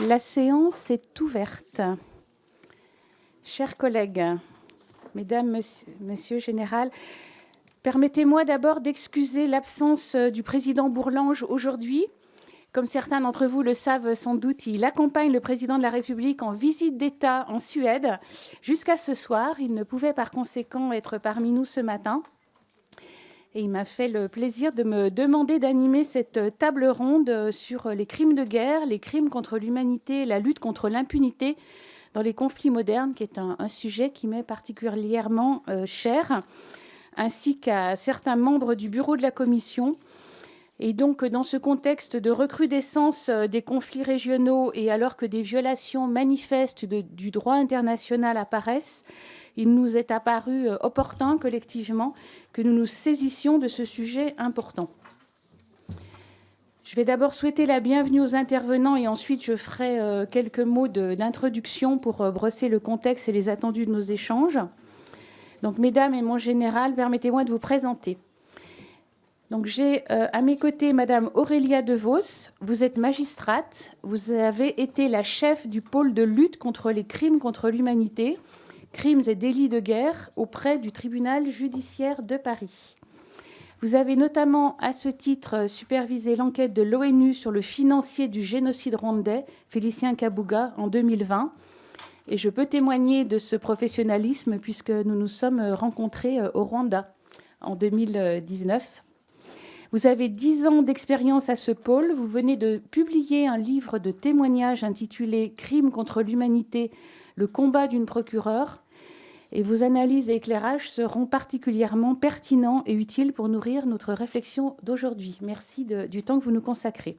La séance est ouverte. Chers collègues, mesdames, messieurs général, permettez-moi d'abord d'excuser l'absence du président Bourlange aujourd'hui. Comme certains d'entre vous le savent sans doute, il accompagne le président de la République en visite d'État en Suède jusqu'à ce soir. Il ne pouvait par conséquent être parmi nous ce matin. Et il m'a fait le plaisir de me demander d'animer cette table ronde sur les crimes de guerre, les crimes contre l'humanité, la lutte contre l'impunité dans les conflits modernes, qui est un sujet qui m'est particulièrement cher, ainsi qu'à certains membres du bureau de la Commission. Et donc, dans ce contexte de recrudescence des conflits régionaux et alors que des violations manifestes du droit international apparaissent, il nous est apparu opportun, collectivement, que nous nous saisissions de ce sujet important. Je vais d'abord souhaiter la bienvenue aux intervenants et ensuite je ferai quelques mots d'introduction pour brosser le contexte et les attendus de nos échanges. Donc, mesdames et mon général, permettez-moi de vous présenter. Donc, j'ai à mes côtés Madame Aurélia DeVos. Vous êtes magistrate. Vous avez été la chef du pôle de lutte contre les crimes contre l'humanité, crimes et délits de guerre auprès du tribunal judiciaire de Paris. Vous avez notamment, à ce titre, supervisé l'enquête de l'ONU sur le financier du génocide rwandais, Félicien Kabuga, en 2020. Et je peux témoigner de ce professionnalisme puisque nous nous sommes rencontrés au Rwanda en 2019. Vous avez 10 ans d'expérience à ce pôle. Vous venez de publier un livre de témoignages intitulé « Crimes contre l'humanité, le combat d'une procureure ». Et vos analyses et éclairages seront particulièrement pertinents et utiles pour nourrir notre réflexion d'aujourd'hui. Merci du temps que vous nous consacrez.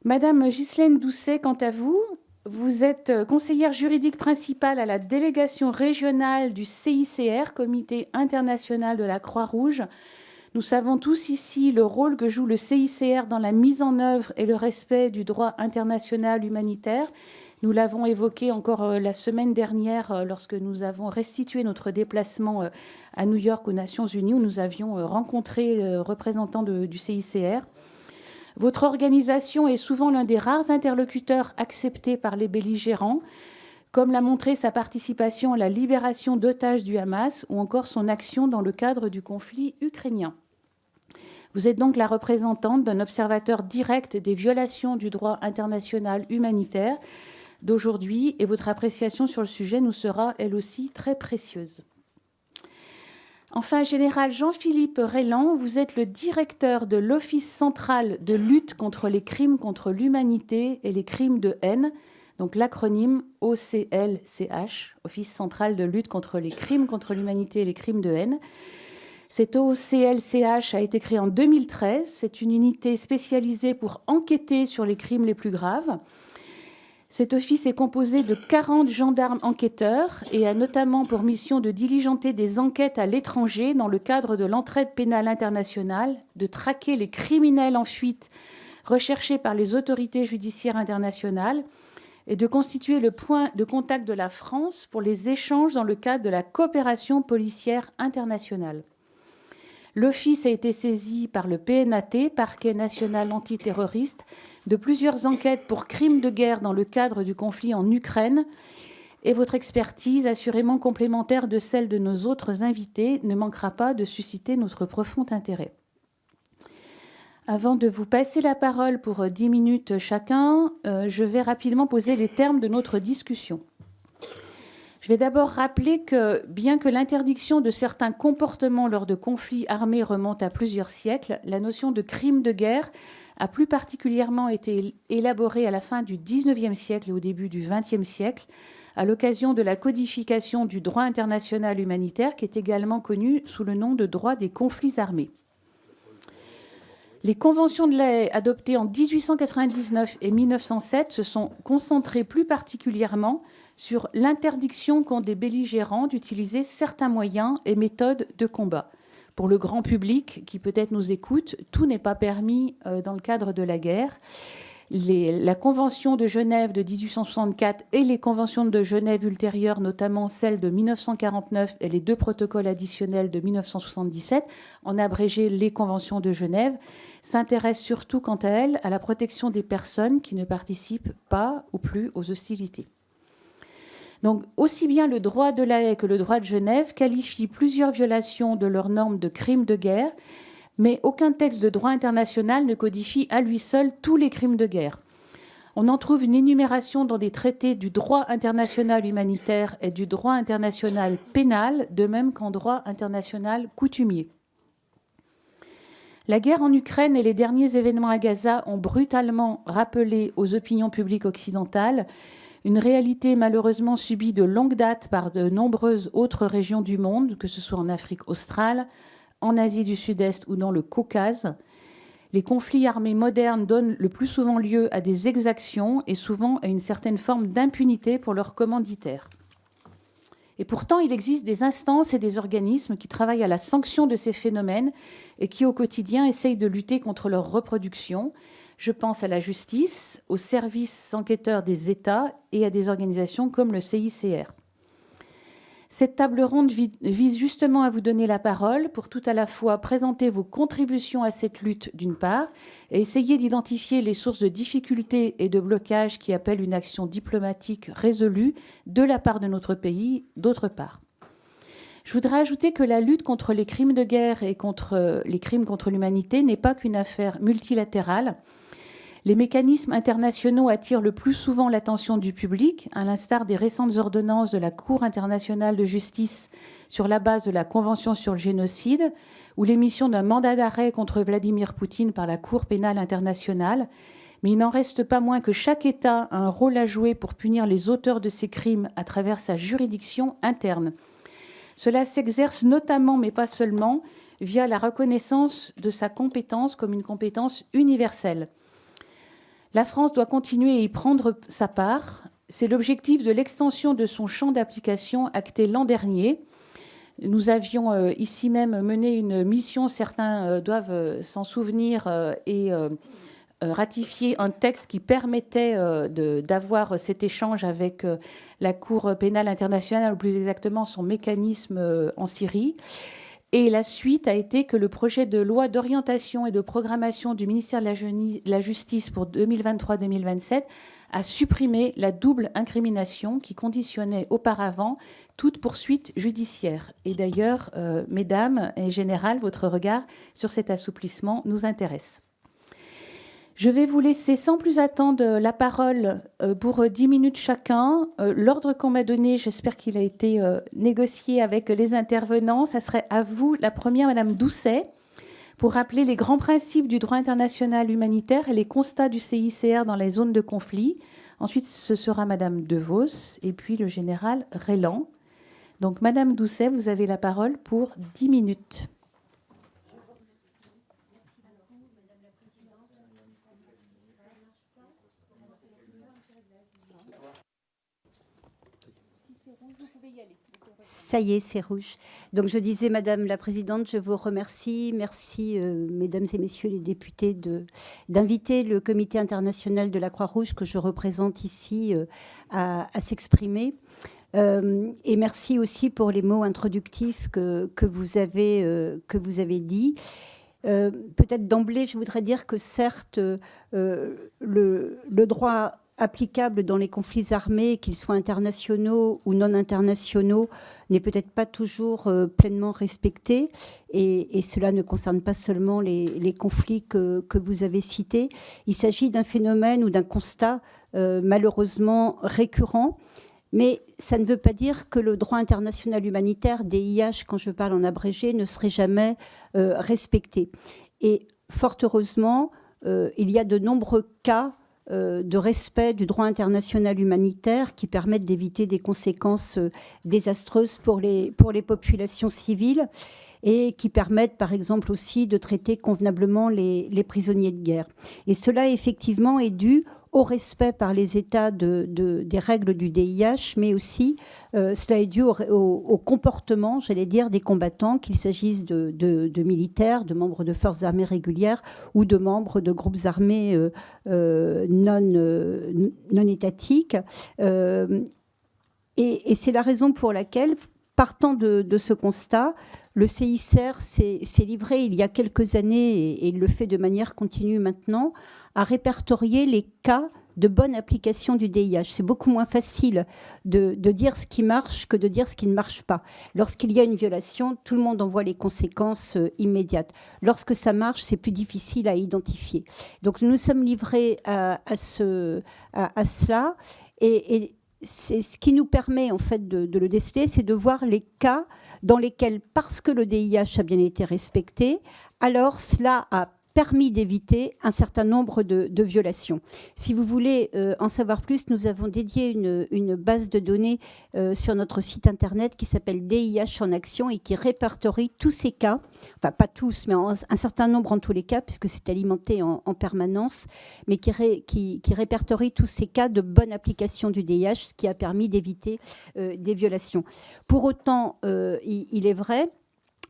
Madame Ghislaine Doucet, quant à vous, vous êtes conseillère juridique principale à la délégation régionale du CICR, Comité international de la Croix-Rouge. Nous savons tous ici le rôle que joue le CICR dans la mise en œuvre et le respect du droit international humanitaire. Nous l'avons évoqué encore la semaine dernière lorsque nous avons restitué notre déplacement à New York aux Nations Unies, où nous avions rencontré le représentant du CICR. Votre organisation est souvent l'un des rares interlocuteurs acceptés par les belligérants, comme l'a montré sa participation à la libération d'otages du Hamas ou encore son action dans le cadre du conflit ukrainien. Vous êtes donc la représentante d'un observateur direct des violations du droit international humanitaire d'aujourd'hui et votre appréciation sur le sujet nous sera, elle aussi, très précieuse. Enfin, Général Jean-Philippe Reyland, vous êtes le directeur de l'Office central de lutte contre les crimes contre l'humanité et les crimes de haine, donc l'acronyme OCLCH, Office central de lutte contre les crimes contre l'humanité et les crimes de haine. Cet OCLCH a été créé en 2013. C'est une unité spécialisée pour enquêter sur les crimes les plus graves. Cet office est composé de 40 gendarmes enquêteurs et a notamment pour mission de diligenter des enquêtes à l'étranger dans le cadre de l'entraide pénale internationale, de traquer les criminels en fuite recherchés par les autorités judiciaires internationales et de constituer le point de contact de la France pour les échanges dans le cadre de la coopération policière internationale. L'Office a été saisi par le PNAT, Parquet national antiterroriste, de plusieurs enquêtes pour crimes de guerre dans le cadre du conflit en Ukraine. Et votre expertise, assurément complémentaire de celle de nos autres invités, ne manquera pas de susciter notre profond intérêt. Avant de vous passer la parole pour 10 minutes chacun, je vais rapidement poser les termes de notre discussion. Je vais d'abord rappeler que, bien que l'interdiction de certains comportements lors de conflits armés remonte à plusieurs siècles, la notion de crime de guerre a plus particulièrement été élaborée à la fin du XIXe siècle et au début du XXe siècle, à l'occasion de la codification du droit international humanitaire, qui est également connu sous le nom de droit des conflits armés. Les conventions de La Haye adoptées en 1899 et 1907 se sont concentrées plus particulièrement sur l'interdiction qu'ont des belligérants d'utiliser certains moyens et méthodes de combat. Pour le grand public qui peut-être nous écoute, tout n'est pas permis dans le cadre de la guerre. la Convention de Genève de 1864 et les conventions de Genève ultérieures, notamment celle de 1949 et les 2 protocoles additionnels de 1977, en abrégé les conventions de Genève, s'intéressent surtout, quant à elles, à la protection des personnes qui ne participent pas ou plus aux hostilités. Donc, aussi bien le droit de La Haye que le droit de Genève qualifient plusieurs violations de leurs normes de crimes de guerre, mais aucun texte de droit international ne codifie à lui seul tous les crimes de guerre. On en trouve une énumération dans des traités du droit international humanitaire et du droit international pénal, de même qu'en droit international coutumier. La guerre en Ukraine et les derniers événements à Gaza ont brutalement rappelé aux opinions publiques occidentales une réalité malheureusement subie de longue date par de nombreuses autres régions du monde, que ce soit en Afrique australe, en Asie du Sud-Est ou dans le Caucase. Les conflits armés modernes donnent le plus souvent lieu à des exactions et souvent à une certaine forme d'impunité pour leurs commanditaires. Et pourtant, il existe des instances et des organismes qui travaillent à la sanction de ces phénomènes et qui, au quotidien, essayent de lutter contre leur reproduction. Je pense à la justice, aux services enquêteurs des États et à des organisations comme le CICR. Cette table ronde vise justement à vous donner la parole pour tout à la fois présenter vos contributions à cette lutte d'une part et essayer d'identifier les sources de difficultés et de blocages qui appellent une action diplomatique résolue de la part de notre pays d'autre part. Je voudrais ajouter que la lutte contre les crimes de guerre et contre les crimes contre l'humanité n'est pas qu'une affaire multilatérale. Les mécanismes internationaux attirent le plus souvent l'attention du public, à l'instar des récentes ordonnances de la Cour internationale de justice sur la base de la Convention sur le génocide ou l'émission d'un mandat d'arrêt contre Vladimir Poutine par la Cour pénale internationale. Mais il n'en reste pas moins que chaque État a un rôle à jouer pour punir les auteurs de ces crimes à travers sa juridiction interne. Cela s'exerce notamment, mais pas seulement, via la reconnaissance de sa compétence comme une compétence universelle. La France doit continuer à y prendre sa part. C'est l'objectif de l'extension de son champ d'application acté l'an dernier. Nous avions ici même mené une mission, certains doivent s'en souvenir, et ratifier un texte qui permettait d'avoir cet échange avec la Cour pénale internationale, ou plus exactement son mécanisme en Syrie. Et la suite a été que le projet de loi d'orientation et de programmation du ministère de la Justice pour 2023-2027 a supprimé la double incrimination qui conditionnait auparavant toute poursuite judiciaire. Et d'ailleurs, mesdames et général, votre regard sur cet assouplissement nous intéresse. Je vais vous laisser sans plus attendre la parole pour 10 minutes chacun. L'ordre qu'on m'a donné, j'espère qu'il a été négocié avec les intervenants. Ça serait à vous, la première, Madame Doucet, pour rappeler les grands principes du droit international humanitaire et les constats du CICR dans les zones de conflit. Ensuite, ce sera Madame DeVos et puis le général Rélan. Donc, Madame Doucet, vous avez la parole pour 10 minutes. Ça y est, c'est rouge. Donc je disais, Madame la Présidente, je vous remercie. Merci, Mesdames et Messieurs les députés, d'inviter le Comité international de la Croix-Rouge que je représente ici à s'exprimer. Et merci aussi pour les mots introductifs que vous avez dit. Peut-être d'emblée, je voudrais dire que certes, le droit applicable dans les conflits armés, qu'ils soient internationaux ou non internationaux, n'est peut-être pas toujours pleinement respecté. Et cela ne concerne pas seulement les conflits que vous avez cités. Il s'agit d'un phénomène ou d'un constat malheureusement récurrent. Mais ça ne veut pas dire que le droit international humanitaire, DIH, quand je parle en abrégé, ne serait jamais respecté. Et fort heureusement, il y a de nombreux cas de respect du droit international humanitaire qui permettent d'éviter des conséquences désastreuses pour les populations civiles et qui permettent, par exemple, aussi de traiter convenablement les prisonniers de guerre. Et cela, effectivement, est dû au respect par les États des règles du DIH, mais aussi cela est dû au comportement, j'allais dire, des combattants, qu'il s'agisse de militaires, de membres de forces armées régulières ou de membres de groupes armés non étatiques. Et c'est la raison pour laquelle, partant de ce constat, le CICR s'est livré il y a quelques années, et il le fait de manière continue maintenant, à répertorier les cas de bonne application du DIH. C'est beaucoup moins facile de dire ce qui marche que de dire ce qui ne marche pas. Lorsqu'il y a une violation, tout le monde en voit les conséquences immédiates. Lorsque ça marche, c'est plus difficile à identifier. Donc nous nous sommes livrés à cela, et c'est ce qui nous permet en fait de le déceler, c'est de voir les cas dans lesquels, parce que le DIH a bien été respecté, alors cela a permis d'éviter un certain nombre de violations. Si vous voulez en savoir plus, nous avons dédié une base de données sur notre site internet qui s'appelle DIH en action et qui répertorie tous ces cas, enfin pas tous, mais un certain nombre en tous les cas, puisque c'est alimenté en permanence, mais qui répertorie tous ces cas de bonne application du DIH, ce qui a permis d'éviter des violations. Pour autant, il est vrai,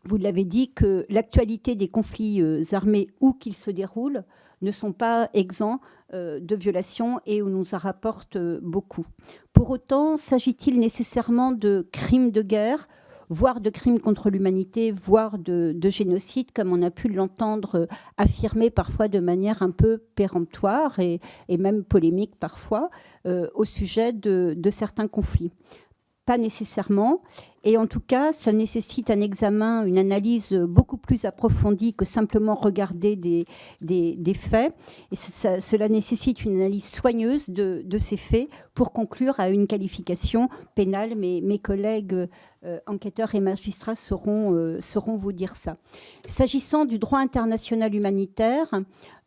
vous l'avez dit, que l'actualité des conflits armés où qu'ils se déroulent ne sont pas exempts de violations et on nous en rapporte beaucoup. Pour autant, s'agit-il nécessairement de crimes de guerre, voire de crimes contre l'humanité, voire de génocide, comme on a pu l'entendre affirmer parfois de manière un peu péremptoire et même polémique parfois au sujet de certains conflits? Pas nécessairement, et en tout cas, ça nécessite un examen, une analyse beaucoup plus approfondie que simplement regarder des faits, et cela nécessite une analyse soigneuse de ces faits pour conclure à une qualification pénale, mais mes collègues enquêteurs et magistrats sauront vous dire ça. S'agissant du droit international humanitaire,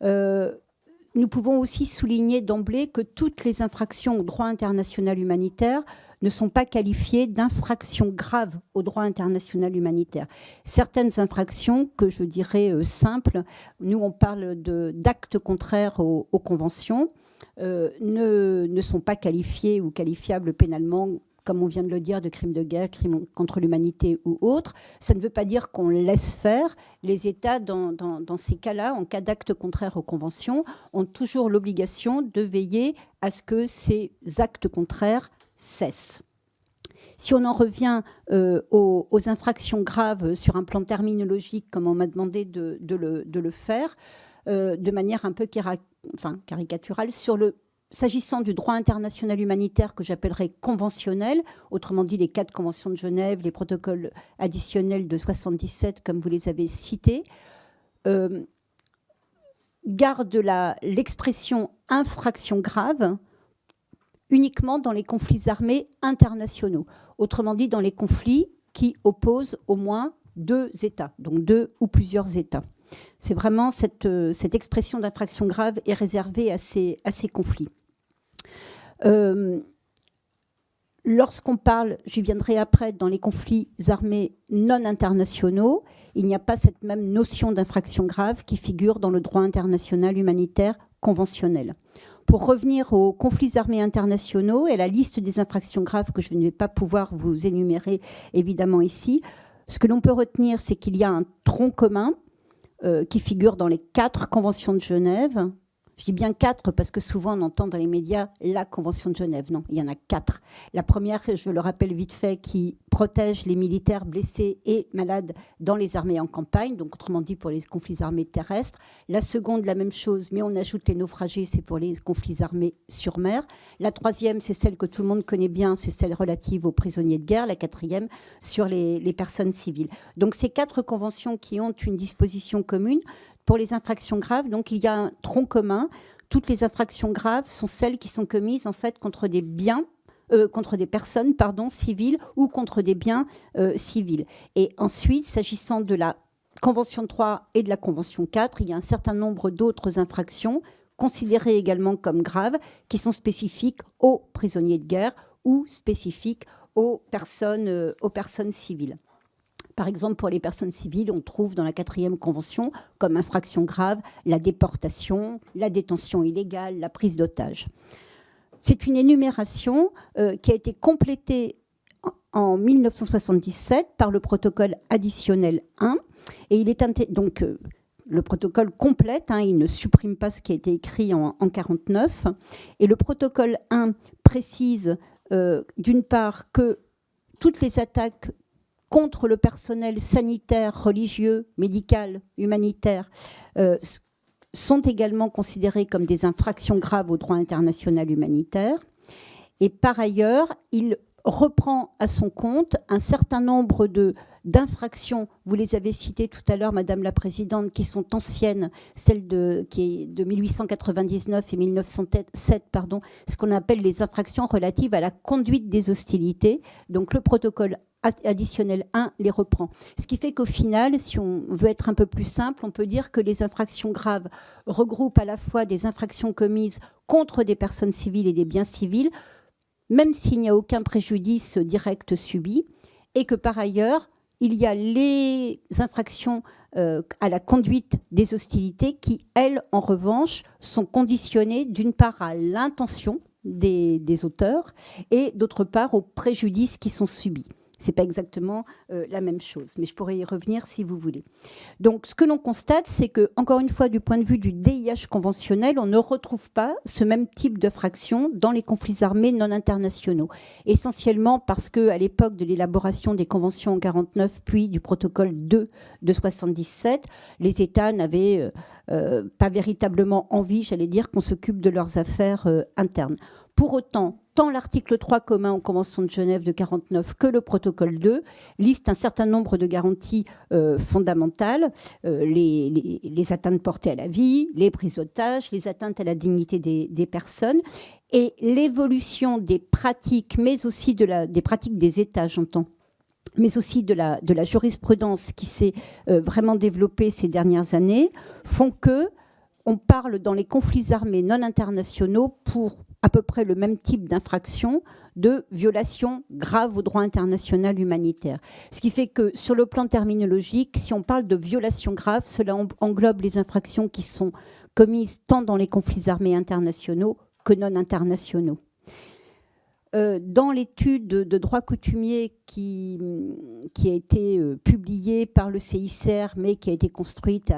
nous pouvons aussi souligner d'emblée que toutes les infractions au droit international humanitaire ne sont pas qualifiées d'infractions graves au droit international humanitaire. Certaines infractions, que je dirais simples, nous on parle d'actes contraires aux conventions, ne sont pas qualifiées ou qualifiables pénalement, comme on vient de le dire, de crimes de guerre, crimes contre l'humanité ou autres. Ça ne veut pas dire qu'on laisse faire. Les États, dans ces cas-là, en cas d'actes contraires aux conventions, ont toujours l'obligation de veiller à ce que ces actes contraires cessent. Si on en revient aux infractions graves sur un plan terminologique, comme on m'a demandé de le faire, de manière un peu caricaturale, s'agissant du droit international humanitaire que j'appellerais conventionnel, autrement dit les 4 conventions de Genève, les protocoles additionnels de 1977, comme vous les avez cités, garde l'expression infraction grave uniquement dans les conflits armés internationaux, autrement dit dans les conflits qui opposent au moins 2 États, donc 2 ou plusieurs États. C'est vraiment cette expression d'infraction grave est réservée à ces conflits. Lorsqu'on parle, j'y viendrai après, dans les conflits armés non internationaux, il n'y a pas cette même notion d'infraction grave qui figure dans le droit international humanitaire conventionnel. Pour revenir aux conflits armés internationaux et à la liste des infractions graves que je ne vais pas pouvoir vous énumérer évidemment ici, ce que l'on peut retenir, c'est qu'il y a un tronc commun qui figure dans les 4 conventions de Genève. Je dis bien 4 parce que souvent on entend dans les médias la Convention de Genève. Non, il y en a 4. La première, je le rappelle vite fait, qui protège les militaires blessés et malades dans les armées en campagne, donc autrement dit pour les conflits armés terrestres. La seconde, la même chose, mais on ajoute les naufragés, c'est pour les conflits armés sur mer. La troisième, c'est celle que tout le monde connaît bien, c'est celle relative aux prisonniers de guerre. La quatrième, sur les personnes civiles. Donc ces 4 conventions qui ont une disposition commune. Pour les infractions graves, donc il y a un tronc commun. Toutes les infractions graves sont celles qui sont commises en fait contre des biens, contre des personnes, civiles ou contre des biens civils. Et ensuite, s'agissant de la Convention 3 et de la Convention 4, il y a un certain nombre d'autres infractions considérées également comme graves qui sont spécifiques aux prisonniers de guerre ou spécifiques aux personnes civiles. Par exemple, pour les personnes civiles, on trouve dans la 4e Convention comme infraction grave la déportation, la détention illégale, la prise d'otage. C'est une énumération qui a été complétée en 1977 par le protocole additionnel 1. Et il est donc le protocole complète, il ne supprime pas ce qui a été écrit en 1949. Et le protocole 1 précise d'une part que toutes les attaques contre le personnel sanitaire, religieux, médical, humanitaire sont également considérées comme des infractions graves au droit international humanitaire. Et par ailleurs, il reprend à son compte un certain nombre d'infractions, vous les avez citées tout à l'heure, Madame la Présidente, qui sont anciennes, celles qui est de 1899 et 1907, pardon, ce qu'on appelle les infractions relatives à la conduite des hostilités. Donc le protocole additionnel 1 les reprend. Ce qui fait qu'au final, si on veut être un peu plus simple, on peut dire que les infractions graves regroupent à la fois des infractions commises contre des personnes civiles et des biens civils, même s'il n'y a aucun préjudice direct subi, et que par ailleurs, il y a les infractions à la conduite des hostilités qui, elles, en revanche, sont conditionnées d'une part à l'intention des auteurs et d'autre part aux préjudices qui sont subis. Ce n'est pas exactement la même chose, mais je pourrais y revenir si vous voulez. Donc, ce que l'on constate, c'est que, encore une fois, du point de vue du DIH conventionnel, on ne retrouve pas ce même type d'infraction dans les conflits armés non internationaux. Essentiellement parce qu'à l'époque de l'élaboration des conventions en 1949, puis du protocole 2 de 1977, les États n'avaient pas véritablement envie, j'allais dire, qu'on s'occupe de leurs affaires internes. Pour autant, tant l'article 3 commun aux conventions de Genève de 1949 que le protocole 2 listent un certain nombre de garanties fondamentales, les atteintes portées à la vie, les prises d'otages, les atteintes à la dignité des personnes et l'évolution des pratiques, mais aussi des pratiques des États, j'entends, mais aussi de la jurisprudence qui s'est vraiment développée ces dernières années, font que on parle dans les conflits armés non internationaux pour à peu près le même type d'infraction de violation grave au droit international humanitaire. Ce qui fait que sur le plan terminologique, si on parle de violation grave, cela englobe les infractions qui sont commises tant dans les conflits armés internationaux que non internationaux. Dans l'étude de droit coutumier qui a été publiée par le CICR, mais qui a été construite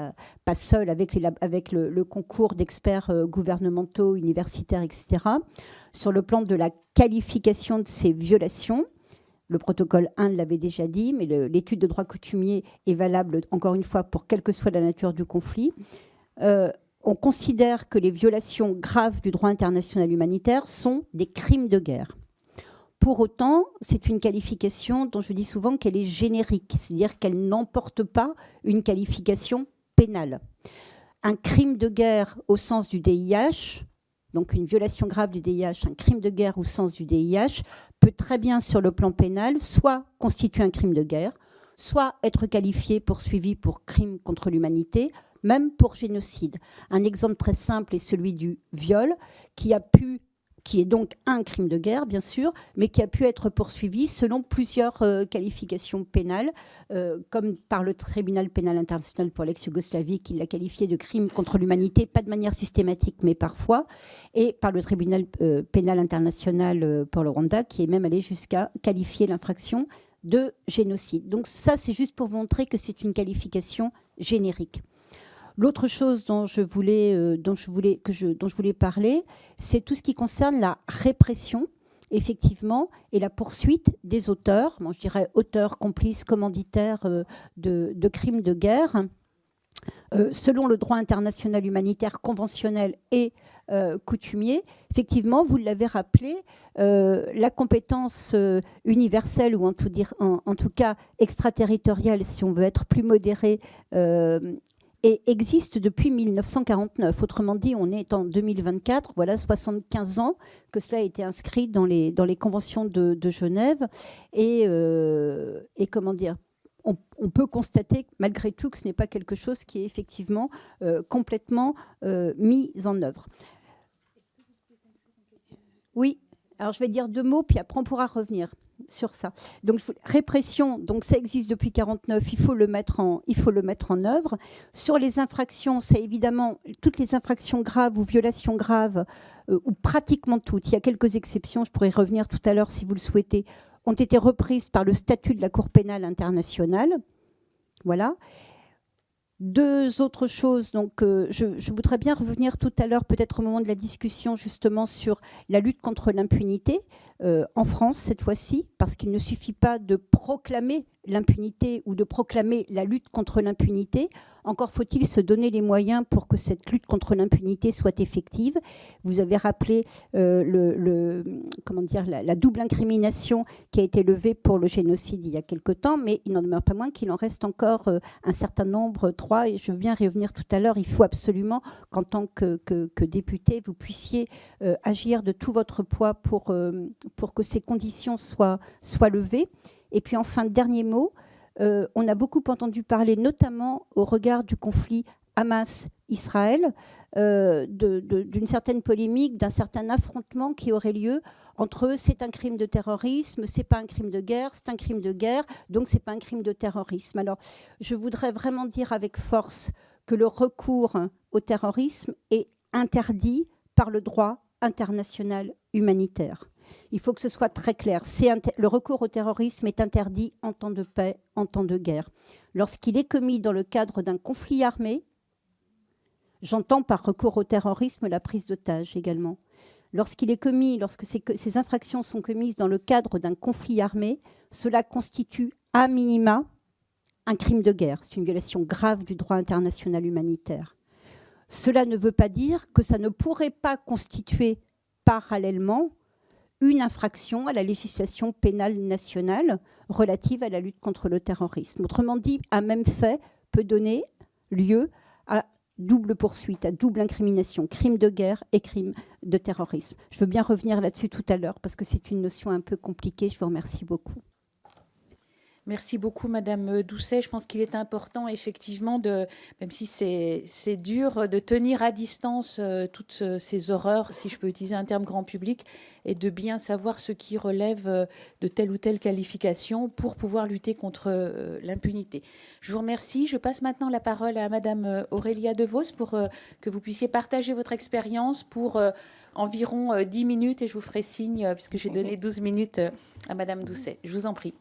pas seule, avec le concours d'experts gouvernementaux, universitaires, etc., sur le plan de la qualification de ces violations, le protocole 1 l'avait déjà dit, mais l'étude de droit coutumier est valable, encore une fois, pour quelle que soit la nature du conflit. On considère que les violations graves du droit international humanitaire sont des crimes de guerre. Pour autant, c'est une qualification dont je dis souvent qu'elle est générique, c'est-à-dire qu'elle n'emporte pas une qualification pénale. Un crime de guerre au sens du DIH, donc une violation grave du DIH, un crime de guerre au sens du DIH, peut très bien, sur le plan pénal, soit constituer un crime de guerre, soit être qualifié, poursuivi pour crime contre l'humanité, même pour génocide. Un exemple très simple est celui du viol, qui est donc un crime de guerre, bien sûr, mais qui a pu être poursuivi selon plusieurs qualifications pénales, comme par le tribunal pénal international pour l'ex-Yougoslavie, qui l'a qualifié de crime contre l'humanité, pas de manière systématique, mais parfois, et par le tribunal pénal international pour le Rwanda, qui est même allé jusqu'à qualifier l'infraction de génocide. Donc ça, c'est juste pour vous montrer que c'est une qualification générique. L'autre chose dont je voulais parler, c'est tout ce qui concerne la répression, effectivement, et la poursuite des auteurs, je dirais auteurs, complices, commanditaires de crimes de guerre, selon le droit international humanitaire conventionnel et coutumier. Effectivement, vous l'avez rappelé, la compétence universelle, ou en tout cas extraterritoriale, si on veut être plus modéré, et existe depuis 1949. Autrement dit, on est en 2024, voilà 75 ans que cela a été inscrit dans les conventions de Genève. Et comment dire, on peut constater malgré tout que ce n'est pas quelque chose qui est effectivement complètement mis en œuvre. Oui, alors je vais dire 2 mots, puis après on pourra revenir. sur ça. Donc répression, donc ça existe depuis 49, il faut le mettre en œuvre. Sur les infractions, c'est évidemment toutes les infractions graves ou violations graves, ou pratiquement toutes, il y a quelques exceptions, je pourrais y revenir tout à l'heure si vous le souhaitez, ont été reprises par le statut de la Cour pénale internationale. Voilà. Deux autres choses, donc je voudrais bien revenir tout à l'heure, peut-être au moment de la discussion, justement sur la lutte contre l'impunité, en France cette fois-ci, parce qu'il ne suffit pas de proclamer l'impunité ou de proclamer la lutte contre l'impunité. Encore faut-il se donner les moyens pour que cette lutte contre l'impunité soit effective. Vous avez rappelé la double incrimination qui a été levée pour le génocide il y a quelque temps, mais il n'en demeure pas moins qu'il en reste encore un certain nombre, 3, et je veux bien y revenir tout à l'heure. Il faut absolument qu'en tant que député, vous puissiez agir de tout votre poids pour que ces conditions soient levées. Et puis enfin, dernier mot, on a beaucoup entendu parler, notamment au regard du conflit Hamas-Israël, d'une certaine polémique, d'un certain affrontement qui aurait lieu entre eux. C'est un crime de terrorisme, c'est pas un crime de guerre, c'est un crime de guerre, donc c'est pas un crime de terrorisme. Alors, je voudrais vraiment dire avec force que le recours au terrorisme est interdit par le droit international humanitaire. Il faut que ce soit très clair. Le recours au terrorisme est interdit en temps de paix, en temps de guerre. Lorsqu'il est commis dans le cadre d'un conflit armé, j'entends par recours au terrorisme la prise d'otages également. Lorsque ces infractions sont commises dans le cadre d'un conflit armé, cela constitue à minima un crime de guerre. C'est une violation grave du droit international humanitaire. Cela ne veut pas dire que ça ne pourrait pas constituer parallèlement une infraction à la législation pénale nationale relative à la lutte contre le terrorisme. Autrement dit, un même fait peut donner lieu à double poursuite, à double incrimination, crime de guerre et crime de terrorisme. Je veux bien revenir là-dessus tout à l'heure parce que c'est une notion un peu compliquée. Je vous remercie beaucoup. Merci beaucoup, Madame Doucet. Je pense qu'il est important, effectivement, même si c'est dur, de tenir à distance toutes ces horreurs, si je peux utiliser un terme grand public, et de bien savoir ce qui relève de telle ou telle qualification pour pouvoir lutter contre l'impunité. Je vous remercie. Je passe maintenant la parole à Madame Aurélia Devos pour que vous puissiez partager votre expérience pour environ 10 minutes, et je vous ferai signe, puisque j'ai donné 12 minutes à Madame Doucet. Je vous en prie.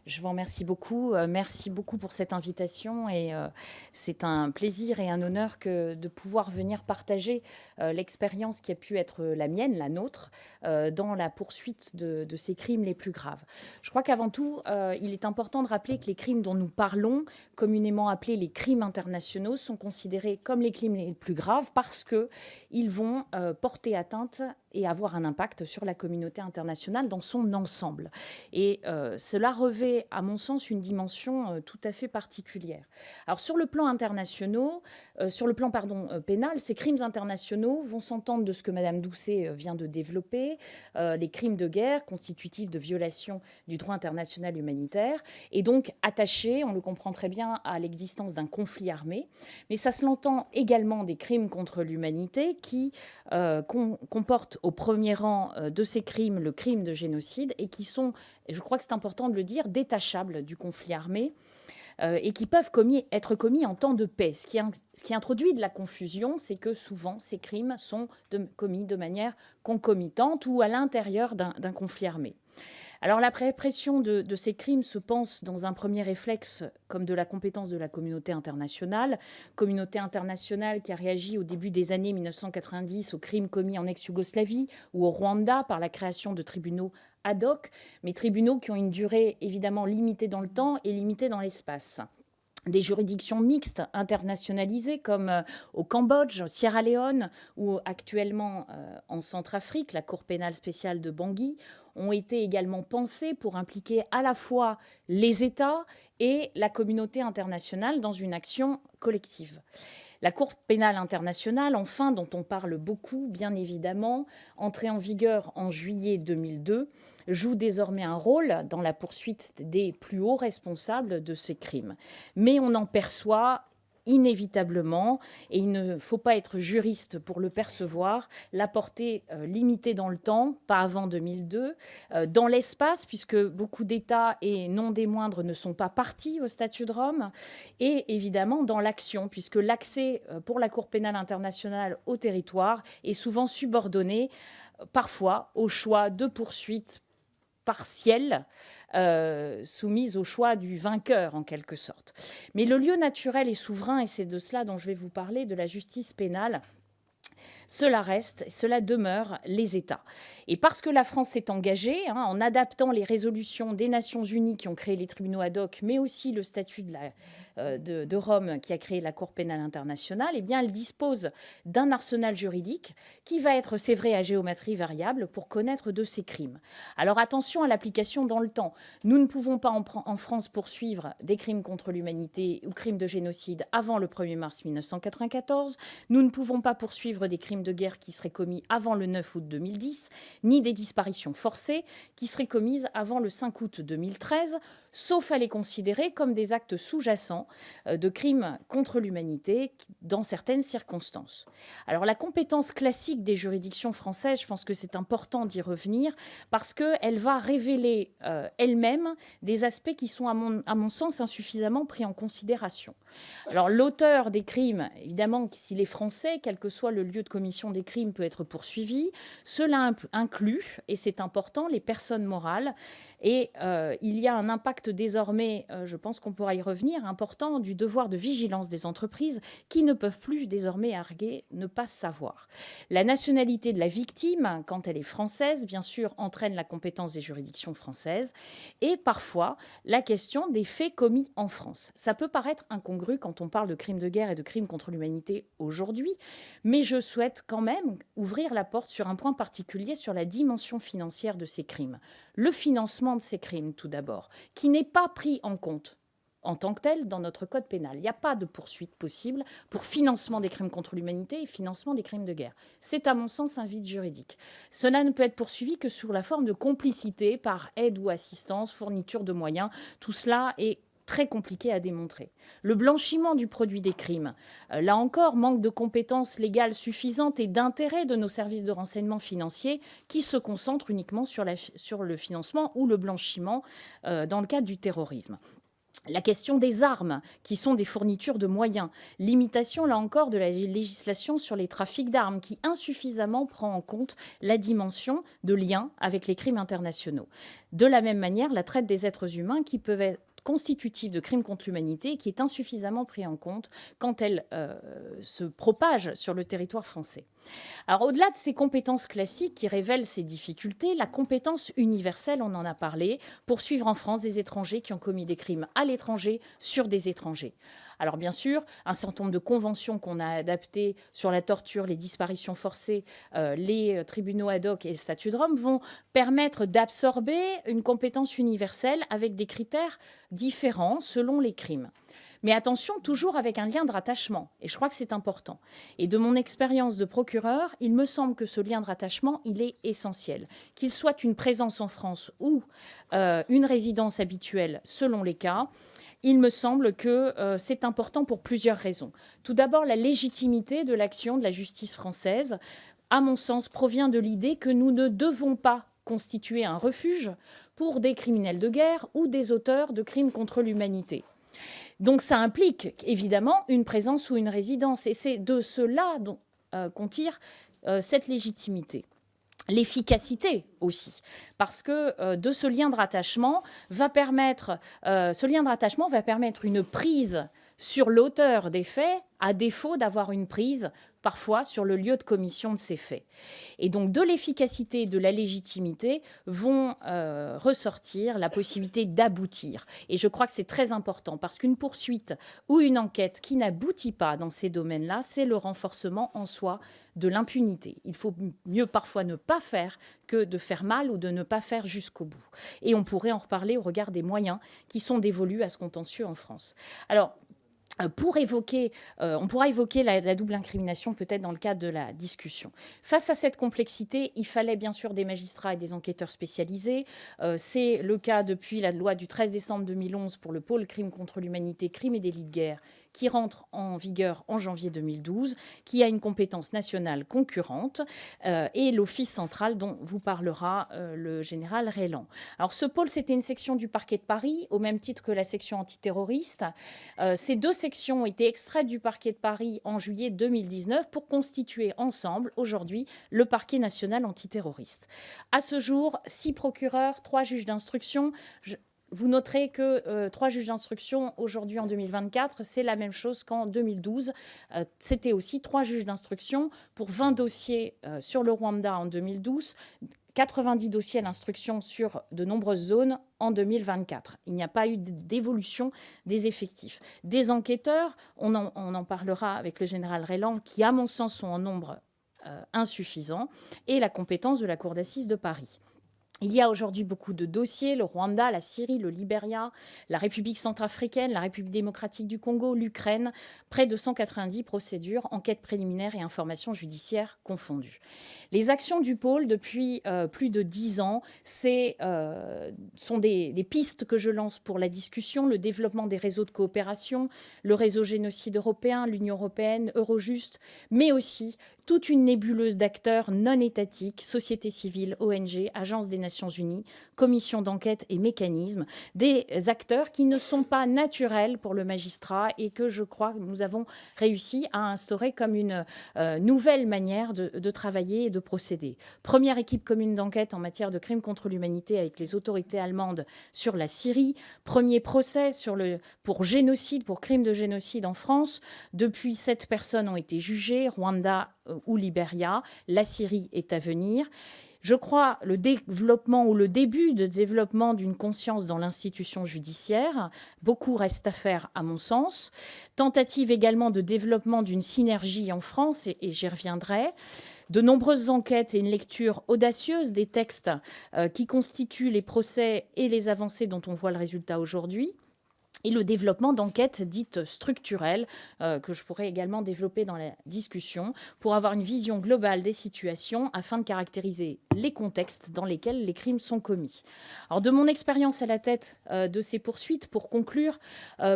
Je vous remercie beaucoup. Merci beaucoup pour cette invitation. Et c'est un plaisir et un honneur de pouvoir venir partager l'expérience qui a pu être la mienne, la nôtre, dans la poursuite de ces crimes les plus graves. Je crois qu'avant tout, il est important de rappeler que les crimes dont nous parlons, communément appelés les crimes internationaux, sont considérés comme les crimes les plus graves parce qu'ils vont porter atteinte et avoir un impact sur la communauté internationale dans son ensemble. Et cela revêt, à mon sens, une dimension tout à fait particulière. Alors, sur le plan pénal, ces crimes internationaux vont s'entendre de ce que Madame Doucet vient de développer, les crimes de guerre constitutifs de violation du droit international humanitaire, et donc attachés, on le comprend très bien, à l'existence d'un conflit armé. Mais ça se l'entend également des crimes contre l'humanité qui comportent au premier rang de ces crimes le crime de génocide et qui sont, et je crois que c'est important de le dire, détachables du conflit armé et qui peuvent être commis en temps de paix. Ce qui introduit de la confusion, c'est que souvent ces crimes sont commis de manière concomitante ou à l'intérieur d'un conflit armé. Alors la répression de ces crimes se pense dans un premier réflexe comme de la compétence de la communauté internationale qui a réagi au début des années 1990 aux crimes commis en ex-Yougoslavie ou au Rwanda par la création de tribunaux ad hoc, mais tribunaux qui ont une durée évidemment limitée dans le temps et limitée dans l'espace. Des juridictions mixtes internationalisées comme au Cambodge, au Sierra Leone ou actuellement en Centrafrique, la Cour pénale spéciale de Bangui, ont été également pensées pour impliquer à la fois les États et la communauté internationale dans une action collective. La Cour pénale internationale, enfin, dont on parle beaucoup, bien évidemment, entrée en vigueur en juillet 2002, joue désormais un rôle dans la poursuite des plus hauts responsables de ces crimes. Mais on en perçoit inévitablement, et il ne faut pas être juriste pour le percevoir, la portée limitée dans le temps, pas avant 2002, dans l'espace, puisque beaucoup d'États, et non des moindres, ne sont pas partis au statut de Rome, et évidemment dans l'action, puisque l'accès pour la Cour pénale internationale au territoire est souvent subordonné parfois au choix de poursuites partielle soumise au choix du vainqueur en quelque sorte. Mais le lieu naturel et souverain, et c'est de cela dont je vais vous parler, de la justice pénale, cela reste, cela demeure les États. Et parce que la France s'est engagée en adaptant les résolutions des Nations Unies qui ont créé les tribunaux ad hoc, mais aussi le statut de Rome qui a créé la Cour pénale internationale, eh bien, elle dispose d'un arsenal juridique qui va être, c'est vrai, à géométrie variable pour connaître de ces crimes. Alors attention à l'application dans le temps. Nous ne pouvons pas en France poursuivre des crimes contre l'humanité ou crimes de génocide avant le 1er mars 1994. Nous ne pouvons pas poursuivre des crimes de guerre qui seraient commis avant le 9 août 2010, ni des disparitions forcées qui seraient commises avant le 5 août 2013, sauf à les considérer comme des actes sous-jacents de crimes contre l'humanité dans certaines circonstances. Alors la compétence classique des juridictions françaises, je pense que c'est important d'y revenir, parce qu'elle va révéler elle-même des aspects qui sont, à mon sens, insuffisamment pris en considération. Alors l'auteur des crimes, évidemment, s'il est français, quel que soit le lieu de commission des crimes, peut être poursuivi. Cela inclut, et c'est important, les personnes morales. Et il y a un impact désormais, je pense qu'on pourra y revenir, important du devoir de vigilance des entreprises qui ne peuvent plus désormais arguer ne pas savoir. La nationalité de la victime, quand elle est française, bien sûr, entraîne la compétence des juridictions françaises et parfois la question des faits commis en France. Ça peut paraître incongru quand on parle de crimes de guerre et de crimes contre l'humanité aujourd'hui, mais je souhaite quand même ouvrir la porte sur un point particulier sur la dimension financière de ces crimes. Le financement de ces crimes, tout d'abord, qui n'est pas pris en compte en tant que tel dans notre code pénal. Il n'y a pas de poursuite possible pour financement des crimes contre l'humanité et financement des crimes de guerre. C'est à mon sens un vide juridique. Cela ne peut être poursuivi que sous la forme de complicité par aide ou assistance, fourniture de moyens. Tout cela est très compliqué à démontrer. Le blanchiment du produit des crimes, là encore, manque de compétences légales suffisantes et d'intérêt de nos services de renseignement financiers qui se concentrent uniquement sur le financement ou le blanchiment dans le cadre du terrorisme. La question des armes, qui sont des fournitures de moyens. Limitation, là encore, de la législation sur les trafics d'armes, qui insuffisamment prend en compte la dimension de lien avec les crimes internationaux. De la même manière, la traite des êtres humains, qui peuvent être constitutive de crimes contre l'humanité, qui est insuffisamment pris en compte quand elle se propage sur le territoire français. Alors au-delà de ces compétences classiques qui révèlent ces difficultés, la compétence universelle, on en a parlé, poursuivre en France des étrangers qui ont commis des crimes à l'étranger sur des étrangers. Alors bien sûr, un certain nombre de conventions qu'on a adaptées sur la torture, les disparitions forcées, les tribunaux ad hoc et le statut de Rome vont permettre d'absorber une compétence universelle avec des critères différents selon les crimes. Mais attention, toujours avec un lien de rattachement, et je crois que c'est important. Et de mon expérience de procureur, il me semble que ce lien de rattachement, il est essentiel. Qu'il soit une présence en France ou une résidence habituelle selon les cas, il me semble que c'est important pour plusieurs raisons. Tout d'abord, la légitimité de l'action de la justice française, à mon sens, provient de l'idée que nous ne devons pas constituer un refuge pour des criminels de guerre ou des auteurs de crimes contre l'humanité. Donc ça implique évidemment une présence ou une résidence, et c'est de cela qu'on tire cette légitimité. L'efficacité aussi, parce que de ce lien de rattachement va permettre une prise sur l'auteur des faits, à défaut d'avoir une prise parfois sur le lieu de commission de ces faits. Et donc de l'efficacité et de la légitimité vont ressortir la possibilité d'aboutir. Et je crois que c'est très important, parce qu'une poursuite ou une enquête qui n'aboutit pas dans ces domaines-là, c'est le renforcement en soi de l'impunité. Il faut mieux parfois ne pas faire que de faire mal ou de ne pas faire jusqu'au bout. Et on pourrait en reparler au regard des moyens qui sont dévolus à ce contentieux en France. Alors, on pourra évoquer la double incrimination peut-être dans le cadre de la discussion. Face à cette complexité, il fallait bien sûr des magistrats et des enquêteurs spécialisés. C'est le cas depuis la loi du 13 décembre 2011 pour le pôle crimes contre l'humanité, crimes et délits de guerre, qui rentre en vigueur en janvier 2012, qui a une compétence nationale concurrente, et l'Office central dont vous parlera le général Reylan. Alors ce pôle, c'était une section du parquet de Paris, au même titre que la section antiterroriste. Ces deux sections ont été extraites du parquet de Paris en juillet 2019 pour constituer ensemble, aujourd'hui, le parquet national antiterroriste. À ce jour, 6 procureurs, 3 juges d'instruction. Vous noterez que 3 juges d'instruction aujourd'hui en 2024, c'est la même chose qu'en 2012. C'était aussi 3 juges d'instruction pour 20 dossiers sur le Rwanda en 2012, 90 dossiers à l'instruction sur de nombreuses zones en 2024. Il n'y a pas eu d'évolution des effectifs. Des enquêteurs, on en parlera avec le général Reylan, qui à mon sens sont en nombre insuffisant, et la compétence de la Cour d'assises de Paris. Il y a aujourd'hui beaucoup de dossiers, le Rwanda, la Syrie, le Libéria, la République centrafricaine, la République démocratique du Congo, l'Ukraine, près de 190 procédures, enquêtes préliminaires et informations judiciaires confondues. Les actions du pôle depuis plus de 10 ans, sont des pistes que je lance pour la discussion, le développement des réseaux de coopération, le réseau génocide européen, l'Union européenne, Eurojust, mais aussi toute une nébuleuse d'acteurs non étatiques, société civile, ONG, agences des Nations Unies, commissions d'enquête et mécanismes, des acteurs qui ne sont pas naturels pour le magistrat et que je crois que nous avons réussi à instaurer comme une nouvelle manière de travailler et de procéder. Première équipe commune d'enquête en matière de crimes contre l'humanité avec les autorités allemandes sur la Syrie. Premier procès pour génocide, pour crimes de génocide en France. Depuis, 7 personnes ont été jugées, Rwanda ou Libéria. La Syrie est à venir. Je crois le développement ou le début de développement d'une conscience dans l'institution judiciaire. Beaucoup reste à faire à mon sens. Tentative également de développement d'une synergie en France, et j'y reviendrai. De nombreuses enquêtes et une lecture audacieuse des textes qui constituent les procès et les avancées dont on voit le résultat aujourd'hui. Et le développement d'enquêtes dites structurelles, que je pourrais également développer dans la discussion, pour avoir une vision globale des situations afin de caractériser les contextes dans lesquels les crimes sont commis. Alors, de mon expérience à la tête de ces poursuites, pour conclure,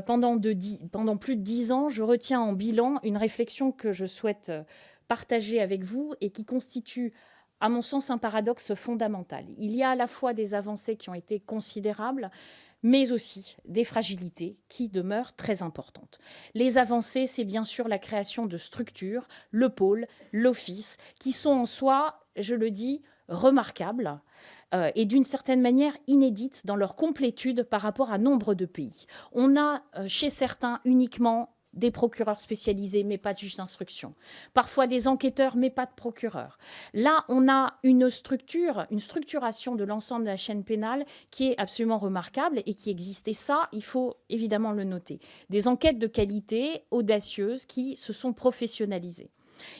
pendant plus de 10 ans, je retiens en bilan une réflexion que je souhaite partager avec vous et qui constitue, à mon sens, un paradoxe fondamental. Il y a à la fois des avancées qui ont été considérables, mais aussi des fragilités qui demeurent très importantes. Les avancées, c'est bien sûr la création de structures, le pôle, l'office, qui sont en soi, je le dis, remarquables et d'une certaine manière inédites dans leur complétude par rapport à nombre de pays. On a chez certains uniquement des procureurs spécialisés, mais pas de juges d'instruction. Parfois des enquêteurs, mais pas de procureurs. Là, on a une structuration de l'ensemble de la chaîne pénale qui est absolument remarquable et qui existe. Et ça, il faut évidemment le noter. Des enquêtes de qualité audacieuses qui se sont professionnalisées.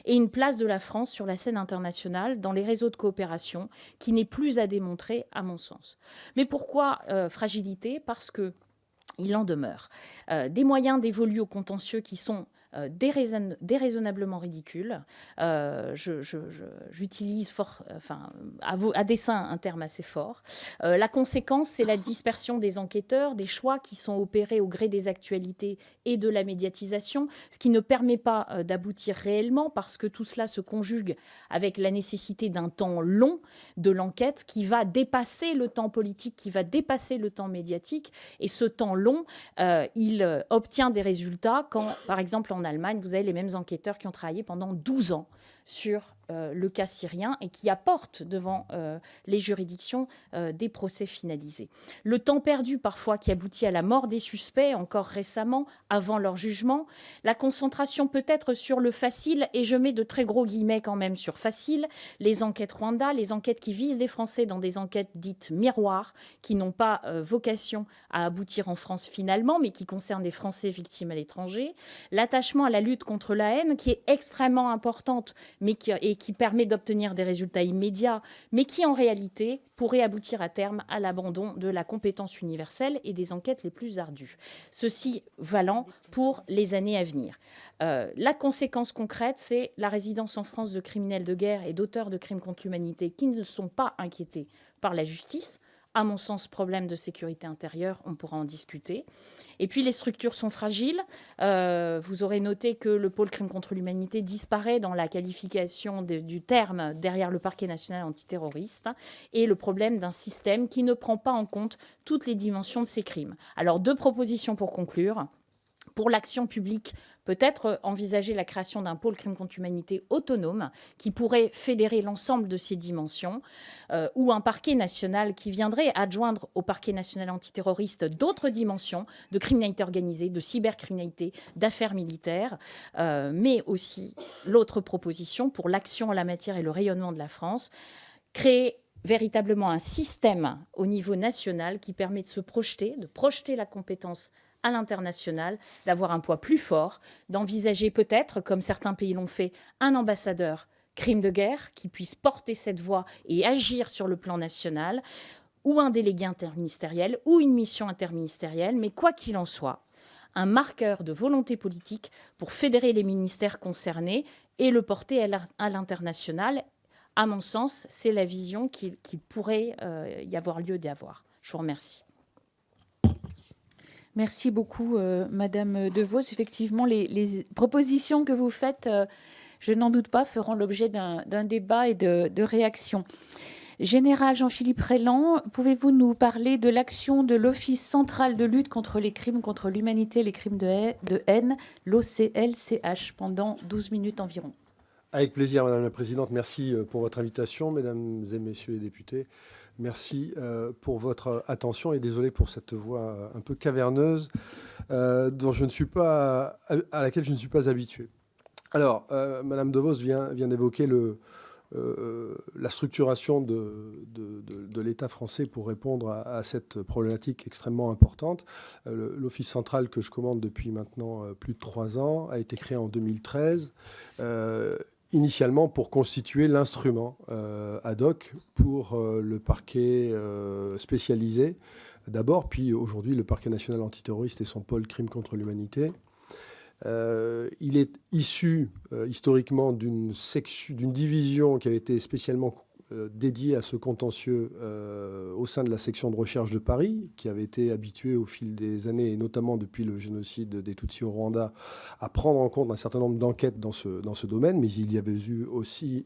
Et une place de la France sur la scène internationale dans les réseaux de coopération qui n'est plus à démontrer, à mon sens. Mais pourquoi fragilité ? Parce que il en demeure des moyens dévolus aux contentieux qui sont déraisonnablement ridicules. J'utilise à dessein un terme assez fort. La conséquence, c'est la dispersion des enquêteurs, des choix qui sont opérés au gré des actualités et de la médiatisation, ce qui ne permet pas d'aboutir réellement parce que tout cela se conjugue avec la nécessité d'un temps long de l'enquête qui va dépasser le temps politique, qui va dépasser le temps médiatique. Et ce temps long, il obtient des résultats quand, par exemple, en Allemagne, vous avez les mêmes enquêteurs qui ont travaillé pendant 12 ans sur le cas syrien et qui apportent devant les juridictions des procès finalisés. Le temps perdu parfois qui aboutit à la mort des suspects, encore récemment, avant leur jugement. La concentration peut-être sur le facile, et je mets de très gros guillemets quand même sur facile, les enquêtes Rwanda, les enquêtes qui visent des Français dans des enquêtes dites miroirs, qui n'ont pas vocation à aboutir en France finalement, mais qui concernent des Français victimes à l'étranger. L'attachement à la lutte contre la haine, qui est extrêmement importante, mais qui permet d'obtenir des résultats immédiats, mais qui en réalité pourrait aboutir à terme à l'abandon de la compétence universelle et des enquêtes les plus ardues. Ceci valant pour les années à venir. La conséquence concrète, c'est la résidence en France de criminels de guerre et d'auteurs de crimes contre l'humanité qui ne sont pas inquiétés par la justice, À mon sens, problème de sécurité intérieure, on pourra en discuter. Et puis, les structures sont fragiles. Vous aurez noté que le pôle crime contre l'humanité disparaît dans la qualification du terme derrière le parquet national antiterroriste, et le problème d'un système qui ne prend pas en compte toutes les dimensions de ces crimes. Alors, 2 propositions pour conclure. Pour l'action publique, peut-être envisager la création d'un pôle crime contre l'humanité autonome qui pourrait fédérer l'ensemble de ces dimensions, ou un parquet national qui viendrait adjoindre au parquet national antiterroriste d'autres dimensions de criminalité organisée, de cybercriminalité, d'affaires militaires, mais aussi l'autre proposition pour l'action en la matière et le rayonnement de la France, créer véritablement un système au niveau national qui permet de projeter la compétence à l'international, d'avoir un poids plus fort, d'envisager peut-être, comme certains pays l'ont fait, un ambassadeur crime de guerre qui puisse porter cette voix et agir sur le plan national, ou un délégué interministériel, ou une mission interministérielle, mais quoi qu'il en soit, un marqueur de volonté politique pour fédérer les ministères concernés et le porter à l'international. À mon sens, c'est la vision qu'il pourrait y avoir lieu d'avoir. Je vous remercie. Merci beaucoup, Madame De Vos. Effectivement, les propositions que vous faites, je n'en doute pas, feront l'objet d'un débat et de réactions. Général Jean-Philippe Réland, pouvez-vous nous parler de l'action de l'Office central de lutte contre les crimes contre l'humanité et les crimes de haine, l'OCLCH, pendant 12 minutes environ? Avec plaisir, Madame la Présidente. Merci pour votre invitation, Mesdames et Messieurs les députés. Merci pour votre attention et désolé pour cette voix un peu caverneuse à laquelle je ne suis pas habitué. Alors, Madame De Vos vient d'évoquer la structuration de l'État français pour répondre à cette problématique extrêmement importante. L'Office central que je commande depuis maintenant plus de 3 ans a été créé en 2013. Initialement pour constituer l'instrument ad hoc pour le parquet spécialisé d'abord, puis aujourd'hui le parquet national antiterroriste et son pôle crime contre l'humanité. Il est issu historiquement d'une division qui avait été spécialement dédiée à ce contentieux au sein de la section de recherche de Paris, qui avait été habituée au fil des années, et notamment depuis le génocide des Tutsis au Rwanda, à prendre en compte un certain nombre d'enquêtes dans ce domaine. Mais il y avait eu aussi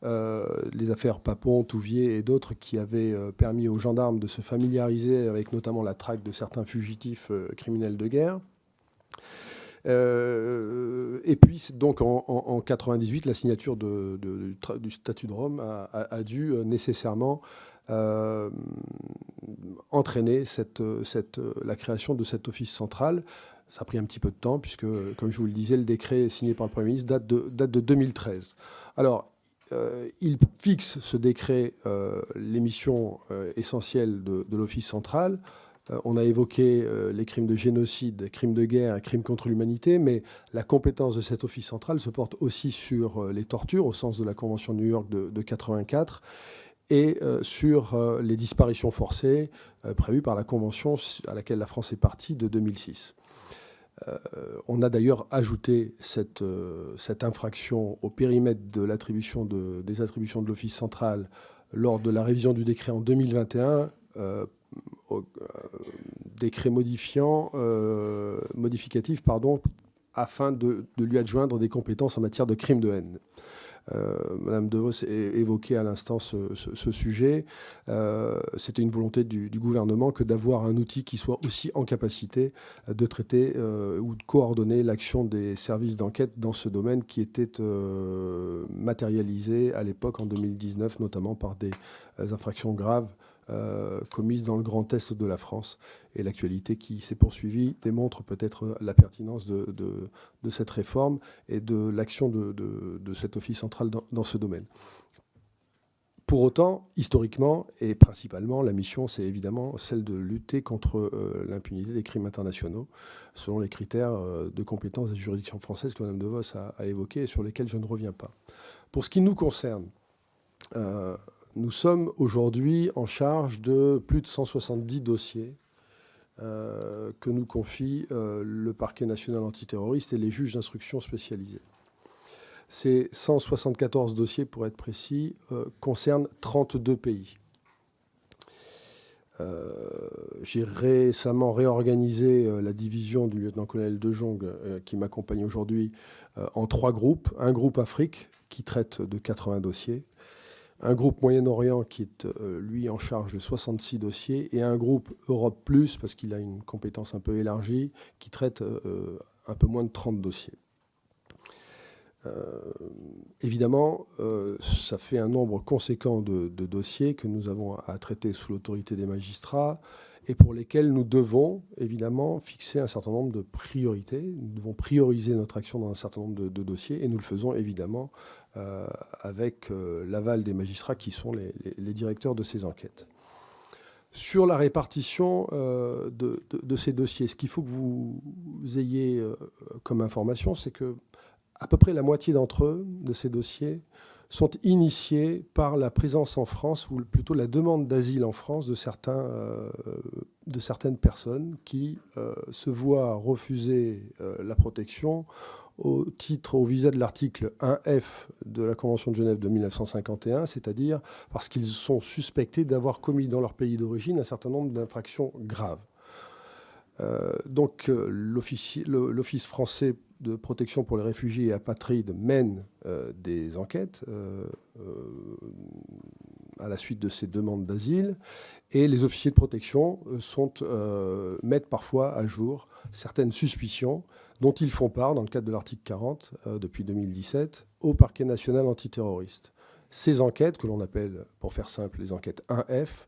les affaires Papon, Touvier et d'autres qui avaient permis aux gendarmes de se familiariser avec notamment la traque de certains fugitifs criminels de guerre. Et puis, donc, en 98, la signature du statut de Rome a dû nécessairement entraîner la création de cet office central. Ça a pris un petit peu de temps, puisque, comme je vous le disais, le décret signé par le Premier ministre date de 2013. Alors, il fixe, ce décret, les missions essentielles de l'Office central. On a évoqué les crimes de génocide, crimes de guerre et crimes contre l'humanité, mais la compétence de cet office central se porte aussi sur les tortures, au sens de la Convention de New York de 84, et sur les disparitions forcées prévues par la Convention à laquelle la France est partie de 2006. On a d'ailleurs ajouté cette infraction au périmètre de des attributions de l'Office central lors de la révision du décret en 2021, décret modificatif, afin de lui adjoindre des compétences en matière de crimes de haine. Madame De Vos évoquait à l'instant ce sujet. C'était une volonté du gouvernement que d'avoir un outil qui soit aussi en capacité de traiter ou de coordonner l'action des services d'enquête dans ce domaine qui était matérialisé à l'époque, en 2019, notamment par des infractions graves commises dans le Grand Est de la France. Et l'actualité qui s'est poursuivie démontre peut-être la pertinence de cette réforme et de l'action de cet office central dans ce domaine. Pour autant, historiquement et principalement, la mission, c'est évidemment celle de lutter contre l'impunité des crimes internationaux, selon les critères de compétence des juridictions françaises que Mme De Vos a évoqués et sur lesquels je ne reviens pas. Pour ce qui nous concerne, nous sommes aujourd'hui en charge de plus de 170 dossiers que nous confie le parquet national antiterroriste et les juges d'instruction spécialisés. Ces 174 dossiers, pour être précis, concernent 32 pays. J'ai récemment réorganisé la division du lieutenant-colonel De Jong, qui m'accompagne aujourd'hui, en 3 groupes. Un groupe Afrique, qui traite de 80 dossiers. Un groupe Moyen-Orient, qui est, lui, en charge de 66 dossiers. Et un groupe Europe Plus, parce qu'il a une compétence un peu élargie, qui traite un peu moins de 30 dossiers. Évidemment, ça fait un nombre conséquent de dossiers que nous avons à traiter sous l'autorité des magistrats et pour lesquels nous devons évidemment fixer un certain nombre de priorités. Nous devons prioriser notre action dans un certain nombre de dossiers et nous le faisons évidemment avec l'aval des magistrats qui sont les directeurs de ces enquêtes. Sur la répartition de ces dossiers, ce qu'il faut que vous ayez comme information, c'est que à peu près la moitié d'entre eux, de ces dossiers, sont initiés par la présence en France, ou plutôt la demande d'asile en France de certaines personnes qui se voient refuser la protection au visa de l'article 1F de la Convention de Genève de 1951, c'est-à-dire parce qu'ils sont suspectés d'avoir commis dans leur pays d'origine un certain nombre d'infractions graves. Donc l'Office français de protection pour les réfugiés et apatrides mène des enquêtes à la suite de ces demandes d'asile et les officiers de protection mettent parfois à jour certaines suspicions dont ils font part dans le cadre de l'article 40 depuis 2017 au parquet national antiterroriste. Ces enquêtes, que l'on appelle, pour faire simple, les enquêtes 1F,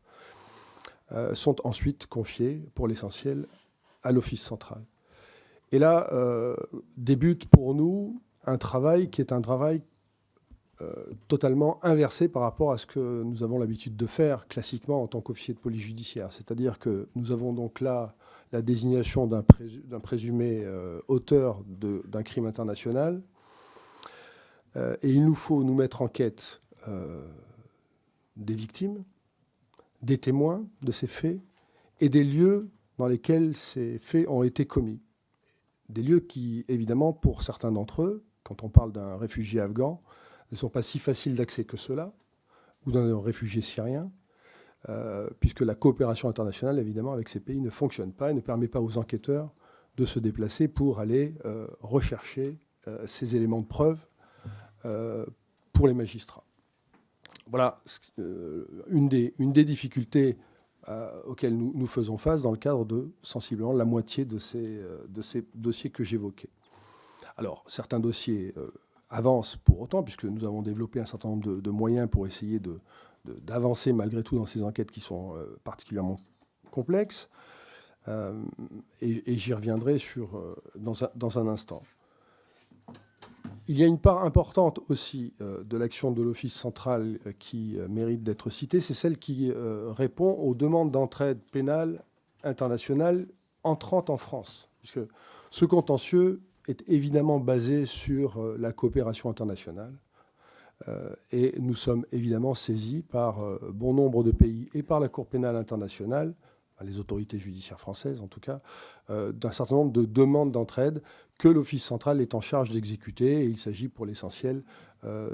sont ensuite confiées pour l'essentiel à l'Office central. Et là, débute pour nous un travail qui est un travail totalement inversé par rapport à ce que nous avons l'habitude de faire classiquement en tant qu'officier de police judiciaire. C'est-à-dire que nous avons donc là la désignation d'un présumé auteur d'un crime international. Et il nous faut nous mettre en quête des victimes, des témoins de ces faits et des lieux dans lesquels ces faits ont été commis. Des lieux qui, évidemment, pour certains d'entre eux, quand on parle d'un réfugié afghan, ne sont pas si faciles d'accès que cela, ou d'un réfugié syrien, puisque la coopération internationale, évidemment, avec ces pays ne fonctionne pas et ne permet pas aux enquêteurs de se déplacer pour aller rechercher ces éléments de preuve pour les magistrats. Voilà une des difficultés auxquelles nous faisons face dans le cadre de sensiblement la moitié de ces dossiers que j'évoquais. Alors, certains dossiers avancent pour autant, puisque nous avons développé un certain nombre de moyens pour essayer d'avancer malgré tout dans ces enquêtes qui sont particulièrement complexes. Et j'y reviendrai dans un instant. Il y a une part importante aussi de l'action de l'Office central qui mérite d'être citée, c'est celle qui répond aux demandes d'entraide pénale internationale entrant en France. Puisque ce contentieux est évidemment basé sur la coopération internationale. Et nous sommes évidemment saisis par bon nombre de pays et par la Cour pénale internationale, les autorités judiciaires françaises en tout cas, d'un certain nombre de demandes d'entraide que l'Office central est en charge d'exécuter. Et il s'agit pour l'essentiel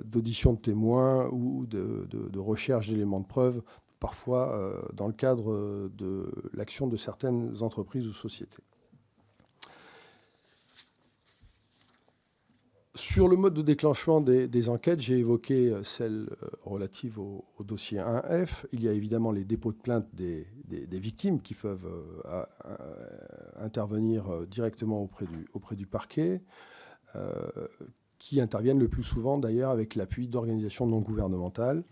d'auditions de témoins ou de recherche d'éléments de preuve, parfois dans le cadre de l'action de certaines entreprises ou sociétés. Sur le mode de déclenchement des enquêtes, j'ai évoqué celle relative au dossier 1F. Il y a évidemment les dépôts de plainte des victimes qui peuvent intervenir directement auprès du parquet, qui interviennent le plus souvent d'ailleurs avec l'appui d'organisations non gouvernementales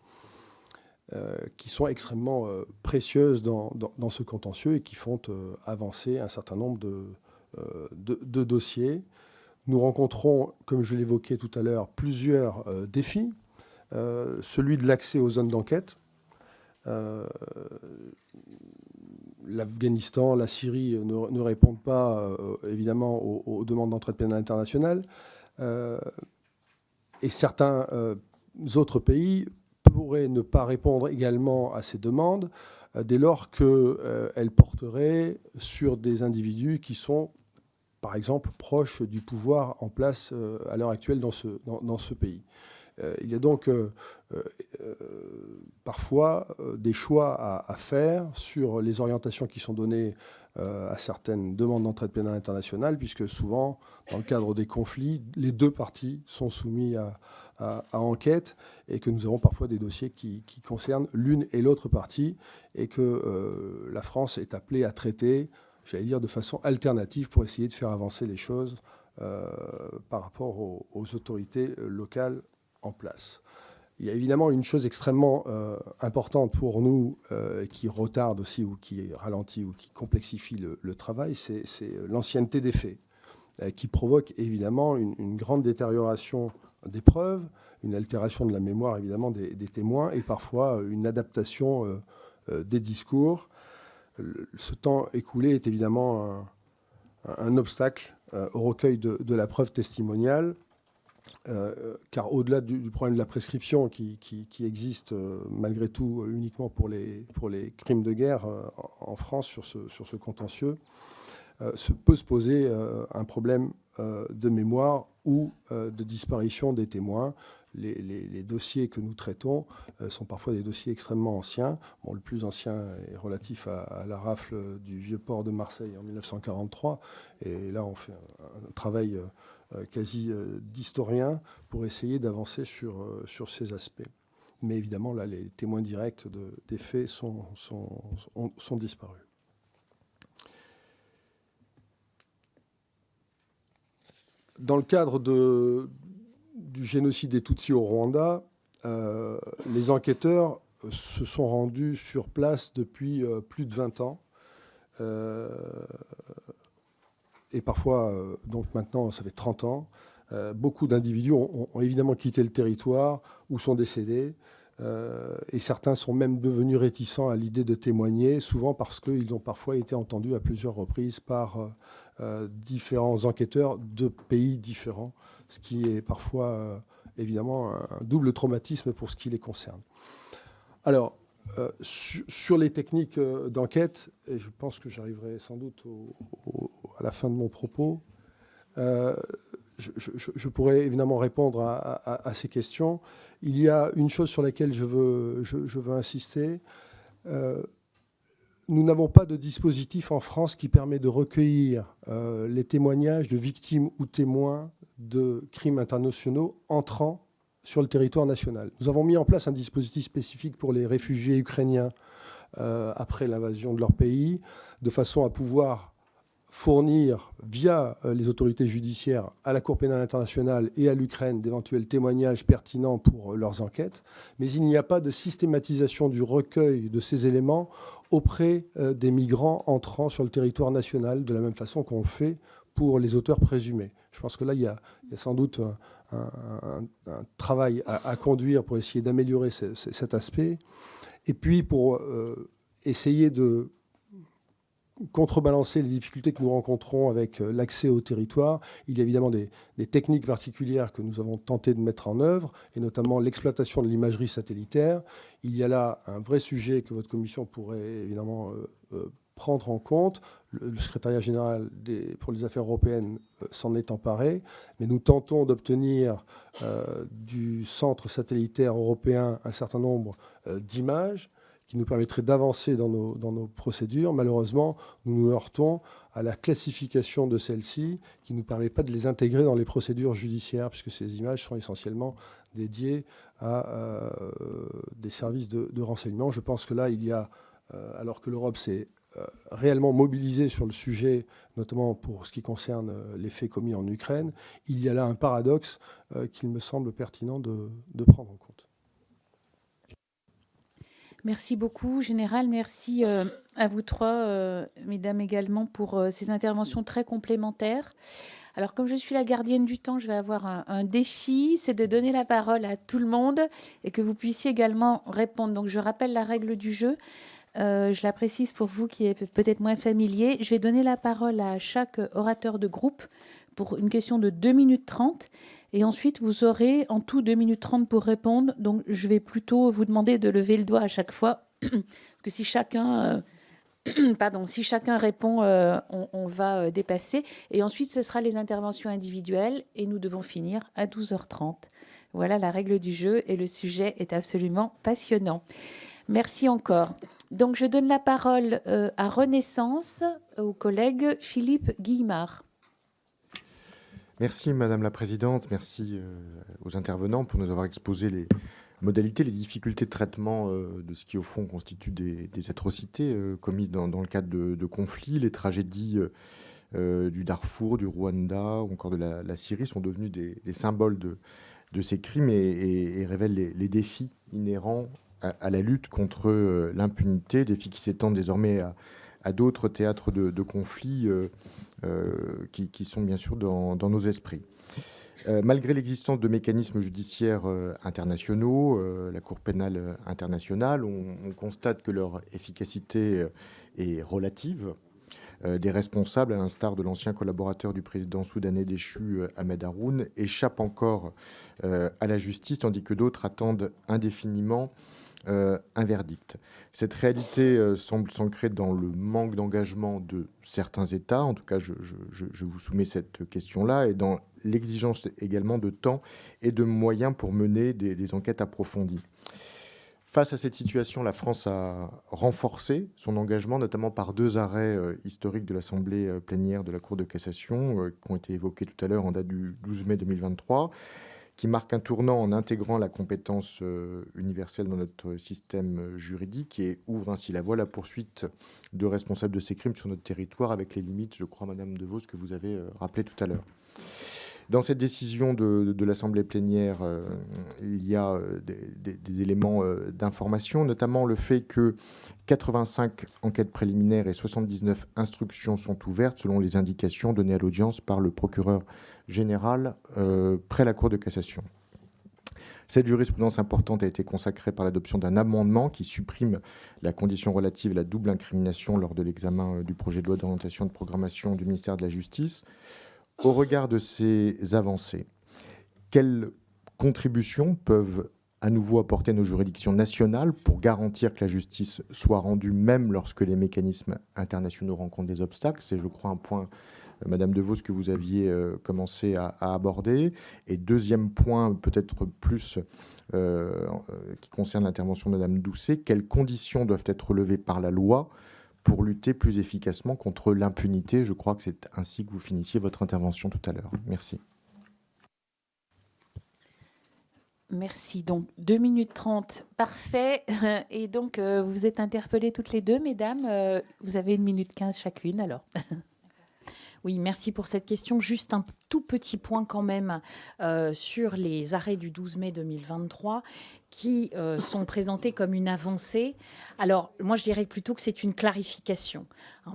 qui sont extrêmement précieuses dans ce contentieux et qui font avancer un certain nombre de dossiers. Nous rencontrons, comme je l'évoquais tout à l'heure, plusieurs défis. Celui de l'accès aux zones d'enquête. L'Afghanistan, la Syrie ne répondent pas, évidemment, aux demandes d'entraide pénale internationale. Et certains autres pays pourraient ne pas répondre également à ces demandes dès lors qu'elles porteraient sur des individus qui sont, par exemple, proche du pouvoir en place à l'heure actuelle dans ce pays. Il y a donc parfois des choix à faire sur les orientations qui sont données à certaines demandes d'entraide pénale internationale, puisque souvent, dans le cadre des conflits, les deux parties sont soumises à enquête et que nous avons parfois des dossiers qui concernent l'une et l'autre partie et que la France est appelée à traiter, j'allais dire, de façon alternative pour essayer de faire avancer les choses par rapport aux autorités locales en place. Il y a évidemment une chose extrêmement importante pour nous qui retarde aussi ou qui ralentit ou qui complexifie le travail, c'est l'ancienneté des faits qui provoque évidemment une grande détérioration des preuves, une altération de la mémoire évidemment des témoins et parfois une adaptation des discours. Ce temps écoulé est évidemment un obstacle au recueil de la preuve testimoniale. Car au-delà du problème de la prescription qui existe malgré tout uniquement pour les crimes de guerre en France sur ce contentieux, peut se poser un problème de mémoire ou de disparition des témoins. Les dossiers que nous traitons sont parfois des dossiers extrêmement anciens. Bon, le plus ancien est relatif à la rafle du vieux port de Marseille en 1943. Et là, on fait un travail quasi d'historien pour essayer d'avancer sur ces aspects. Mais évidemment, là, les témoins directs des faits sont disparus. Dans le cadre du génocide des Tutsis au Rwanda, les enquêteurs se sont rendus sur place depuis plus de 20 ans. Et parfois, donc maintenant, ça fait 30 ans, beaucoup d'individus ont évidemment quitté le territoire ou sont décédés. Et certains sont même devenus réticents à l'idée de témoigner, souvent parce qu'ils ont parfois été entendus à plusieurs reprises par différents enquêteurs de pays différents, ce qui est parfois évidemment un double traumatisme pour ce qui les concerne. Alors, sur les techniques d'enquête, et je pense que j'arriverai sans doute à la fin de mon propos, je pourrais évidemment répondre à ces questions. Il y a une chose sur laquelle je veux insister. Nous n'avons pas de dispositif en France qui permet de recueillir les témoignages de victimes ou témoins de crimes internationaux entrant sur le territoire national. Nous avons mis en place un dispositif spécifique pour les réfugiés ukrainiens après l'invasion de leur pays, de façon à pouvoir fournir via les autorités judiciaires à la Cour pénale internationale et à l'Ukraine d'éventuels témoignages pertinents pour leurs enquêtes. Mais il n'y a pas de systématisation du recueil de ces éléments auprès des migrants entrant sur le territoire national, de la même façon qu'on le fait pour les auteurs présumés. Je pense que là, il y a sans doute un travail à conduire pour essayer d'améliorer cet aspect. Et puis, pour essayer de contrebalancer les difficultés que nous rencontrons avec l'accès au territoire, il y a évidemment des techniques particulières que nous avons tenté de mettre en œuvre, et notamment l'exploitation de l'imagerie satellitaire. Il y a là un vrai sujet que votre commission pourrait évidemment prendre en compte. Le secrétariat général pour les affaires européennes s'en est emparé, mais nous tentons d'obtenir du centre satellitaire européen un certain nombre d'images qui nous permettrait d'avancer dans nos procédures. Malheureusement, nous nous heurtons à la classification de celles-ci qui ne nous permet pas de les intégrer dans les procédures judiciaires, puisque ces images sont essentiellement dédiées à des services de renseignement. Je pense que là, il y a, alors que l'Europe s'est réellement mobilisée sur le sujet, notamment pour ce qui concerne les faits commis en Ukraine, il y a là un paradoxe qu'il me semble pertinent de prendre en compte. Merci beaucoup, Général. Merci à vous trois, mesdames également, pour ces interventions très complémentaires. Alors, comme je suis la gardienne du temps, je vais avoir un défi, c'est de donner la parole à tout le monde et que vous puissiez également répondre. Donc, je rappelle la règle du jeu. Je la précise pour vous qui êtes peut-être moins familier. Je vais donner la parole à chaque orateur de groupe pour une question de 2 minutes 30. Et ensuite, vous aurez en tout 2 minutes 30 pour répondre. Donc, je vais plutôt vous demander de lever le doigt à chaque fois. Parce que si chacun, répond, on va dépasser. Et ensuite, ce sera les interventions individuelles. Et nous devons finir à 12h30. Voilà la règle du jeu et le sujet est absolument passionnant. Merci encore. Donc, je donne la parole à Renaissance, au collègue Philippe Guillemard. Merci Madame la Présidente, merci aux intervenants pour nous avoir exposé les modalités, les difficultés de traitement de ce qui au fond constitue des atrocités commises dans le cadre de conflits. Les tragédies du Darfour, du Rwanda ou encore de la Syrie sont devenues des symboles de ces crimes et révèlent les défis inhérents à la lutte contre l'impunité, défis qui s'étendent désormais à d'autres théâtres de conflits qui sont bien sûr dans nos esprits. Malgré l'existence de mécanismes judiciaires internationaux, la Cour pénale internationale, on constate que leur efficacité est relative. Des responsables, à l'instar de l'ancien collaborateur du président soudanais déchu Ahmed Haroun, échappent encore à la justice, tandis que d'autres attendent indéfiniment un verdict. Cette réalité semble s'ancrer dans le manque d'engagement de certains États, en tout cas je vous soumets cette question-là, et dans l'exigence également de temps et de moyens pour mener des enquêtes approfondies. Face à cette situation, la France a renforcé son engagement, notamment par 2 arrêts historiques de l'Assemblée plénière de la Cour de cassation, qui ont été évoqués tout à l'heure en date du 12 mai 2023, qui marque un tournant en intégrant la compétence universelle dans notre système juridique et ouvre ainsi la voie à la poursuite de responsables de ces crimes sur notre territoire, avec les limites, je crois, Madame De Vos, que vous avez rappelé tout à l'heure. Dans cette décision de l'Assemblée plénière, il y a des éléments d'information, notamment le fait que 85 enquêtes préliminaires et 79 instructions sont ouvertes selon les indications données à l'audience par le procureur général près la Cour de cassation. Cette jurisprudence importante a été consacrée par l'adoption d'un amendement qui supprime la condition relative à la double incrimination lors de l'examen du projet de loi d'orientation et de programmation du ministère de la Justice. Au regard de ces avancées, quelles contributions peuvent à nouveau apporter nos juridictions nationales pour garantir que la justice soit rendue même lorsque les mécanismes internationaux rencontrent des obstacles? C'est, je crois, un point, Madame De Vos, que vous aviez commencé à aborder. Et deuxième point, peut-être plus qui concerne l'intervention de Madame Doucet, quelles conditions doivent être relevées par la loi pour lutter plus efficacement contre l'impunité? Je crois que c'est ainsi que vous finissiez votre intervention tout à l'heure. Merci. Merci. Donc, 2 minutes 30, parfait. Et donc, vous êtes interpellées toutes les deux, mesdames. Vous avez 1 minute 15 chacune, alors. Oui, merci pour cette question. Juste un tout petit point quand même sur les arrêts du 12 mai 2023 qui sont présentés comme une avancée. Alors, moi, je dirais plutôt que c'est une clarification,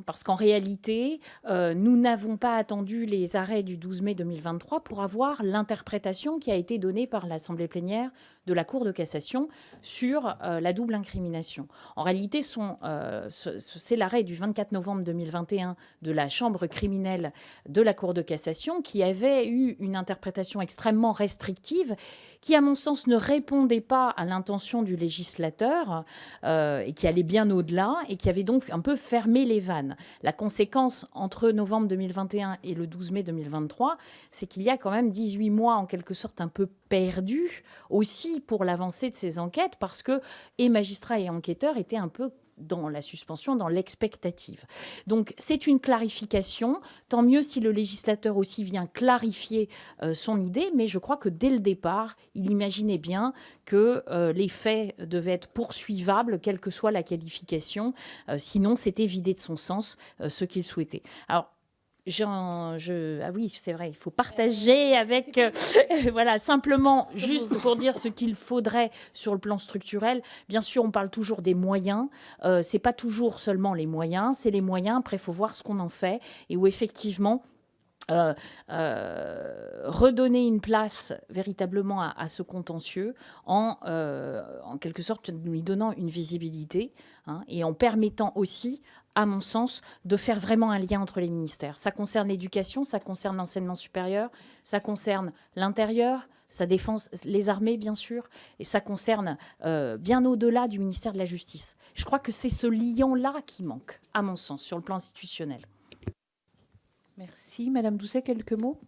parce qu'en réalité, nous n'avons pas attendu les arrêts du 12 mai 2023 pour avoir l'interprétation qui a été donnée par l'Assemblée plénière de la Cour de cassation sur la double incrimination. En réalité, c'est l'arrêt du 24 novembre 2021 de la Chambre criminelle de la Cour de cassation qui avait eu une interprétation extrêmement restrictive qui, à mon sens, ne répondait pas à l'intention du législateur et qui allait bien au-delà et qui avait donc un peu fermé les vannes. La conséquence entre novembre 2021 et le 12 mai 2023, c'est qu'il y a quand même 18 mois en quelque sorte un peu perdus aussi pour l'avancée de ces enquêtes parce que et magistrats et enquêteurs étaient un peu dans la suspension, dans l'expectative. Donc c'est une clarification, tant mieux si le législateur aussi vient clarifier son idée, mais je crois que dès le départ, il imaginait bien que les faits devaient être poursuivables, quelle que soit la qualification, sinon c'était vider de son sens ce qu'il souhaitait. Alors, ah oui, c'est vrai, il faut partager avec... voilà, simplement, juste pour dire ce qu'il faudrait sur le plan structurel. Bien sûr, on parle toujours des moyens. C'est pas toujours seulement les moyens, c'est les moyens. Après, il faut voir ce qu'on en fait et où effectivement... redonner une place véritablement à ce contentieux en quelque sorte lui donnant une visibilité et en permettant aussi, à mon sens, de faire vraiment un lien entre les ministères. Ça concerne l'éducation, ça concerne l'enseignement supérieur, ça concerne l'intérieur, sa défense, les armées, bien sûr, et ça concerne bien au-delà du ministère de la Justice. Je crois que c'est ce lien-là qui manque, à mon sens, sur le plan institutionnel. Merci. Madame Doucet, quelques mots?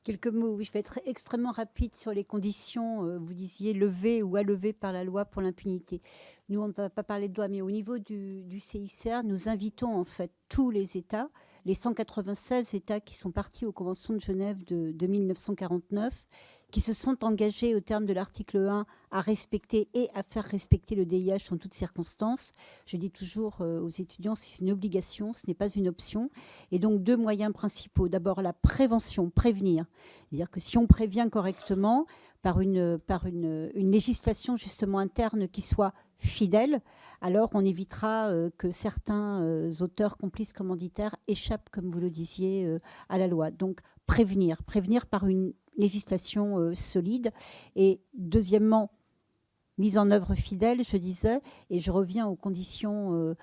Quelques mots, oui, je vais être extrêmement rapide sur les conditions, vous disiez levées ou à lever par la loi pour l'impunité. Nous, on ne va pas parler de loi, mais au niveau du CICR, nous invitons en fait tous les États, les 196 États qui sont partis aux conventions de Genève de 1949, qui se sont engagés au terme de l'article 1 à respecter et à faire respecter le DIH en toutes circonstances. Je dis toujours aux étudiants, c'est une obligation, ce n'est pas une option. Et donc, 2 moyens principaux. D'abord, la prévention, prévenir. C'est-à-dire que si on prévient correctement par une législation justement interne qui soit fidèle, alors on évitera que certains auteurs complices commanditaires échappent, comme vous le disiez, à la loi. Donc, prévenir par une législation solide. Et deuxièmement, mise en œuvre fidèle, je disais, et je reviens aux conditions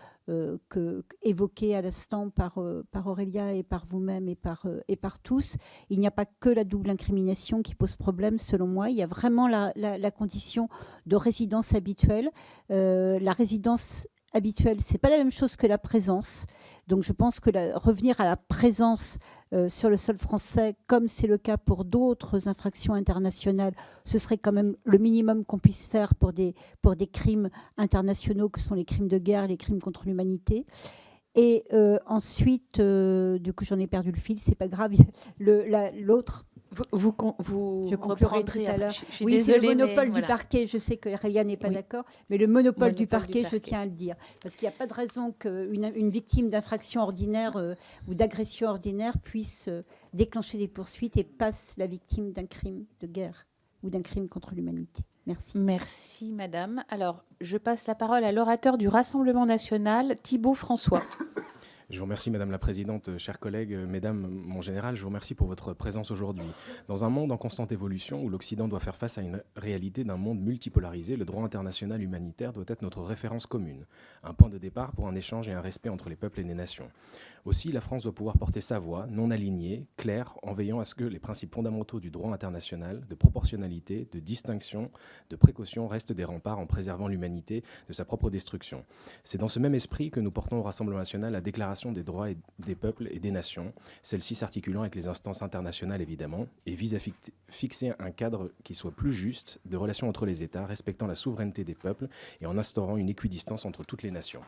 évoquées à l'instant par Aurélia et par vous-même et par tous. Il n'y a pas que la double incrimination qui pose problème, selon moi. Il y a vraiment la condition de résidence habituelle. La résidence habituelle, c'est pas la même chose que la présence. Donc je pense que revenir à la présence sur le sol français, comme c'est le cas pour d'autres infractions internationales, ce serait quand même le minimum qu'on puisse faire pour des crimes internationaux que sont les crimes de guerre, les crimes contre l'humanité. Et ensuite, du coup j'en ai perdu le fil, c'est pas grave, l'autre... Vous je conclurai tout à l'heure. Oui, c'est le monopole du parquet. Je sais que Rélia n'est pas d'accord, mais le monopole du parquet, je tiens à le dire. Parce qu'il n'y a pas de raison qu'une victime d'infraction ordinaire ou d'agression ordinaire puisse déclencher des poursuites et passe la victime d'un crime de guerre ou d'un crime contre l'humanité. Merci. Merci, madame. Alors, je passe la parole à l'orateur du Rassemblement national, Thibault François. Je vous remercie, Madame la Présidente, chers collègues, Mesdames, mon général, je vous remercie pour votre présence aujourd'hui. Dans un monde en constante évolution où l'Occident doit faire face à une réalité d'un monde multipolarisé, le droit international humanitaire doit être notre référence commune, un point de départ pour un échange et un respect entre les peuples et les nations. Aussi, la France doit pouvoir porter sa voix, non alignée, claire, en veillant à ce que les principes fondamentaux du droit international, de proportionnalité, de distinction, de précaution, restent des remparts en préservant l'humanité de sa propre destruction. C'est dans ce même esprit que nous portons au Rassemblement national la déclaration des droits des peuples et des nations, celle-ci s'articulant avec les instances internationales évidemment, et vise à fixer un cadre qui soit plus juste de relations entre les États, respectant la souveraineté des peuples et en instaurant une équidistance entre toutes les nations.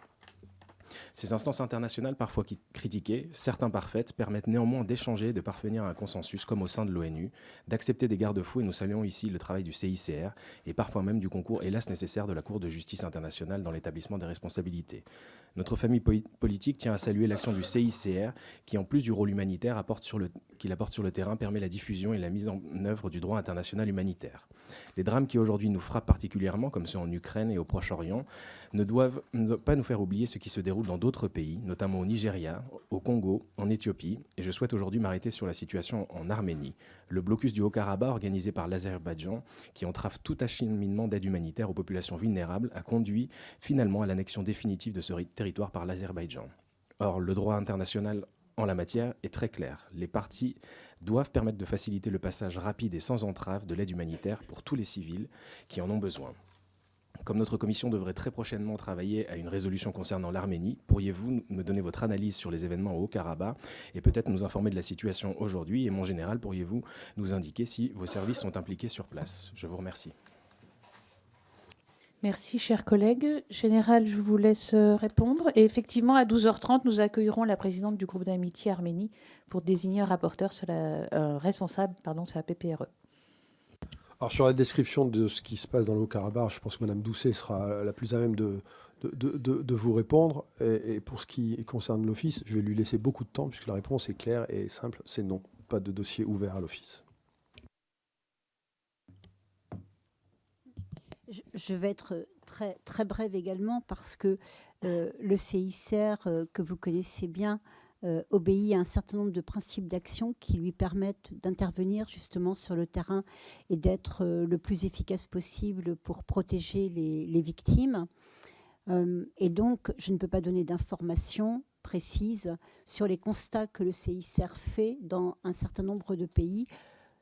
Ces instances internationales, parfois critiquées, certains parfaites, permettent néanmoins d'échanger et de parvenir à un consensus, comme au sein de l'ONU, d'accepter des garde-fous, et nous saluons ici le travail du CICR, et parfois même du concours, hélas nécessaire, de la Cour de justice internationale dans l'établissement des responsabilités. Notre famille politique tient à saluer l'action du CICR, qui, en plus du rôle humanitaire qu'il apporte sur le terrain, permet la diffusion et la mise en œuvre du droit international humanitaire. Les drames qui aujourd'hui nous frappent particulièrement, comme ceux en Ukraine et au Proche-Orient, ne doivent pas nous faire oublier ce qui se déroule dans d'autres pays, notamment au Nigeria, au Congo, en Éthiopie, et je souhaite aujourd'hui m'arrêter sur la situation en Arménie. Le blocus du Haut-Karabakh, organisé par l'Azerbaïdjan, qui entrave tout acheminement d'aide humanitaire aux populations vulnérables, a conduit finalement à l'annexion définitive de ce territoire par l'Azerbaïdjan. Or, le droit international en la matière est très clair. Les parties doivent permettre de faciliter le passage rapide et sans entrave de l'aide humanitaire pour tous les civils qui en ont besoin. Comme notre commission devrait très prochainement travailler à une résolution concernant l'Arménie, pourriez-vous me donner votre analyse sur les événements au Haut-Karabakh et peut-être nous informer de la situation aujourd'hui? Et mon général, pourriez-vous nous indiquer si vos services sont impliqués sur place? Je vous remercie. Merci, chers collègues. Général, je vous laisse répondre. Et effectivement, à 12h30, nous accueillerons la présidente du groupe d'amitié Arménie pour désigner un rapporteur responsable sur la PPRE. Alors, sur la description de ce qui se passe dans le Haut-Karabakh, je pense que Mme Doucet sera la plus à même de vous répondre. Et pour ce qui concerne l'Office, je vais lui laisser beaucoup de temps, puisque la réponse est claire et simple, c'est non. Pas de dossier ouvert à l'Office. Je vais être très, très brève également parce que le CICR, que vous connaissez bien, obéit à un certain nombre de principes d'action qui lui permettent d'intervenir justement sur le terrain et d'être le plus efficace possible pour protéger les victimes. Et donc, je ne peux pas donner d'informations précises sur les constats que le CICR fait dans un certain nombre de pays,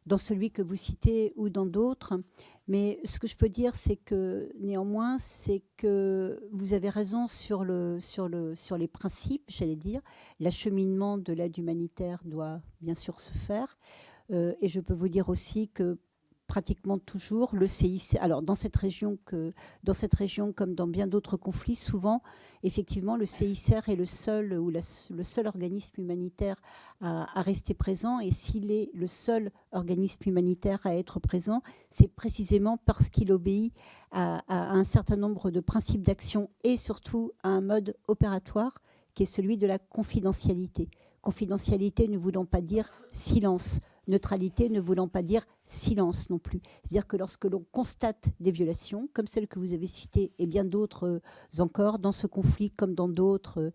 dans celui que vous citez ou dans d'autres. Mais ce que je peux dire, c'est que néanmoins, c'est que vous avez raison sur les principes, j'allais dire. L'acheminement de l'aide humanitaire doit bien sûr se faire. Et je peux vous dire aussi que pratiquement toujours le CICR, alors dans cette région comme dans bien d'autres conflits, souvent effectivement le CICR est le seul organisme humanitaire à rester présent, et s'il est le seul organisme humanitaire à être présent, c'est précisément parce qu'il obéit à un certain nombre de principes d'action et surtout à un mode opératoire qui est celui de la confidentialité. Confidentialité ne voulant pas dire silence, neutralité ne voulant pas dire silence non plus. C'est-à-dire que lorsque l'on constate des violations, comme celle que vous avez citée et bien d'autres encore, dans ce conflit comme dans d'autres,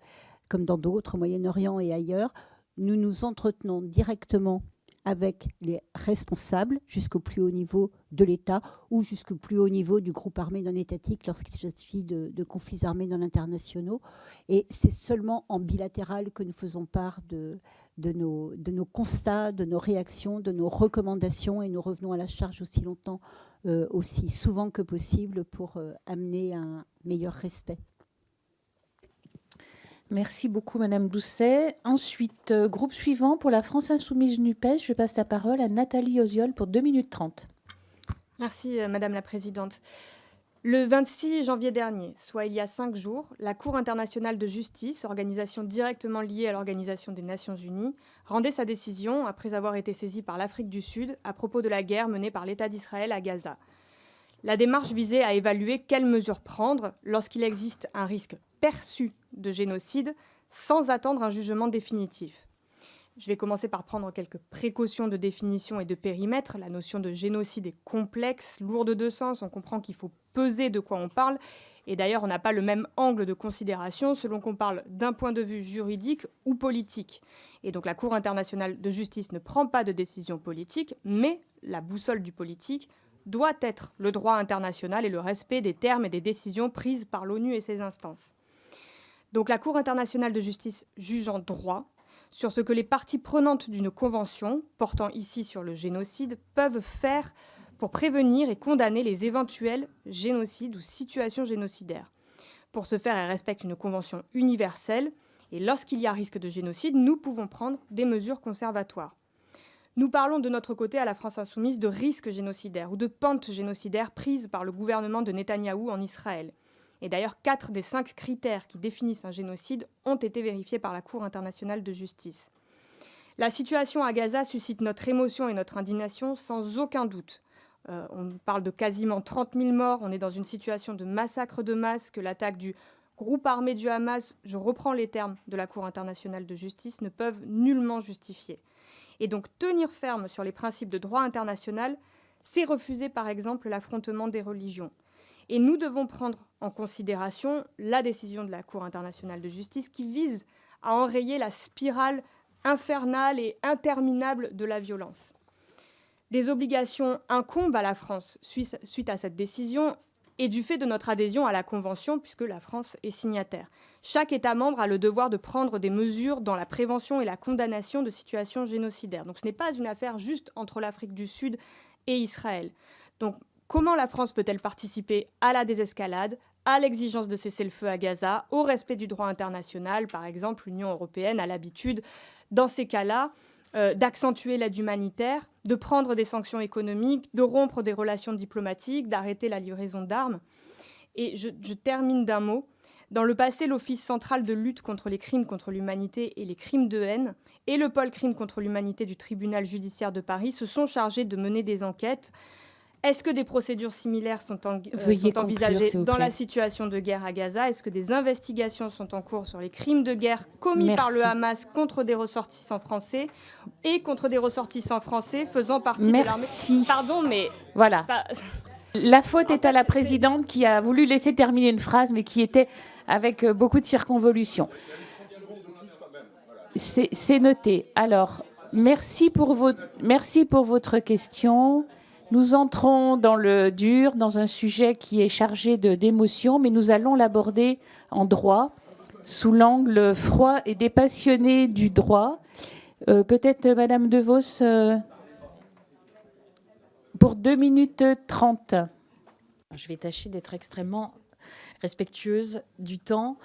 au Moyen-Orient et ailleurs, nous nous entretenons directement avec les responsables jusqu'au plus haut niveau de l'État ou jusqu'au plus haut niveau du groupe armé non étatique lorsqu'il s'agit de conflits armés non internationaux. Et c'est seulement en bilatéral que nous faisons part de nos constats, de nos réactions, de nos recommandations, et nous revenons à la charge aussi longtemps, aussi souvent que possible, pour amener un meilleur respect. Merci beaucoup, Madame Doucet. Ensuite, groupe suivant, pour la France Insoumise NUPES, je passe la parole à Nathalie Oziol pour 2 minutes 30. Merci, Madame la Présidente. Le 26 janvier dernier, soit il y a 5 jours, la Cour internationale de justice, organisation directement liée à l'Organisation des Nations Unies, rendait sa décision après avoir été saisie par l'Afrique du Sud à propos de la guerre menée par l'État d'Israël à Gaza. La démarche visait à évaluer quelles mesures prendre lorsqu'il existe un risque perçu de génocide sans attendre un jugement définitif. Je vais commencer par prendre quelques précautions de définition et de périmètre. La notion de génocide est complexe, lourde de sens. On comprend qu'il faut peser de quoi on parle. Et d'ailleurs, on n'a pas le même angle de considération selon qu'on parle d'un point de vue juridique ou politique. Et donc la Cour internationale de justice ne prend pas de décision politique, mais la boussole du politique doit être le droit international et le respect des termes et des décisions prises par l'ONU et ses instances. Donc la Cour internationale de justice juge en droit sur ce que les parties prenantes d'une convention, portant ici sur le génocide, peuvent faire pour prévenir et condamner les éventuels génocides ou situations génocidaires. Pour ce faire, elle respecte une convention universelle, et lorsqu'il y a risque de génocide, nous pouvons prendre des mesures conservatoires. Nous parlons de notre côté, à la France Insoumise, de risques génocidaires ou de pentes génocidaires prises par le gouvernement de Netanyahou en Israël. Et d'ailleurs, 4 des 5 critères qui définissent un génocide ont été vérifiés par la Cour internationale de justice. La situation à Gaza suscite notre émotion et notre indignation sans aucun doute. On parle de quasiment 30 000 morts, on est dans une situation de massacre de masse que l'attaque du groupe armé du Hamas, je reprends les termes de la Cour internationale de justice, ne peuvent nullement justifier. Et donc tenir ferme sur les principes de droit international, c'est refuser par exemple l'affrontement des religions. Et nous devons prendre en considération la décision de la Cour internationale de justice qui vise à enrayer la spirale infernale et interminable de la violence. Des obligations incombent à la France suite à cette décision et du fait de notre adhésion à la Convention, puisque la France est signataire. Chaque État membre a le devoir de prendre des mesures dans la prévention et la condamnation de situations génocidaires. Donc ce n'est pas une affaire juste entre l'Afrique du Sud et Israël. Donc comment la France peut-elle participer à la désescalade, à l'exigence de cessez-le-feu à Gaza, au respect du droit international? Par exemple, l'Union européenne a l'habitude, dans ces cas-là, d'accentuer l'aide humanitaire, de prendre des sanctions économiques, de rompre des relations diplomatiques, d'arrêter la livraison d'armes. Et je termine d'un mot. Dans le passé, l'Office central de lutte contre les crimes contre l'humanité et les crimes de haine et le pôle crimes contre l'humanité du tribunal judiciaire de Paris se sont chargés de mener des enquêtes. Est-ce que des procédures similaires sont envisagées dans la situation de guerre à Gaza? Est-ce que des investigations sont en cours sur les crimes de guerre commis par le Hamas contre des ressortissants français et contre des ressortissants français faisant partie de l'armée? Pardon, mais... Voilà. La faute est à la présidente qui a voulu laisser terminer une phrase, mais qui était avec beaucoup de circonvolution. C'est noté. Alors, merci pour votre question. Nous entrons dans le dur, dans un sujet qui est chargé d'émotions, mais nous allons l'aborder en droit, sous l'angle froid et dépassionné du droit. Peut-être Madame De Vos, pour 2 minutes 30. Je vais tâcher d'être extrêmement respectueuse du temps.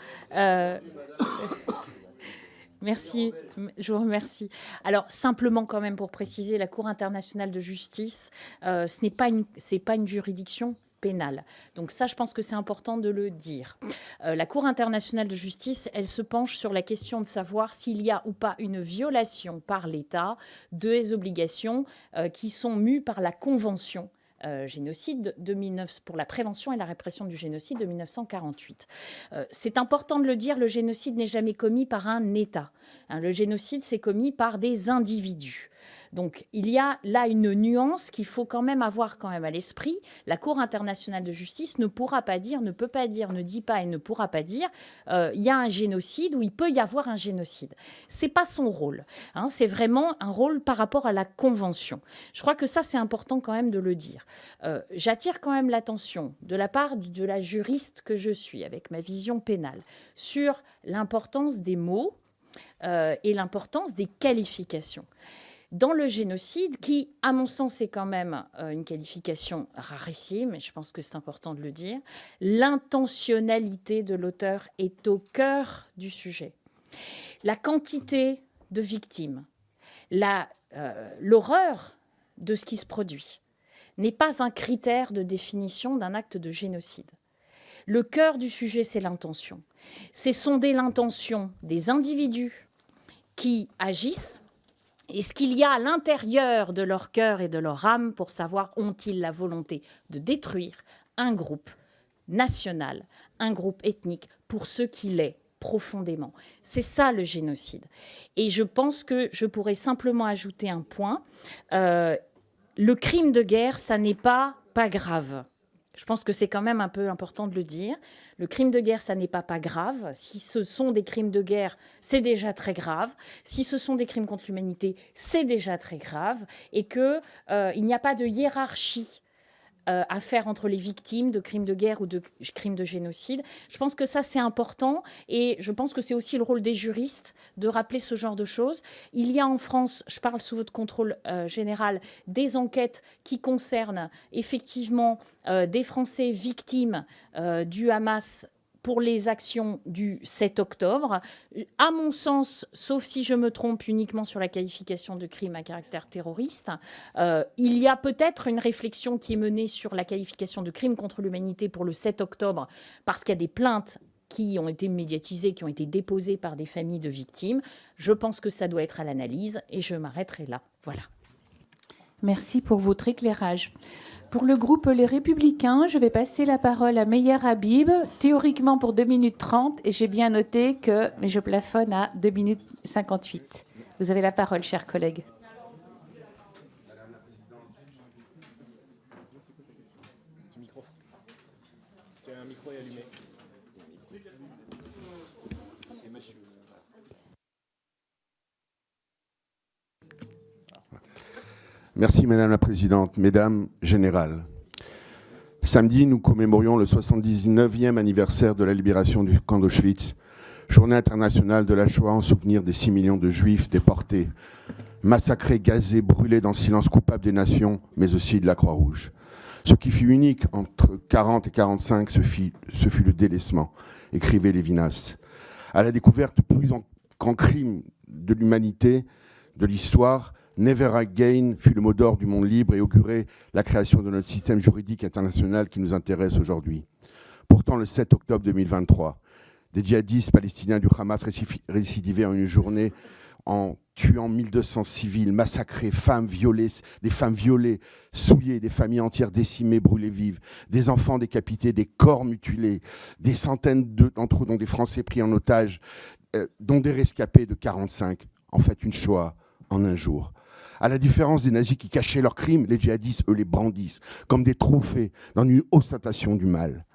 Merci, je vous remercie. Alors, simplement quand même pour préciser, la Cour internationale de justice, ce n'est pas une juridiction pénale. Donc ça, je pense que c'est important de le dire. La Cour internationale de justice, elle se penche sur la question de savoir s'il y a ou pas une violation par l'État des obligations qui sont mues par la Convention génocide pour la prévention et la répression du génocide de 1948. C'est important de le dire, le génocide n'est jamais commis par un État. Le génocide, c'est commis par des individus. Donc il y a là une nuance qu'il faut quand même avoir à l'esprit. La Cour internationale de justice ne pourra pas dire, ne peut pas dire, ne dit pas et ne pourra pas dire il y a un génocide ou il peut y avoir un génocide. C'est pas son rôle. C'est vraiment un rôle par rapport à la Convention. Je crois que ça, c'est important quand même de le dire. J'attire quand même l'attention de la part de la juriste que je suis, avec ma vision pénale, sur l'importance des mots et l'importance des qualifications. Dans le génocide, qui, à mon sens, est quand même une qualification rarissime, et je pense que c'est important de le dire, l'intentionnalité de l'auteur est au cœur du sujet. La quantité de victimes, l'horreur de ce qui se produit, n'est pas un critère de définition d'un acte de génocide. Le cœur du sujet, c'est l'intention. C'est sonder l'intention des individus qui agissent et ce qu'il y a à l'intérieur de leur cœur et de leur âme pour savoir ont-ils la volonté de détruire un groupe national, un groupe ethnique pour ce qu'il est profondément. C'est ça le génocide. Et je pense que je pourrais simplement ajouter un point. Le crime de guerre, ça n'est pas grave. Je pense que c'est quand même un peu important de le dire. Le crime de guerre, ça n'est pas grave. Si ce sont des crimes de guerre, c'est déjà très grave. Si ce sont des crimes contre l'humanité, c'est déjà très grave. Et qu'il n'y a pas de hiérarchie à faire entre les victimes de crimes de guerre ou de crimes de génocide. Je pense que ça, c'est important. Et je pense que c'est aussi le rôle des juristes de rappeler ce genre de choses. Il y a en France, je parle sous votre contrôle général, des enquêtes qui concernent effectivement des Français victimes du Hamas pour les actions du 7 octobre. À mon sens, sauf si je me trompe uniquement sur la qualification de crime à caractère terroriste, il y a peut-être une réflexion qui est menée sur la qualification de crime contre l'humanité pour le 7 octobre, parce qu'il y a des plaintes qui ont été médiatisées, qui ont été déposées par des familles de victimes. Je pense que ça doit être à l'analyse et je m'arrêterai là. Voilà. Merci pour votre éclairage. Pour le groupe Les Républicains, je vais passer la parole à Meyer Habib, théoriquement pour 2 minutes 30, et j'ai bien noté que je plafonne à 2 minutes 58. Vous avez la parole, chers collègues. Un micro est allumé. C'est monsieur. Merci Madame la Présidente, Mesdames Générales. Samedi, nous commémorions le 79e anniversaire de la libération du camp d'Auschwitz, journée internationale de la Shoah en souvenir des 6 millions de Juifs déportés, massacrés, gazés, brûlés dans le silence coupable des nations, mais aussi de la Croix-Rouge. Ce qui fut unique entre 40 et 45, ce fut le délaissement, écrivait Lévinas. À la découverte plus qu'en crime de l'humanité, de l'histoire, Never Again fut le mot d'ordre du monde libre et augurait la création de notre système juridique international qui nous intéresse aujourd'hui. Pourtant, le 7 octobre 2023, des djihadistes palestiniens du Hamas récidivaient en une journée en tuant 1200 civils, massacrés, des femmes violées, souillées, des familles entières décimées, brûlées vives, des enfants décapités, des corps mutilés, des centaines d'entre eux, dont des Français pris en otage, dont des rescapés de 45. En fait, une Shoah en un jour. À la différence des nazis qui cachaient leurs crimes, les djihadistes, eux, les brandissent comme des trophées dans une ostentation du mal.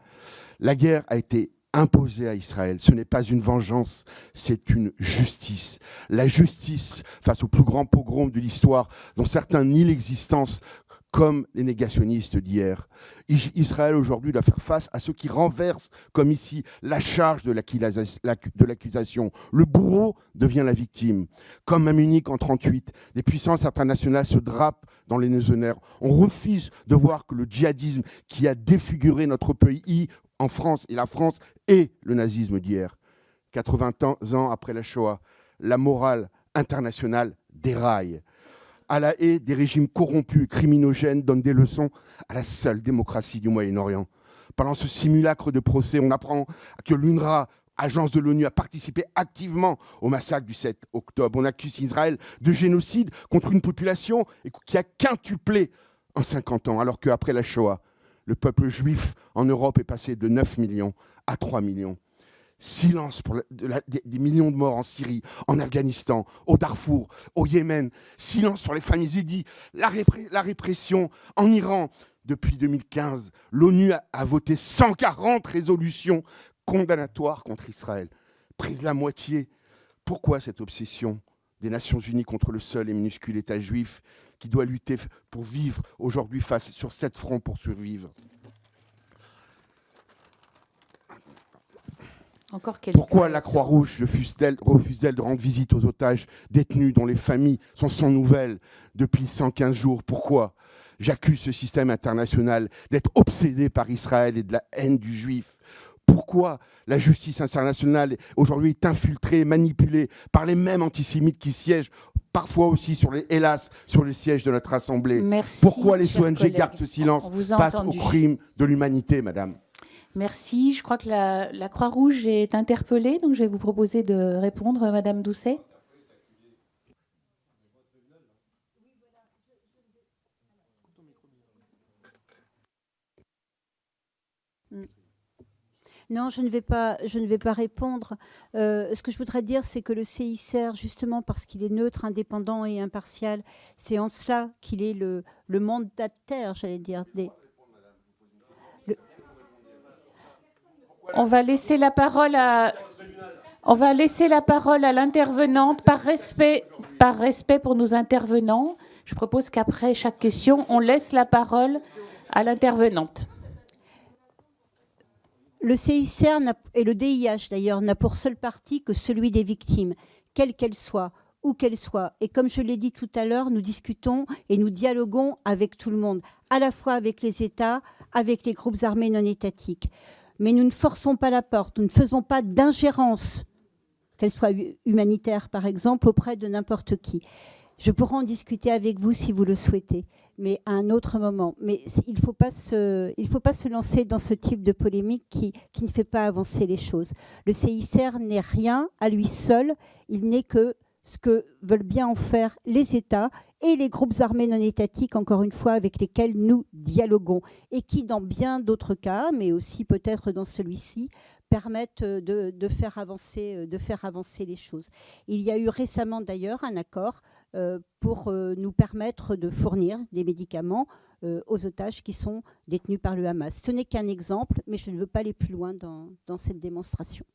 La guerre a été imposée à Israël. Ce n'est pas une vengeance, c'est une justice. La justice face au plus grand pogrom de l'histoire, dont certains nient l'existence, comme les négationnistes d'hier. Israël aujourd'hui doit faire face à ceux qui renversent, comme ici, la charge de l'accusation. Le bourreau devient la victime. Comme à Munich en 1938, des puissances internationales se drapent dans les néonazis. On refuse de voir que le djihadisme qui a défiguré notre pays en France et la France est le nazisme d'hier. 80 ans après la Shoah, la morale internationale déraille. À La Haye, des régimes corrompus et criminogènes donnent des leçons à la seule démocratie du Moyen-Orient. Pendant ce simulacre de procès, on apprend que l'UNRWA, agence de l'ONU, a participé activement au massacre du 7 octobre. On accuse Israël de génocide contre une population qui a quintuplé en 50 ans, alors qu'après la Shoah, le peuple juif en Europe est passé de 9 millions à 3 millions. Silence pour des millions de morts en Syrie, en Afghanistan, au Darfour, au Yémen. Silence sur les familles yézidis, la répression en Iran. Depuis 2015, l'ONU a voté 140 résolutions condamnatoires contre Israël. Près de la moitié. Pourquoi cette obsession des Nations Unies contre le seul et minuscule État juif qui doit lutter pour vivre aujourd'hui sur 7 fronts pour survivre? Pourquoi la Croix-Rouge refuse-t-elle de rendre visite aux otages détenus dont les familles sont sans nouvelles depuis 115 jours? Pourquoi? J'accuse ce système international d'être obsédé par Israël et de la haine du juif. Pourquoi la justice internationale aujourd'hui est infiltrée, manipulée par les mêmes antisémites qui siègent parfois aussi, hélas, sur le siège de notre Assemblée? Merci, pourquoi les ONG collègues. gardent ce silence face aux crimes de l'humanité, madame? Merci. Je crois que la Croix-Rouge est interpellée, donc je vais vous proposer de répondre, Madame Doucet. Non, je ne vais pas répondre. Ce que je voudrais dire, c'est que le CICR, justement parce qu'il est neutre, indépendant et impartial, c'est en cela qu'il est le mandataire, j'allais dire, On va laisser la parole à l'intervenante par respect pour nos intervenants. Je propose qu'après chaque question, on laisse la parole à l'intervenante. Le CICR et le DIH, d'ailleurs, n'a pour seul parti que celui des victimes, quelles qu'elles soient, où qu'elles soient. Et comme je l'ai dit tout à l'heure, nous discutons et nous dialoguons avec tout le monde, à la fois avec les États, avec les groupes armés non étatiques. Mais nous ne forçons pas la porte, nous ne faisons pas d'ingérence, qu'elle soit humanitaire par exemple, auprès de n'importe qui. Je pourrais en discuter avec vous si vous le souhaitez, mais à un autre moment. Mais il ne faut pas se lancer dans ce type de polémique qui ne fait pas avancer les choses. Le CICR n'est rien à lui seul, il n'est que ce que veulent bien en faire les États et les groupes armés non étatiques, encore une fois, avec lesquels nous dialoguons, et qui, dans bien d'autres cas, mais aussi peut-être dans celui-ci, permettent de faire avancer les choses. Il y a eu récemment d'ailleurs un accord pour nous permettre de fournir des médicaments aux otages qui sont détenus par le Hamas. Ce n'est qu'un exemple, mais je ne veux pas aller plus loin dans cette démonstration.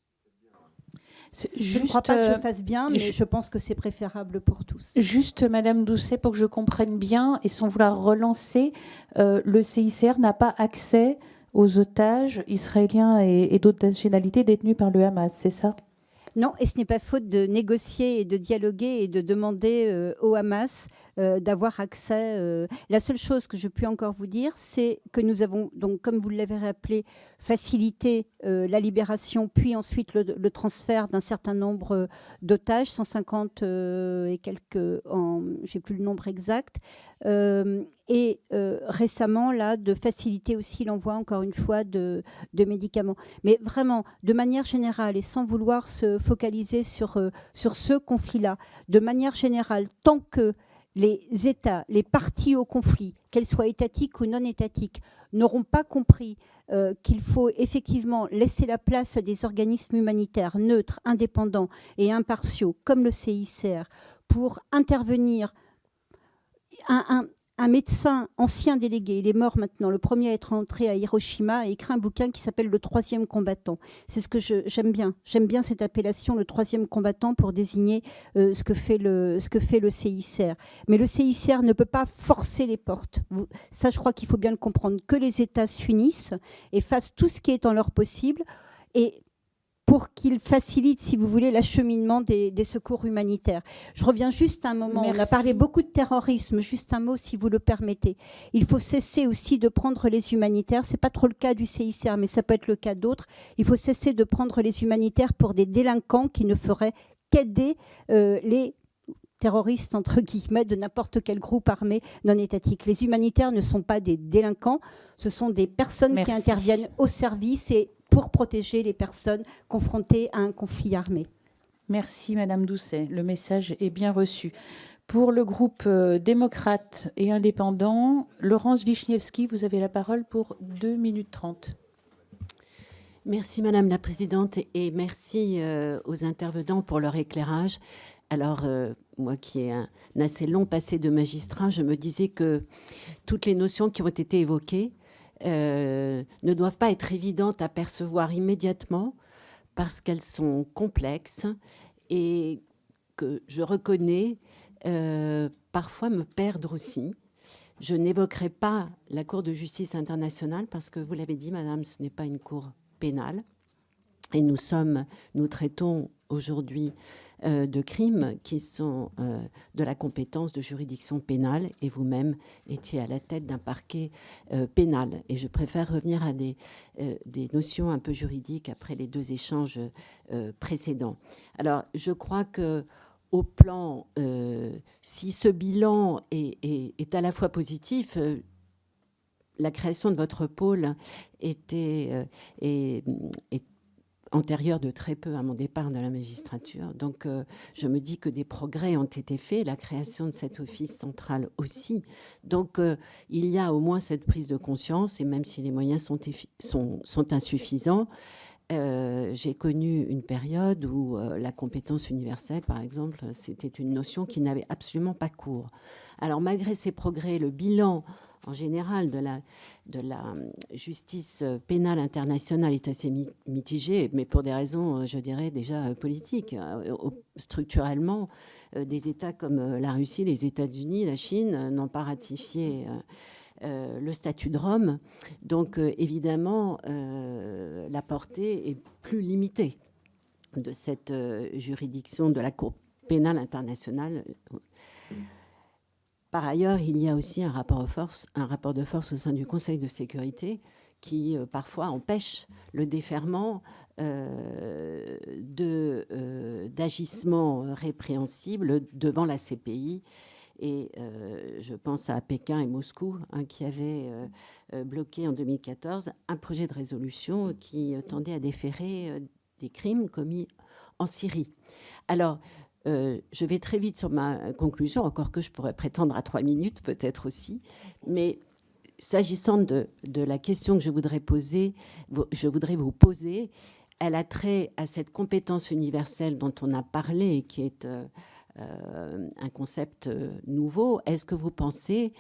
Je ne crois pas que je fasse bien, mais je pense que c'est préférable pour tous. Juste, Madame Doucet, pour que je comprenne bien, et sans vouloir relancer, le CICR n'a pas accès aux otages israéliens et d'autres nationalités détenus par le Hamas, c'est ça? Non, et ce n'est pas faute de négocier et de dialoguer et de demander au Hamas d'avoir accès. La seule chose que je puis encore vous dire, c'est que nous avons, donc, comme vous l'avez rappelé, facilité la libération, puis ensuite le transfert d'un certain nombre d'otages, 150 et quelques, je n'ai plus le nombre exact, et récemment, là, de faciliter aussi l'envoi, encore une fois, de médicaments. Mais vraiment, de manière générale, et sans vouloir se focaliser sur ce conflit-là, de manière générale, tant que les États, les parties au conflit, qu'elles soient étatiques ou non étatiques, n'auront pas compris qu'il faut effectivement laisser la place à des organismes humanitaires neutres, indépendants et impartiaux, comme le CICR, pour intervenir. Un médecin ancien délégué, il est mort maintenant, le premier à être entré à Hiroshima, a écrit un bouquin qui s'appelle « Le troisième combattant ». C'est ce que j'aime bien. J'aime bien cette appellation, le troisième combattant, pour désigner ce que fait le CICR. Mais le CICR ne peut pas forcer les portes. Ça, je crois qu'il faut bien le comprendre. Que les États s'unissent et fassent tout ce qui est en leur possible, et pour qu'ils facilitent, si vous voulez, l'acheminement des secours humanitaires. Je reviens juste un moment. Merci. On a parlé beaucoup de terrorisme. Juste un mot, si vous le permettez. Il faut cesser aussi de prendre les humanitaires. Ce n'est pas trop le cas du CICR, mais ça peut être le cas d'autres. Il faut cesser de prendre les humanitaires pour des délinquants qui ne feraient qu'aider les terroristes, entre guillemets, de n'importe quel groupe armé non étatique. Les humanitaires ne sont pas des délinquants, ce sont des personnes Merci. qui interviennent au service et pour protéger les personnes confrontées à un conflit armé. Merci Madame Doucet, le message est bien reçu. Pour le groupe démocrate et indépendant, Laurence Wichniewski, vous avez la parole pour 2 minutes 30. Merci Madame la Présidente et merci aux intervenants pour leur éclairage. Alors, moi qui ai un assez long passé de magistrat, je me disais que toutes les notions qui ont été évoquées ne doivent pas être évidentes à percevoir immédiatement parce qu'elles sont complexes et que je reconnais parfois me perdre aussi. Je n'évoquerai pas la Cour de justice internationale parce que, vous l'avez dit, Madame, ce n'est pas une cour pénale. Et nous traitons aujourd'hui de crimes qui sont de la compétence de juridiction pénale et vous-même étiez à la tête d'un parquet pénal. Et je préfère revenir à des notions un peu juridiques après les 2 échanges précédents. Alors, je crois que au plan, si ce bilan est à la fois positif, la création de votre pôle est antérieure de très peu à mon départ de la magistrature. Donc, je me dis que des progrès ont été faits, la création de cet office central aussi. Donc, il y a au moins cette prise de conscience, et même si les moyens sont insuffisants, j'ai connu une période où la compétence universelle, par exemple, c'était une notion qui n'avait absolument pas cours. Alors, malgré ces progrès, le bilan en général de la justice pénale internationale est assez mitigé, mais pour des raisons, je dirais, déjà politiques. Structurellement, des États comme la Russie, les États-Unis, la Chine n'ont pas ratifié le statut de Rome. Donc, évidemment, la portée est plus limitée de cette juridiction de la Cour pénale internationale. Par ailleurs, il y a aussi un rapport de force au sein du Conseil de sécurité qui parfois empêche le déferrement d'agissements répréhensibles devant la CPI. Et je pense à Pékin et Moscou qui avaient bloqué en 2014 un projet de résolution qui tendait à déférer des crimes commis en Syrie. Alors, je vais très vite sur ma conclusion, encore que je pourrais prétendre à 3 minutes, peut-être aussi. Mais s'agissant de la question que je voudrais vous poser, elle a trait à cette compétence universelle dont on a parlé et qui est un concept nouveau. Est-ce que vous pensez,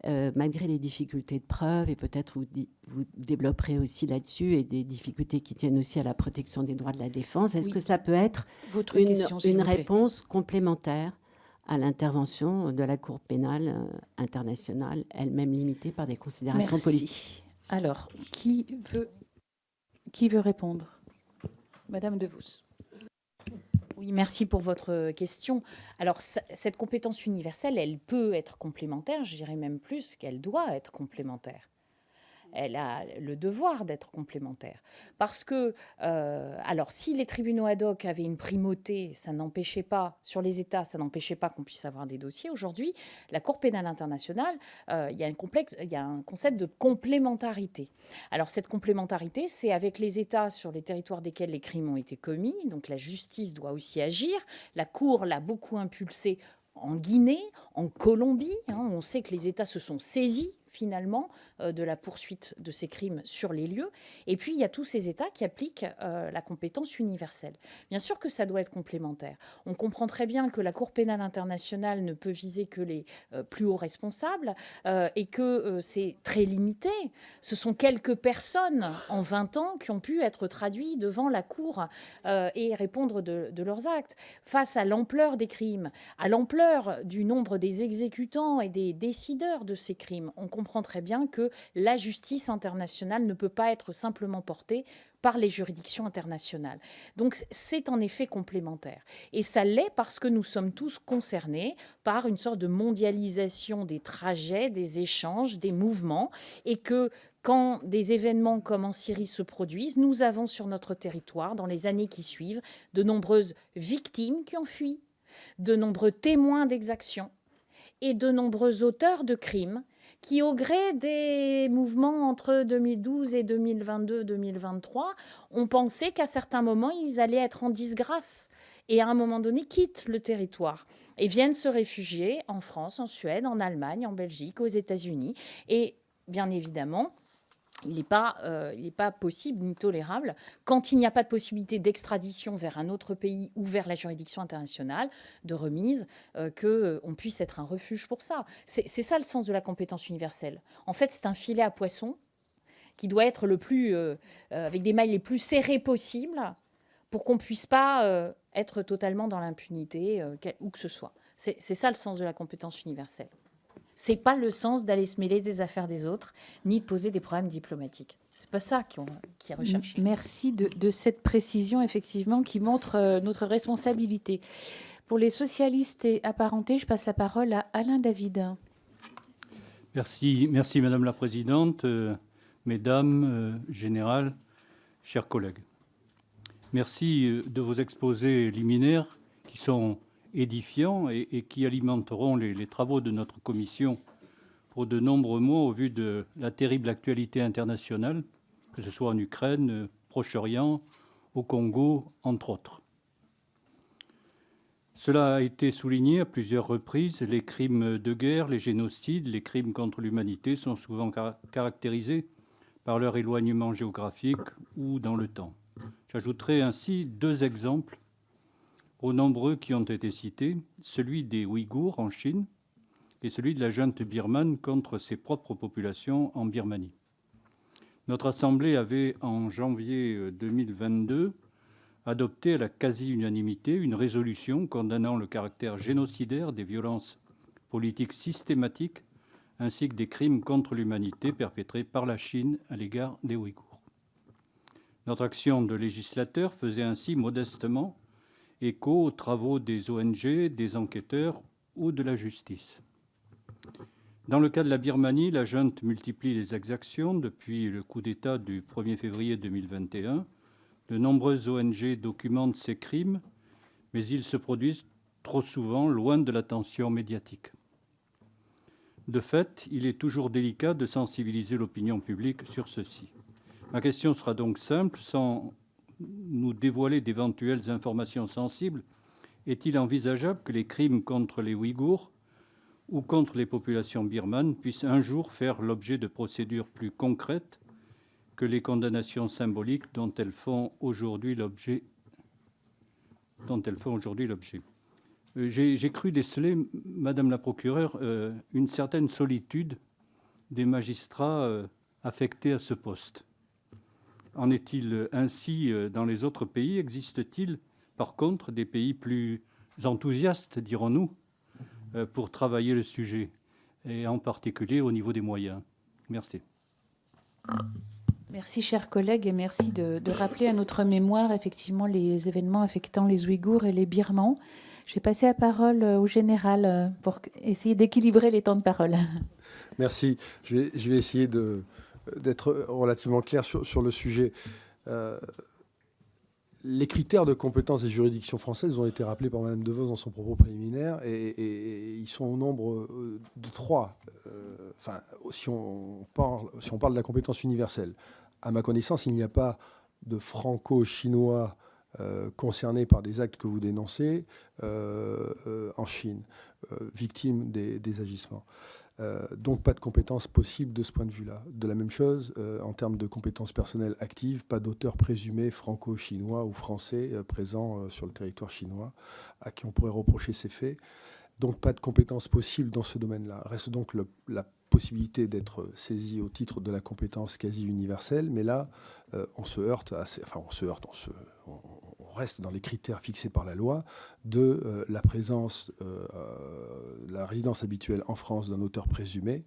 malgré les difficultés de preuve, et peut-être vous développerez aussi là-dessus, et des difficultés qui tiennent aussi à la protection des droits de la défense, est-ce que ça peut être une réponse complémentaire à l'intervention de la Cour pénale internationale, elle-même limitée par des considérations politiques? Alors, qui veut répondre? Madame De Vos. Oui, merci pour votre question. Alors, cette compétence universelle, elle peut être complémentaire, je dirais même plus qu'elle doit être complémentaire. Elle a le devoir d'être complémentaire. Parce que, alors, si les tribunaux ad hoc avaient une primauté, ça n'empêchait pas, sur les États, ça n'empêchait pas qu'on puisse avoir des dossiers. Aujourd'hui, la Cour pénale internationale, il y a un concept de complémentarité. Alors, cette complémentarité, c'est avec les États sur les territoires desquels les crimes ont été commis. Donc, la justice doit aussi agir. La Cour l'a beaucoup impulsé en Guinée, en Colombie. On sait que les États se sont saisis finalement de la poursuite de ces crimes sur les lieux. Et puis, il y a tous ces États qui appliquent la compétence universelle. Bien sûr que ça doit être complémentaire. On comprend très bien que la Cour pénale internationale ne peut viser que les plus hauts responsables et que c'est très limité. Ce sont quelques personnes en 20 ans qui ont pu être traduites devant la Cour et répondre de leurs actes. Face à l'ampleur des crimes, à l'ampleur du nombre des exécutants et des décideurs de ces crimes, on comprend comprend très bien que la justice internationale ne peut pas être simplement portée par les juridictions internationales. Donc c'est en effet complémentaire. Et ça l'est parce que nous sommes tous concernés par une sorte de mondialisation des trajets, des échanges, des mouvements, et que quand des événements comme en Syrie se produisent, nous avons sur notre territoire, dans les années qui suivent, de nombreuses victimes qui ont fui, de nombreux témoins d'exactions et de nombreux auteurs de crimes qui, au gré des mouvements entre 2012 et 2022-2023, ont pensé qu'à certains moments, ils allaient être en disgrâce et à un moment donné quittent le territoire et viennent se réfugier en France, en Suède, en Allemagne, en Belgique, aux États-Unis. Et bien évidemment, il n'est pas possible ni tolérable, quand il n'y a pas de possibilité d'extradition vers un autre pays ou vers la juridiction internationale, de remise, qu'on puisse être un refuge pour ça. C'est ça le sens de la compétence universelle. En fait, c'est un filet à poisson qui doit être avec des mailles les plus serrées possibles pour qu'on ne puisse pas être totalement dans l'impunité, où que ce soit. C'est ça le sens de la compétence universelle. C'est pas le sens d'aller se mêler des affaires des autres, ni de poser des problèmes diplomatiques. C'est pas ça qui est recherché. Merci de cette précision, effectivement, qui montre notre responsabilité. Pour les socialistes et apparentés, je passe la parole à Alain David. Merci Madame la Présidente, Mesdames, Général, chers collègues. Merci de vos exposés liminaires qui sont édifiants et qui alimenteront les travaux de notre commission pour de nombreux mois au vu de la terrible actualité internationale, que ce soit en Ukraine, Proche-Orient, au Congo, entre autres. Cela a été souligné à plusieurs reprises, les crimes de guerre, les génocides, les crimes contre l'humanité sont souvent caractérisés par leur éloignement géographique ou dans le temps. J'ajouterai ainsi 2 exemples aux nombreux qui ont été cités, celui des Ouïghours en Chine et celui de la junte birmane contre ses propres populations en Birmanie. Notre Assemblée avait, en janvier 2022, adopté à la quasi-unanimité une résolution condamnant le caractère génocidaire des violences politiques systématiques ainsi que des crimes contre l'humanité perpétrés par la Chine à l'égard des Ouïghours. Notre action de législateur faisait ainsi modestement écho aux travaux des ONG, des enquêteurs ou de la justice. Dans le cas de la Birmanie, la junte multiplie les exactions depuis le coup d'État du 1er février 2021. De nombreuses ONG documentent ces crimes, mais ils se produisent trop souvent loin de l'attention médiatique. De fait, il est toujours délicat de sensibiliser l'opinion publique sur ceci. Ma question sera donc simple, sans nous dévoiler d'éventuelles informations sensibles. Est-il envisageable que les crimes contre les Ouïghours ou contre les populations birmanes puissent un jour faire l'objet de procédures plus concrètes que les condamnations symboliques dont elles font aujourd'hui l'objet. J'ai cru déceler, Madame la procureure, une certaine solitude des magistrats affectés à ce poste. En est-il ainsi dans les autres pays? Existe-t-il, par contre, des pays plus enthousiastes, dirons-nous, pour travailler le sujet, et en particulier au niveau des moyens? Merci. Merci, chers collègues, et merci de rappeler à notre mémoire, effectivement, les événements affectant les Ouïghours et les Birmans. Je vais passer la parole au général pour essayer d'équilibrer les temps de parole. Merci. Je vais essayer d'être relativement clair sur le sujet. Les critères de compétence des juridictions françaises ont été rappelés par Mme Devos dans son propos préliminaire et ils sont au nombre de 3. Si on parle de la compétence universelle, à ma connaissance, il n'y a pas de franco-chinois concernés par des actes que vous dénoncez en Chine, victimes des agissements. Donc pas de compétences possibles de ce point de vue-là. De la même chose, en termes de compétences personnelles actives, pas d'auteurs présumés franco-chinois ou français présents sur le territoire chinois à qui on pourrait reprocher ces faits. Donc pas de compétences possibles dans ce domaine-là. Reste donc la possibilité d'être saisi au titre de la compétence quasi universelle, mais là, on reste dans les critères fixés par la loi de la présence, la résidence habituelle en France d'un auteur présumé,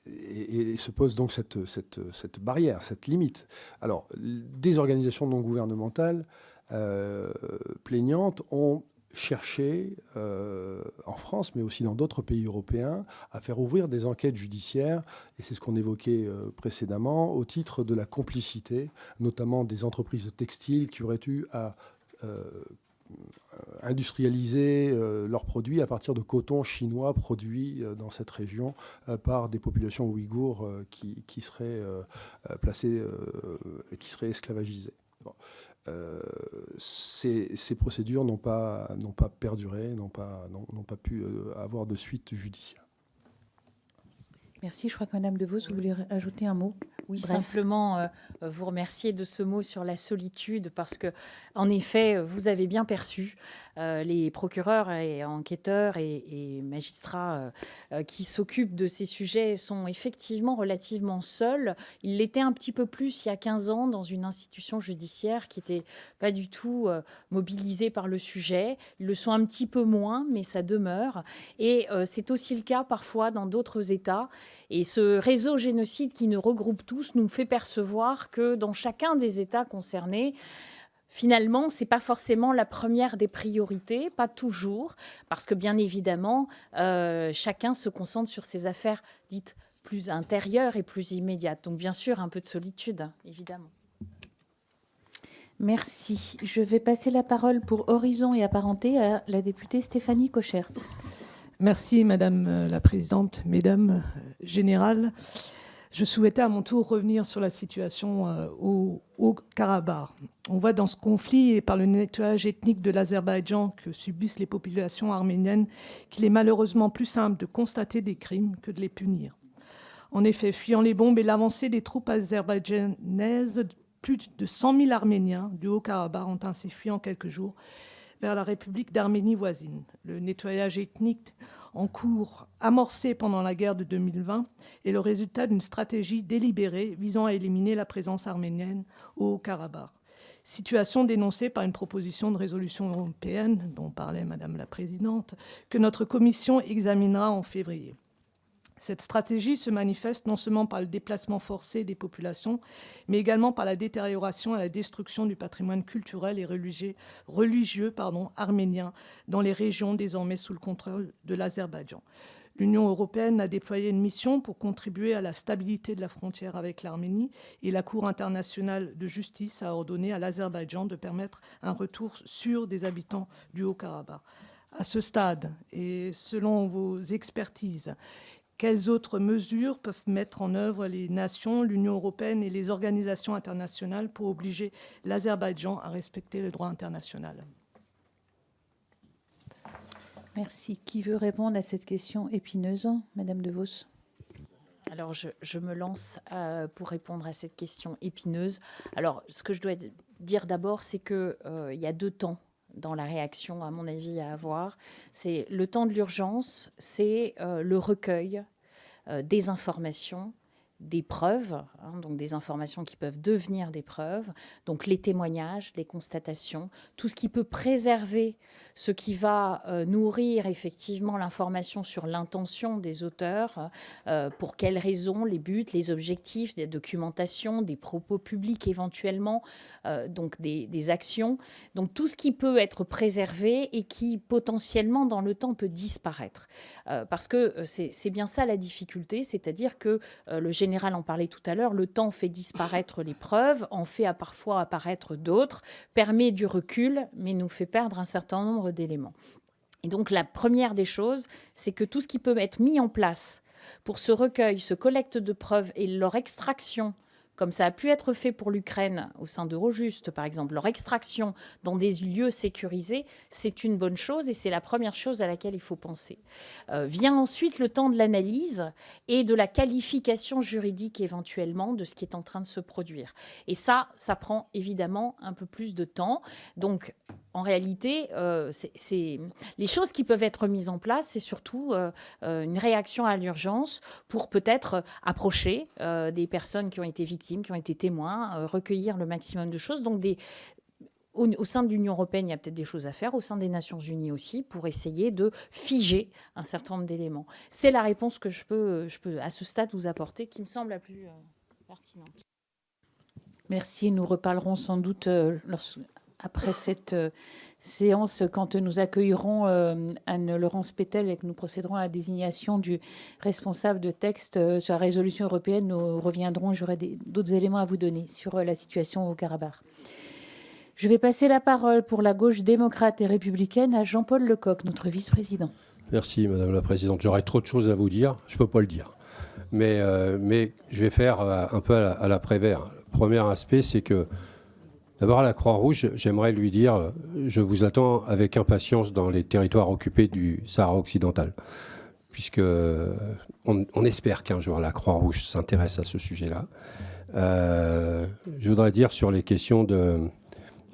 Et se pose donc cette barrière, cette limite. Alors, des organisations non gouvernementales plaignantes ont cherché, en France, mais aussi dans d'autres pays européens, à faire ouvrir des enquêtes judiciaires, et c'est ce qu'on évoquait précédemment, au titre de la complicité, notamment des entreprises textiles qui auraient eu à industrialiser leurs produits à partir de coton chinois produit dans cette région par des populations ouïghours qui seraient placées, qui seraient esclavagisées. Bon. Ces procédures n'ont pas perduré, n'ont pas pu avoir de suite judiciaire. Merci. Je crois que Madame De Vos, vous voulez ajouter un mot? Oui, Bref. simplement vous remercier de ce mot sur la solitude, parce que, en effet, vous avez bien perçu les procureurs et enquêteurs et magistrats qui s'occupent de ces sujets sont effectivement relativement seuls. Ils l'étaient un petit peu plus il y a 15 ans dans une institution judiciaire qui n'était pas du tout mobilisée par le sujet. Ils le sont un petit peu moins, mais ça demeure. Et c'est aussi le cas parfois dans d'autres États. Et ce réseau génocide qui nous regroupe tous nous fait percevoir que dans chacun des États concernés, finalement, ce n'est pas forcément la première des priorités, pas toujours, parce que bien évidemment, chacun se concentre sur ses affaires dites plus intérieures et plus immédiates. Donc bien sûr, un peu de solitude, évidemment. Merci. Je vais passer la parole pour Horizon et Apparentés à la députée Stéphanie Cochert. Merci Madame la Présidente, Mesdames Générales. Je souhaitais à mon tour revenir sur la situation au Haut-Karabakh. On voit dans ce conflit et par le nettoyage ethnique de l'Azerbaïdjan que subissent les populations arméniennes qu'il est malheureusement plus simple de constater des crimes que de les punir. En effet, fuyant les bombes et l'avancée des troupes azerbaïdjanaises, plus de 100 000 Arméniens du Haut-Karabakh ont ainsi fui en quelques jours vers la République d'Arménie voisine. Le nettoyage ethnique en cours, amorcé pendant la guerre de 2020, est le résultat d'une stratégie délibérée visant à éliminer la présence arménienne au Haut-Karabakh. Situation dénoncée par une proposition de résolution européenne, dont parlait Madame la Présidente, que notre commission examinera en février. Cette stratégie se manifeste non seulement par le déplacement forcé des populations, mais également par la détérioration et la destruction du patrimoine culturel et religieux arménien dans les régions désormais sous le contrôle de l'Azerbaïdjan. L'Union européenne a déployé une mission pour contribuer à la stabilité de la frontière avec l'Arménie et la Cour internationale de justice a ordonné à l'Azerbaïdjan de permettre un retour sûr des habitants du Haut-Karabakh. À ce stade, et selon vos expertises, quelles autres mesures peuvent mettre en œuvre les nations, l'Union européenne et les organisations internationales pour obliger l'Azerbaïdjan à respecter le droit international? Merci. Qui veut répondre à cette question épineuse? Madame De Vos. Alors, je me lance pour répondre à cette question épineuse. Alors, ce que je dois dire d'abord, c'est qu'il y a deux temps dans la réaction, à mon avis, à avoir. C'est le temps de l'urgence, c'est le recueil des informations, des preuves, donc des informations qui peuvent devenir des preuves, donc les témoignages, les constatations, tout ce qui peut préserver ce qui va nourrir effectivement l'information sur l'intention des auteurs, pour quelles raisons, les buts, les objectifs, des documentations, des propos publics éventuellement, donc des actions. Donc tout ce qui peut être préservé et qui potentiellement dans le temps peut disparaître. Parce que c'est bien ça la difficulté, c'est-à-dire que le général en parlait tout à l'heure, le temps fait disparaître les preuves, en fait parfois apparaître d'autres, permet du recul, mais nous fait perdre un certain nombre d'éléments. Et donc la première des choses, c'est que tout ce qui peut être mis en place pour ce recueil, ce collecte de preuves et leur extraction, comme ça a pu être fait pour l'Ukraine au sein d'Eurojust, par exemple, leur extraction dans des lieux sécurisés, c'est une bonne chose et c'est la première chose à laquelle il faut penser. Vient ensuite le temps de l'analyse et de la qualification juridique éventuellement de ce qui est en train de se produire. Et ça prend évidemment un peu plus de temps. Donc, en réalité, les choses qui peuvent être mises en place, c'est surtout une réaction à l'urgence pour peut-être approcher des personnes qui ont été victimes, qui ont été témoins, recueillir le maximum de choses. Donc au sein de l'Union européenne, il y a peut-être des choses à faire, au sein des Nations unies aussi, pour essayer de figer un certain nombre d'éléments. C'est la réponse que je peux à ce stade vous apporter, qui me semble la plus pertinente. Merci. Nous reparlerons sans doute après cette séance, quand nous accueillerons Anne-Laurence Pétel et que nous procéderons à la désignation du responsable de texte sur la résolution européenne. Nous reviendrons et j'aurai d'autres éléments à vous donner sur la situation au Karabakh. Je vais passer la parole pour la gauche démocrate et républicaine à Jean-Paul Lecoq, notre vice-président. Merci, Madame la Présidente. J'aurais trop de choses à vous dire. Je ne peux pas le dire. Mais je vais faire un peu à la Prévert. Le premier aspect, c'est que, d'abord, à la Croix-Rouge, j'aimerais lui dire je vous attends avec impatience dans les territoires occupés du Sahara occidental, puisque on espère qu'un jour la Croix-Rouge s'intéresse à ce sujet-là. Je voudrais dire sur les questions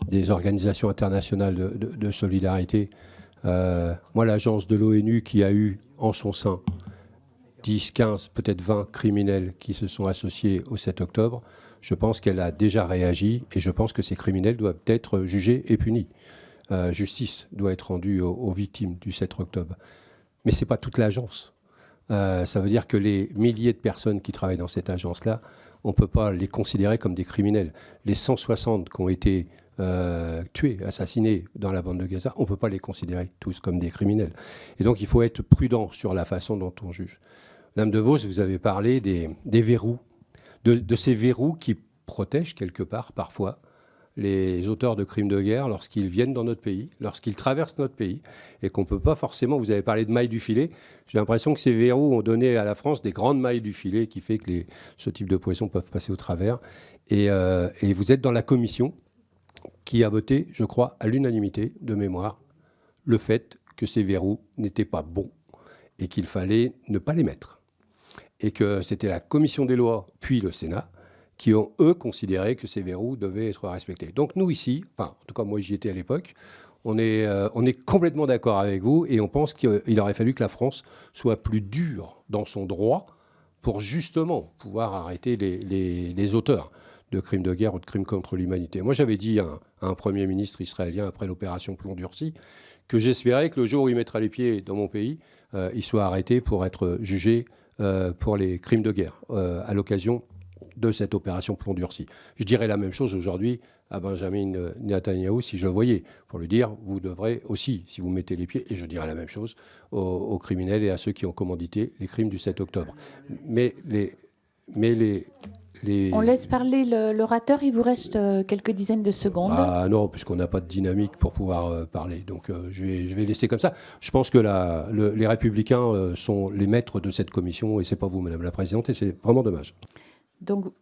des organisations internationales de solidarité, moi, l'agence de l'ONU qui a eu en son sein 10, 15, peut-être 20 criminels qui se sont associés au 7 octobre, je pense qu'elle a déjà réagi et je pense que ces criminels doivent être jugés et punis. Justice doit être rendue aux victimes du 7 octobre. Mais ce n'est pas toute l'agence. Ça veut dire que les milliers de personnes qui travaillent dans cette agence-là, on ne peut pas les considérer comme des criminels. Les 160 qui ont été tués, assassinés dans la bande de Gaza, on ne peut pas les considérer tous comme des criminels. Et donc il faut être prudent sur la façon dont on juge. Madame De Vos, vous avez parlé des verrous, de ces verrous qui protègent quelque part, parfois, les auteurs de crimes de guerre lorsqu'ils viennent dans notre pays, lorsqu'ils traversent notre pays, et qu'on ne peut pas forcément, vous avez parlé de mailles du filet, j'ai l'impression que ces verrous ont donné à la France des grandes mailles du filet qui fait que ce type de poissons peuvent passer au travers. Et vous êtes dans la commission qui a voté, je crois, à l'unanimité de mémoire, le fait que ces verrous n'étaient pas bons et qu'il fallait ne pas les mettre. Et que c'était la commission des lois, puis le Sénat, qui ont, eux, considéré que ces verrous devaient être respectés. Donc nous, ici, enfin, en tout cas, moi, j'y étais à l'époque, on est complètement d'accord avec vous et on pense qu'il aurait fallu que la France soit plus dure dans son droit pour justement pouvoir arrêter les auteurs de crimes de guerre ou de crimes contre l'humanité. Moi, j'avais dit à un Premier ministre israélien, après l'opération Plomb Durci, que j'espérais que le jour où il mettra les pieds dans mon pays, il soit arrêté pour être jugé pour les crimes de guerre à l'occasion de cette opération Plomb Durci. Je dirais la même chose aujourd'hui à Benjamin Netanyahou si je le voyais, pour lui dire, vous devrez aussi, si vous mettez les pieds, et je dirais la même chose aux criminels et à ceux qui ont commandité les crimes du 7 octobre. On laisse parler l'orateur, il vous reste quelques dizaines de secondes. Ah non, puisqu'on n'a pas de dynamique pour pouvoir parler. Donc je vais laisser comme ça. Je pense que les Républicains sont les maîtres de cette commission et ce n'est pas vous, Madame la Présidente, et c'est vraiment dommage. Donc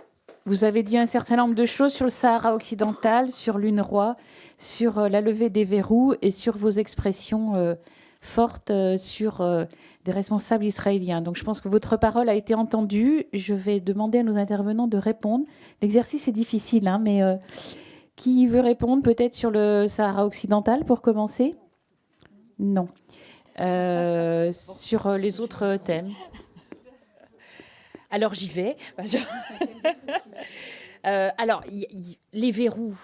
vous avez dit un certain nombre de choses sur le Sahara occidental, sur l'UNRWA, sur la levée des verrous et sur vos expressions fortes sur des responsables israéliens. Donc je pense que votre parole a été entendue. Je vais demander à nos intervenants de répondre. L'exercice est difficile, hein, mais qui veut répondre peut-être sur le Sahara occidental pour commencer? Non. Sur les autres thèmes. Alors j'y vais. Alors les verrous,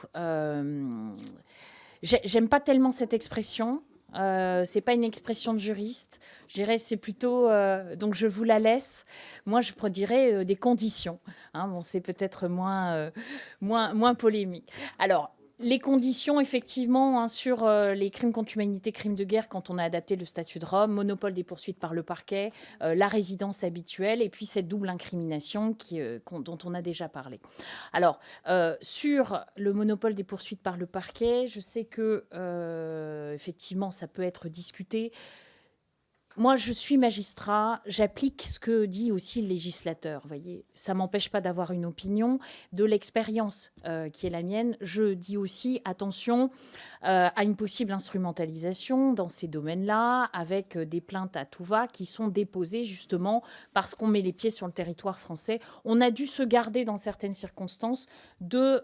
j'aime pas tellement cette expression. C'est pas une expression de juriste. Je dirais c'est plutôt donc je vous la laisse. Moi je dirais des conditions. Hein, bon, c'est peut-être moins polémique. Alors les conditions, effectivement, hein, sur les crimes contre l'humanité, crimes de guerre, quand on a adapté le statut de Rome, monopole des poursuites par le parquet, la résidence habituelle, et puis cette double incrimination dont on a déjà parlé. Alors, sur le monopole des poursuites par le parquet, je sais que, effectivement, ça peut être discuté. Moi, je suis magistrat, j'applique ce que dit aussi le législateur. Vous voyez, ça ne m'empêche pas d'avoir une opinion. De l'expérience qui est la mienne, je dis aussi attention à une possible instrumentalisation dans ces domaines-là, avec des plaintes à tout va qui sont déposées justement parce qu'on met les pieds sur le territoire français. On a dû se garder dans certaines circonstances de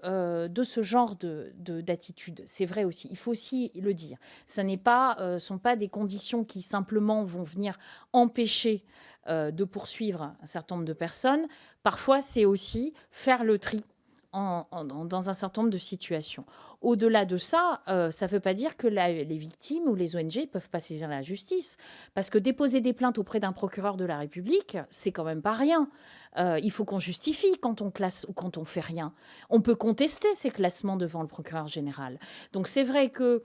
ce genre d'attitude. C'est vrai aussi, il faut aussi le dire. Ce ne sont pas des conditions qui simplement vont venir empêcher de poursuivre un certain nombre de personnes. Parfois, c'est aussi faire le tri dans un certain nombre de situations. Au-delà de ça, ça ne veut pas dire que les victimes ou les ONG ne peuvent pas saisir la justice. Parce que déposer des plaintes auprès d'un procureur de la République, c'est quand même pas rien. Il faut qu'on justifie quand on classe ou quand on fait rien. On peut contester ces classements devant le procureur général. Donc c'est vrai que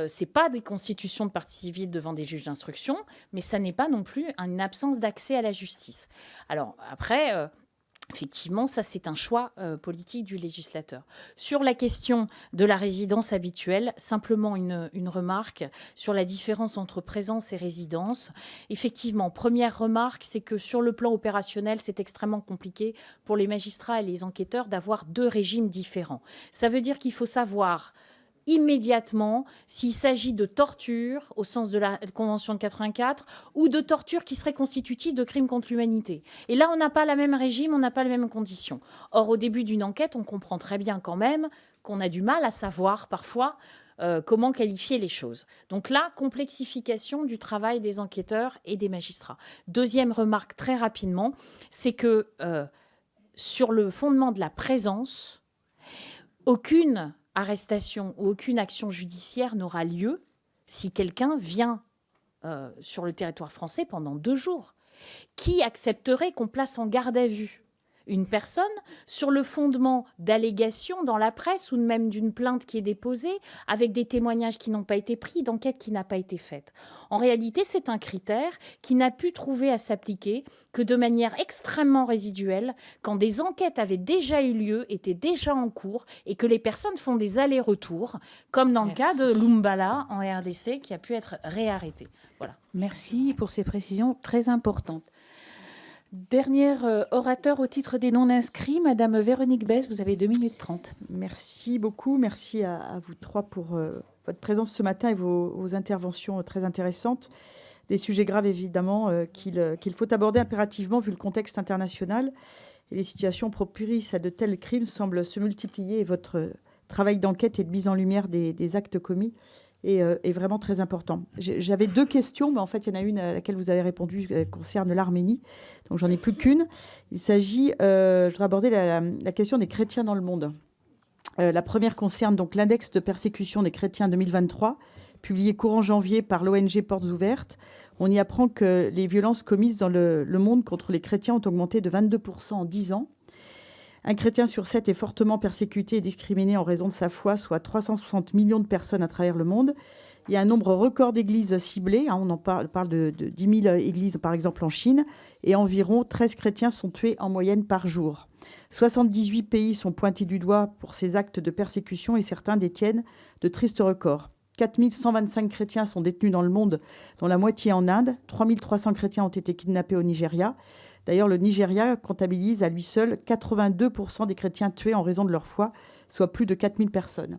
c'est pas des constitutions de partie civile devant des juges d'instruction, mais ça n'est pas non plus une absence d'accès à la justice. Alors après... effectivement, ça, c'est un choix politique du législateur. Sur la question de la résidence habituelle, simplement une remarque sur la différence entre présence et résidence. Effectivement, première remarque, c'est que sur le plan opérationnel, c'est extrêmement compliqué pour les magistrats et les enquêteurs d'avoir deux régimes différents. Ça veut dire qu'il faut savoir immédiatement s'il s'agit de torture au sens de la Convention de 84 ou de torture qui serait constitutive de crimes contre l'humanité. Et là, on n'a pas le même régime, on n'a pas les mêmes conditions. Or, au début d'une enquête, on comprend très bien quand même qu'on a du mal à savoir parfois comment qualifier les choses. Donc là, complexification du travail des enquêteurs et des magistrats. Deuxième remarque très rapidement, c'est que sur le fondement de la présence, aucune arrestation ou aucune action judiciaire n'aura lieu si quelqu'un vient sur le territoire français pendant 2 jours. Qui accepterait qu'on place en garde à vue une personne sur le fondement d'allégations dans la presse ou même d'une plainte qui est déposée avec des témoignages qui n'ont pas été pris, d'enquête qui n'a pas été faite? En réalité, c'est un critère qui n'a pu trouver à s'appliquer que de manière extrêmement résiduelle quand des enquêtes avaient déjà eu lieu, étaient déjà en cours et que les personnes font des allers-retours, comme dans le cas de Lumbala en RDC qui a pu être réarrêté. Voilà. Merci pour ces précisions très importantes. Dernière orateur au titre des non-inscrits, Madame Véronique Besse, vous avez 2 minutes 30. Merci beaucoup. Merci à vous trois pour votre présence ce matin et vos interventions très intéressantes. Des sujets graves, évidemment, qu'il faut aborder impérativement vu le contexte international. Et les situations propices à de tels crimes semblent se multiplier. Et votre travail d'enquête et de mise en lumière des actes commis est vraiment très important. J'avais 2 questions, mais en fait, il y en a une à laquelle vous avez répondu, concerne l'Arménie. Donc, j'en ai plus qu'une. Il s'agit, je voudrais aborder la question des chrétiens dans le monde. La première concerne donc l'index de persécution des chrétiens 2023, publié courant janvier par l'ONG Portes Ouvertes. On y apprend que les violences commises dans le monde contre les chrétiens ont augmenté de 22% en 10 ans. Un chrétien sur 7 est fortement persécuté et discriminé en raison de sa foi, soit 360 millions de personnes à travers le monde. Il y a un nombre record d'églises ciblées. On en parle de 10 000 églises, par exemple, en Chine. Et environ 13 chrétiens sont tués en moyenne par jour. 78 pays sont pointés du doigt pour ces actes de persécution et certains détiennent de tristes records. 4 125 chrétiens sont détenus dans le monde, dont la moitié en Inde. 3 300 chrétiens ont été kidnappés au Nigeria. D'ailleurs, le Nigeria comptabilise à lui seul 82% des chrétiens tués en raison de leur foi, soit plus de 4000 personnes.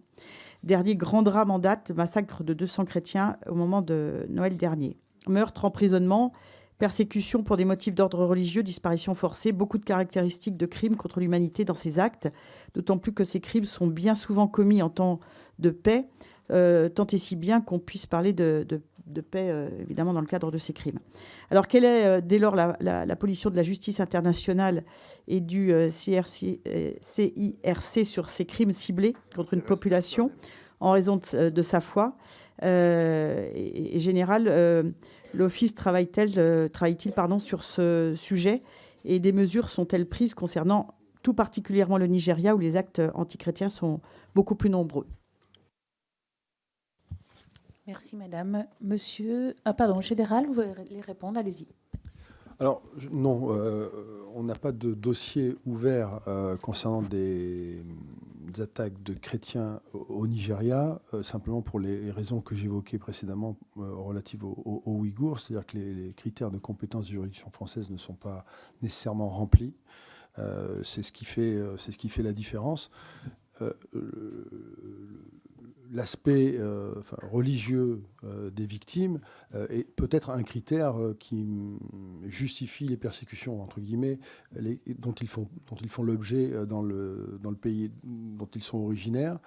Dernier grand drame en date, le massacre de 200 chrétiens au moment de Noël dernier. Meurtre, emprisonnement, persécution pour des motifs d'ordre religieux, disparition forcée, beaucoup de caractéristiques de crimes contre l'humanité dans ces actes, d'autant plus que ces crimes sont bien souvent commis en temps de paix, tant et si bien qu'on puisse parler de paix, évidemment, dans le cadre de ces crimes. Alors, quelle est, dès lors, la position de la justice internationale et du CIRC sur ces crimes ciblés contre une population en raison de sa foi et général, l'Office travaille-t-il sur ce sujet et des mesures sont-elles prises concernant tout particulièrement le Nigeria où les actes antichrétiens sont beaucoup plus nombreux? Merci, madame. Monsieur... Général, vous voulez répondre, allez-y. Alors, non, on n'a pas de dossier ouvert concernant des attaques de chrétiens au Nigeria, simplement pour les raisons que j'évoquais précédemment relatives aux Ouïghours, c'est-à-dire que les critères de compétence de juridiction française ne sont pas nécessairement remplis. C'est ce qui fait la différence. L'aspect religieux des victimes est peut-être un critère qui justifie les persécutions, entre guillemets, dont ils font l'objet dans le pays dont ils sont originaires.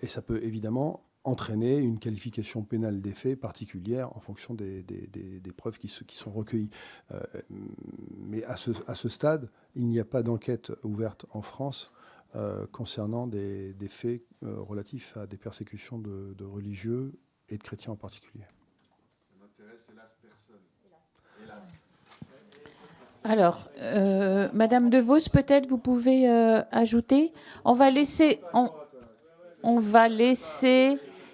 Et ça peut évidemment entraîner une qualification pénale des faits particulière en fonction des preuves qui sont recueillies. Mais à ce stade, il n'y a pas d'enquête ouverte en France concernant des faits relatifs à des persécutions de religieux et de chrétiens en particulier. Ça n'intéresse hélas personne. Hélas. Alors, Madame De Vos, peut-être vous pouvez ajouter. On va laisser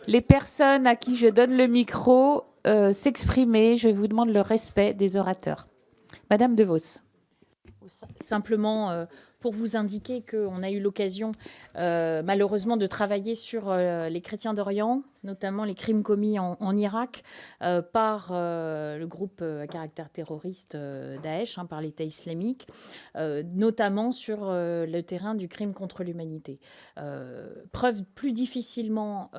les personnes à qui je donne le micro s'exprimer. Je vous demande le respect des orateurs. Madame De Vos. Simplement, pour vous indiquer qu'on a eu l'occasion, malheureusement, de travailler sur les chrétiens d'Orient, notamment les crimes commis en Irak par le groupe à caractère terroriste Daesh, par l'État islamique, notamment sur le terrain du crime contre l'humanité. Preuve plus difficilement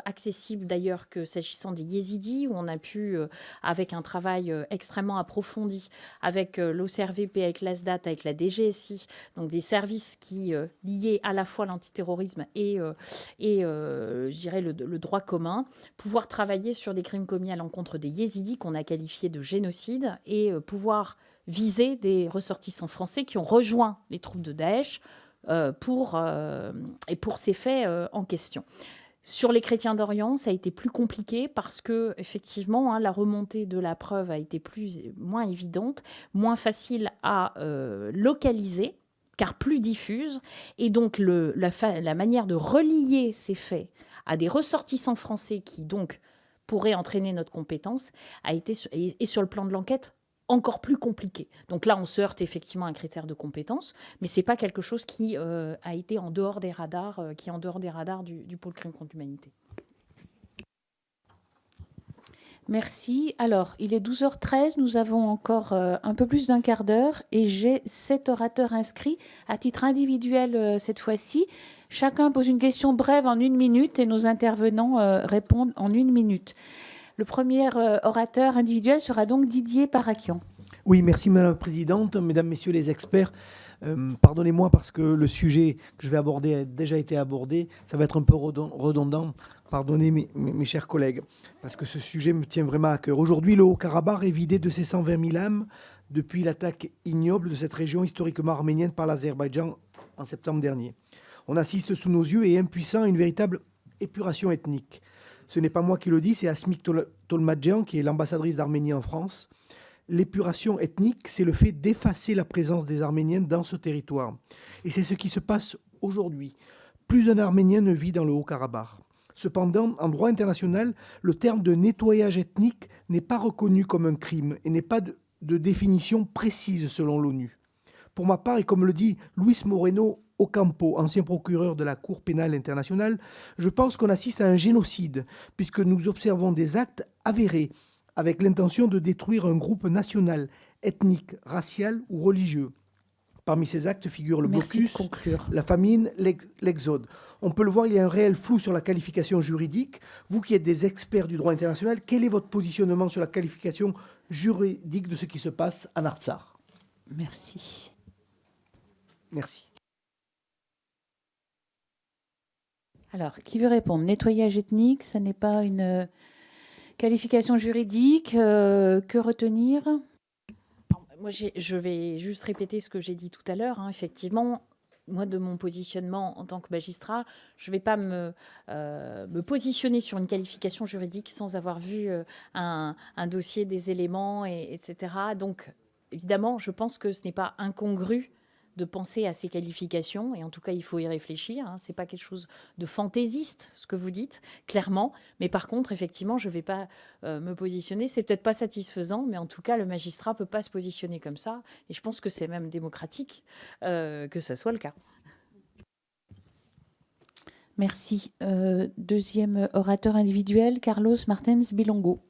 accessible d'ailleurs que s'agissant des yézidis, où on a pu, avec un travail extrêmement approfondi, avec l'OCRVP, avec l'ASDAT, avec la DGSI, donc des services qui liaient à la fois l'antiterrorisme et je dirais le droit commun, pouvoir travailler sur des crimes commis à l'encontre des yézidis qu'on a qualifiés de génocide et pouvoir viser des ressortissants français qui ont rejoint les troupes de Daesh pour ces faits en question. Sur les chrétiens d'Orient, ça a été plus compliqué parce que effectivement, la remontée de la preuve a été moins évidente, moins facile à localiser, car plus diffuse, et donc la manière de relier ces faits à des ressortissants français qui donc pourraient entraîner notre compétence a été, et sur le plan de l'enquête, encore plus compliqué. Donc là, on se heurte effectivement à un critère de compétence, mais c'est pas quelque chose qui a été en dehors des radars, du pôle crime contre l'humanité. Merci. Alors, il est 12h13, nous avons encore un peu plus d'un quart d'heure et j'ai 7 orateurs inscrits à titre individuel cette fois-ci. Chacun pose une question brève en 1 minute et nos intervenants répondent en 1 minute. Le premier orateur individuel sera donc Didier Parakian. Oui, merci Madame la Présidente, Mesdames, Messieurs les experts. Pardonnez-moi parce que le sujet que je vais aborder a déjà été abordé. Ça va être un peu redondant. Pardonnez mes chers collègues, parce que ce sujet me tient vraiment à cœur. Aujourd'hui, le Haut-Karabakh est vidé de ses 120 000 âmes depuis l'attaque ignoble de cette région historiquement arménienne par l'Azerbaïdjan en septembre dernier. On assiste sous nos yeux et impuissants à une véritable épuration ethnique. Ce n'est pas moi qui le dis, c'est Asmik Tolmadjian, qui est l'ambassadrice d'Arménie en France. L'épuration ethnique, c'est le fait d'effacer la présence des Arméniens dans ce territoire. Et c'est ce qui se passe aujourd'hui. Plus un Arménien ne vit dans le Haut-Karabakh. Cependant, en droit international, le terme de nettoyage ethnique n'est pas reconnu comme un crime et n'est pas de définition précise selon l'ONU. Pour ma part, et comme le dit Luis Moreno Ocampo, ancien procureur de la Cour pénale internationale, je pense qu'on assiste à un génocide, puisque nous observons des actes avérés avec l'intention de détruire un groupe national, ethnique, racial ou religieux. Parmi ces actes figurent le blocus, la famine, l'exode. On peut le voir, il y a un réel flou sur la qualification juridique. Vous qui êtes des experts du droit international, quel est votre positionnement sur la qualification juridique de ce qui se passe à Artsakh ? Merci. Merci. Alors, qui veut répondre ? Nettoyage ethnique, ça n'est pas une qualification juridique. Que retenir ? Moi, je vais juste répéter ce que j'ai dit tout à l'heure. Effectivement, moi, de mon positionnement en tant que magistrat, je ne vais pas me positionner sur une qualification juridique sans avoir vu un dossier, des éléments, etc. Donc, évidemment, je pense que ce n'est pas incongru de penser à ces qualifications, et en tout cas, il faut y réfléchir. Ce n'est pas quelque chose de fantaisiste, ce que vous dites, clairement. Mais par contre, effectivement, je ne vais pas me positionner. C'est peut-être pas satisfaisant, mais en tout cas, le magistrat ne peut pas se positionner comme ça. Et je pense que c'est même démocratique que ça soit le cas. Merci. Deuxième orateur individuel, Carlos Martens Bilongo.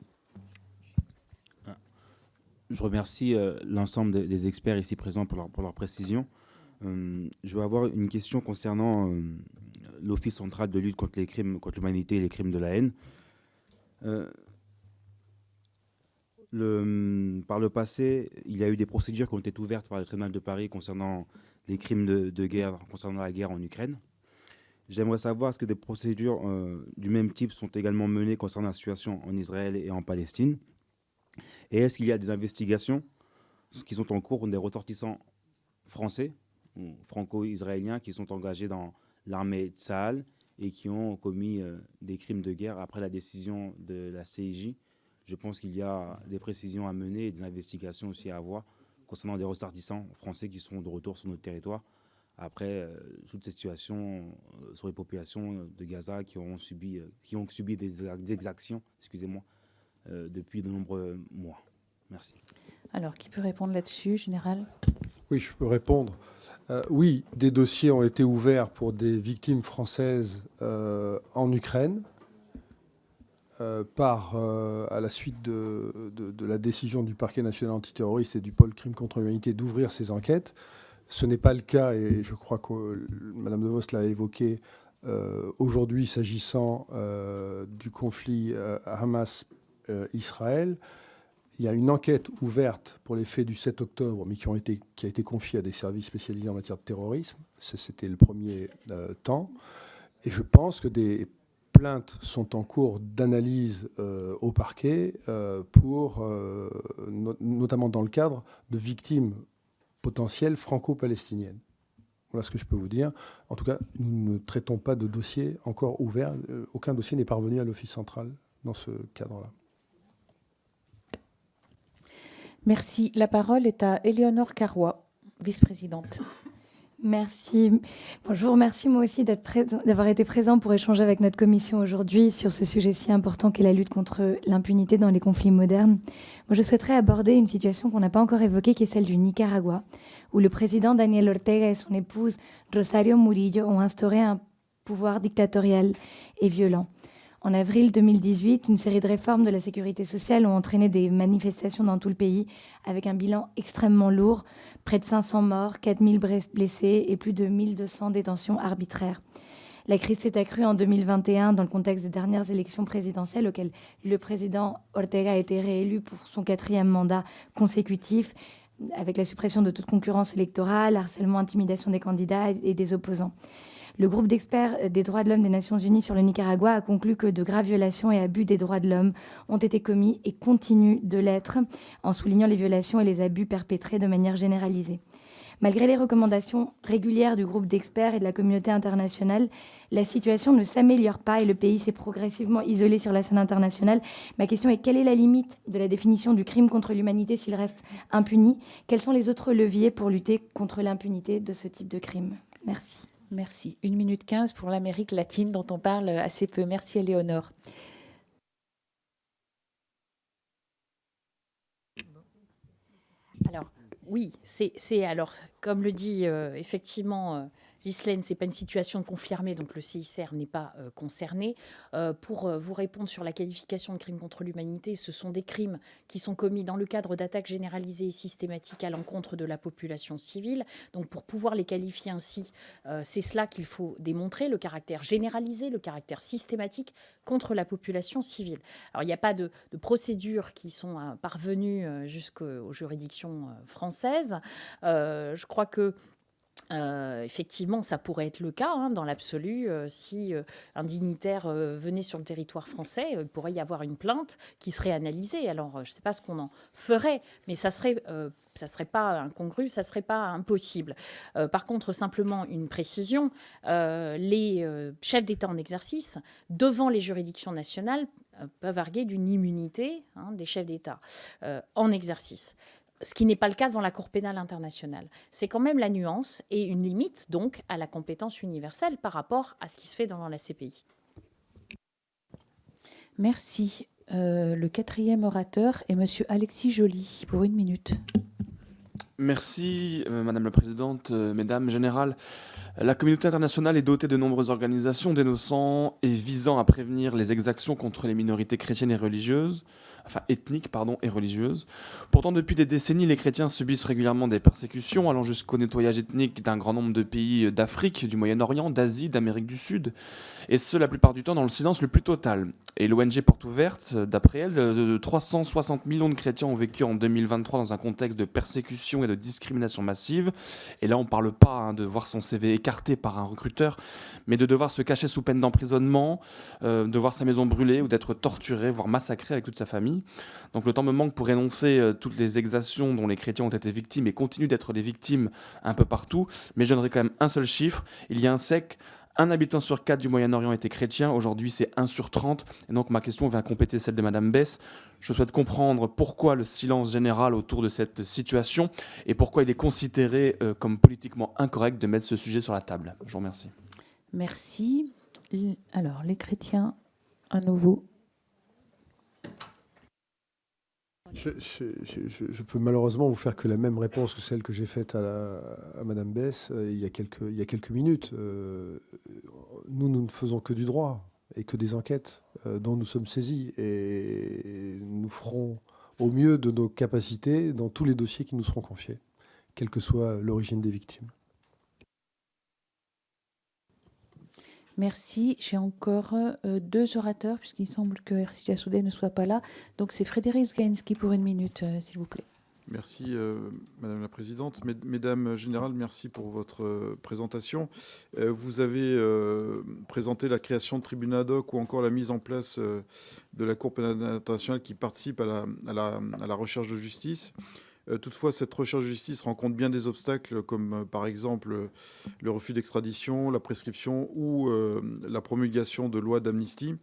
Je remercie l'ensemble des experts ici présents pour leur précision. Je vais avoir une question concernant l'Office central de lutte contre les crimes contre l'humanité et les crimes de la haine. Par le passé, il y a eu des procédures qui ont été ouvertes par le tribunal de Paris concernant les crimes de guerre, concernant la guerre en Ukraine. J'aimerais savoir est-ce que des procédures du même type sont également menées concernant la situation en Israël et en Palestine. Et est-ce qu'il y a des investigations qui sont en cours contre des ressortissants français franco-israéliens qui sont engagés dans l'armée Tsahal et qui ont commis des crimes de guerre après la décision de la CIJ. Je pense qu'il y a des précisions à mener et des investigations aussi à avoir concernant des ressortissants français qui seront de retour sur notre territoire après toutes ces situations sur les populations de Gaza qui ont subi des exactions, excusez-moi, depuis de nombreux mois. Merci. Alors, qui peut répondre là-dessus, Général? Oui, je peux répondre. Oui, des dossiers ont été ouverts pour des victimes françaises en Ukraine à la suite de la décision du parquet national antiterroriste et du pôle crime contre l'humanité d'ouvrir ces enquêtes. Ce n'est pas le cas, et je crois que Mme De Vos l'a évoqué, aujourd'hui s'agissant du conflit Hamas-Israël. Il y a une enquête ouverte pour les faits du 7 octobre, mais qui a été confiée à des services spécialisés en matière de terrorisme. C'était le premier temps. Et je pense que des plaintes sont en cours d'analyse au parquet, notamment dans le cadre de victimes potentielles franco-palestiniennes. Voilà ce que je peux vous dire. En tout cas, nous ne traitons pas de dossier encore ouvert. Aucun dossier n'est parvenu à l'Office central dans ce cadre-là. Merci. La parole est à Éléonore Carrois, vice-présidente. Merci. Bon, je vous remercie moi aussi d'avoir été présent pour échanger avec notre commission aujourd'hui sur ce sujet si important qu'est la lutte contre l'impunité dans les conflits modernes. Moi, je souhaiterais aborder une situation qu'on n'a pas encore évoquée, qui est celle du Nicaragua, où le président Daniel Ortega et son épouse Rosario Murillo ont instauré un pouvoir dictatorial et violent. En avril 2018, une série de réformes de la sécurité sociale ont entraîné des manifestations dans tout le pays avec un bilan extrêmement lourd, près de 500 morts, 4000 blessés et plus de 1200 détentions arbitraires. La crise s'est accrue en 2021 dans le contexte des dernières élections présidentielles auxquelles le président Ortega a été réélu pour son 4e mandat consécutif, avec la suppression de toute concurrence électorale, harcèlement, intimidation des candidats et des opposants. Le groupe d'experts des droits de l'homme des Nations Unies sur le Nicaragua a conclu que de graves violations et abus des droits de l'homme ont été commis et continuent de l'être, en soulignant les violations et les abus perpétrés de manière généralisée. Malgré les recommandations régulières du groupe d'experts et de la communauté internationale, la situation ne s'améliore pas et le pays s'est progressivement isolé sur la scène internationale. Ma question est: quelle est la limite de la définition du crime contre l'humanité s'il reste impuni? Quels sont les autres leviers pour lutter contre l'impunité de ce type de crime? Merci. Merci. 1 minute 15 pour l'Amérique latine dont on parle assez peu. Merci Éléonore. Alors, oui, c'est alors, comme le dit effectivement Ghislaine, ce n'est pas une situation de conflit armé, donc le CICR n'est pas concerné. Pour vous répondre sur la qualification de crime contre l'humanité, ce sont des crimes qui sont commis dans le cadre d'attaques généralisées et systématiques à l'encontre de la population civile. Donc pour pouvoir les qualifier ainsi, c'est cela qu'il faut démontrer, le caractère généralisé, le caractère systématique contre la population civile. Alors il n'y a pas de procédures qui sont parvenues jusqu'aux juridictions françaises. Je crois que effectivement, ça pourrait être le cas dans l'absolu. Si un dignitaire venait sur le territoire français, il pourrait y avoir une plainte qui serait analysée. Alors, je ne sais pas ce qu'on en ferait, mais ça serait pas incongru, ça serait pas impossible. Par contre, simplement une précision, les chefs d'État en exercice, devant les juridictions nationales, peuvent arguer d'une immunité des chefs d'État en exercice. Ce qui n'est pas le cas devant la Cour pénale internationale. C'est quand même la nuance et une limite, donc, à la compétence universelle par rapport à ce qui se fait devant la CPI. Merci. Le 4e orateur est Monsieur Alexis Joly, pour 1 minute. Merci, Madame la Présidente, Mesdames, Général. La communauté internationale est dotée de nombreuses organisations dénonçant et visant à prévenir les exactions contre les minorités chrétiennes et religieuses, ethniques et religieuses. Pourtant, depuis des décennies, les chrétiens subissent régulièrement des persécutions allant jusqu'au nettoyage ethnique d'un grand nombre de pays d'Afrique, du Moyen-Orient, d'Asie, d'Amérique du Sud, et ce, la plupart du temps, dans le silence le plus total. Et l'ONG Porte Ouverte, d'après elle, 360 millions de chrétiens ont vécu en 2023 dans un contexte de persécution et de discrimination massive. Et là, on ne parle pas de voir son CV écarté par un recruteur, mais de devoir se cacher sous peine d'emprisonnement, de voir sa maison brûlée ou d'être torturé, voire massacré avec toute sa famille. Donc le temps me manque pour énoncer toutes les exactions dont les chrétiens ont été victimes et continuent d'être des victimes un peu partout, mais je donnerai quand même un seul chiffre. Il y a un siècle, un habitant sur 4 du Moyen-Orient était chrétien. Aujourd'hui, c'est 1 sur 30. Et donc, ma question vient compléter celle de Madame Besse. Je souhaite comprendre pourquoi le silence général autour de cette situation et pourquoi il est considéré comme politiquement incorrect de mettre ce sujet sur la table. Je vous remercie. Merci. Alors, les chrétiens, à nouveau. Je peux malheureusement vous faire que la même réponse que celle que j'ai faite à Madame Besse il y a quelques minutes. Nous ne faisons que du droit et que des enquêtes dont nous sommes saisis. Et nous ferons au mieux de nos capacités dans tous les dossiers qui nous seront confiés, quelle que soit l'origine des victimes. Merci. J'ai encore 2 orateurs, puisqu'il semble que Ercilia Soudé ne soit pas là. Donc c'est Frédéric Sgainski pour 1 minute, s'il vous plaît. Merci, Madame la Présidente. Mesdames Générales, merci pour votre présentation. Vous avez présenté la création de tribunaux ad hoc ou encore la mise en place de la Cour pénale internationale qui participe à la recherche de justice. Toutefois, cette recherche de justice rencontre bien des obstacles, comme par exemple le refus d'extradition, la prescription ou la promulgation de lois d'amnistie.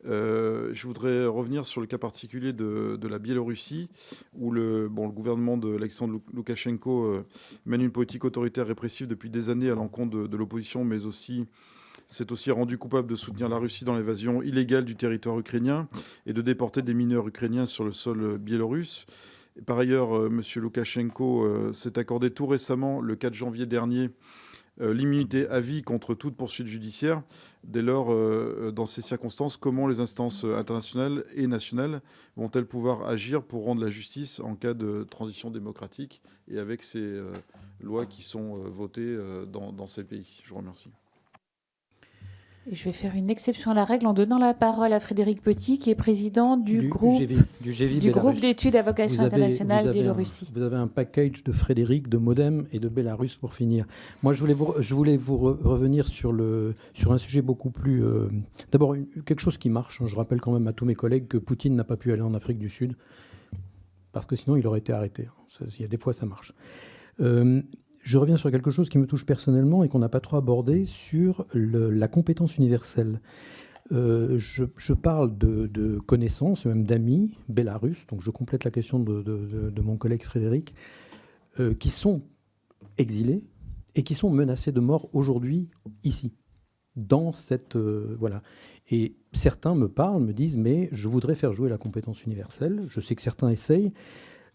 Je voudrais revenir sur le cas particulier de la Biélorussie, où le gouvernement d'Alexandre Loukachenko mène une politique autoritaire répressive depuis des années à l'encontre de l'opposition, mais s'est aussi rendu coupable de soutenir la Russie dans l'évasion illégale du territoire ukrainien et de déporter des mineurs ukrainiens sur le sol biélorusse. Par ailleurs, M. Loukachenko s'est accordé tout récemment, le 4 janvier dernier, l'immunité à vie contre toute poursuite judiciaire. Dès lors, dans ces circonstances, comment les instances internationales et nationales vont-elles pouvoir agir pour rendre la justice en cas de transition démocratique et avec ces lois qui sont votées dans ces pays? Je vous remercie. Et je vais faire une exception à la règle en donnant la parole à Frédéric Petit, qui est président du groupe d'études à vocation internationale Biélorussie. Vous avez un package de Frédéric, de Modem et de Bélarus pour finir. Moi, je voulais vous revenir sur un sujet beaucoup plus... D'abord, quelque chose qui marche. Je rappelle quand même à tous mes collègues que Poutine n'a pas pu aller en Afrique du Sud, parce que sinon, il aurait été arrêté. Il y a des fois, ça marche. Je reviens sur quelque chose qui me touche personnellement et qu'on n'a pas trop abordé, sur la compétence universelle. Je parle de connaissances, même d'amis bélarusses, donc je complète la question de mon collègue Frédéric, qui sont exilés et qui sont menacés de mort aujourd'hui, ici, dans cette... voilà. Et certains me parlent, me disent, mais je voudrais faire jouer la compétence universelle. Je sais que certains essayent.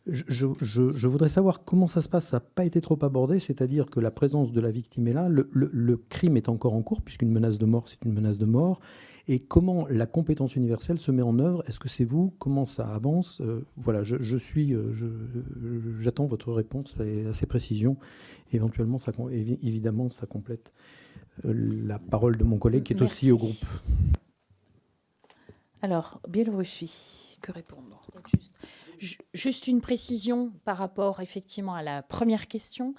Je voudrais savoir comment ça se passe. Ça n'a pas été trop abordé, c'est-à-dire que la présence de la victime est là, le crime est encore en cours, puisqu'une menace de mort, c'est une menace de mort. Et comment la compétence universelle se met en œuvre? Est-ce que c'est vous? Comment ça avance? Voilà, j'attends votre réponse à ces précisions. Éventuellement, évidemment, ça complète la parole de mon collègue qui est aussi au groupe. Alors, Biélorussie, que répondre? Juste une précision par rapport effectivement à la première question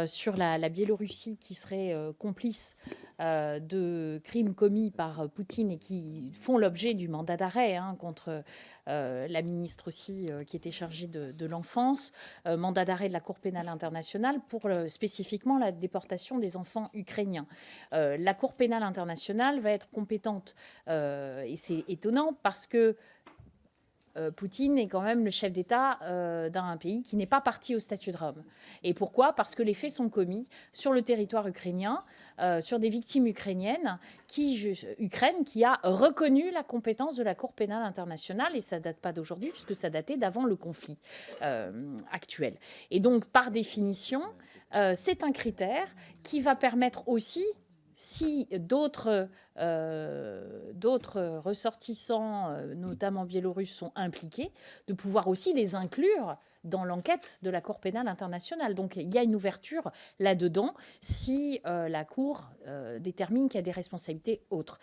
sur la Biélorussie qui serait complice de crimes commis par Poutine et qui font l'objet du mandat d'arrêt contre la ministre aussi qui était chargée de l'enfance, mandat d'arrêt de la Cour pénale internationale pour spécifiquement la déportation des enfants ukrainiens. La Cour pénale internationale va être compétente et c'est étonnant parce que Poutine est quand même le chef d'État d'un pays qui n'est pas parti au statut de Rome. Et pourquoi? Parce que les faits sont commis sur le territoire ukrainien, sur des victimes ukrainiennes, Ukraine qui a reconnu la compétence de la Cour pénale internationale, et ça ne date pas d'aujourd'hui, puisque ça datait d'avant le conflit actuel. Et donc, par définition, c'est un critère qui va permettre aussi, si d'autres ressortissants, notamment biélorusses, sont impliqués, de pouvoir aussi les inclure dans l'enquête de la Cour pénale internationale. Donc il y a une ouverture là-dedans si la Cour détermine qu'il y a des responsabilités autres.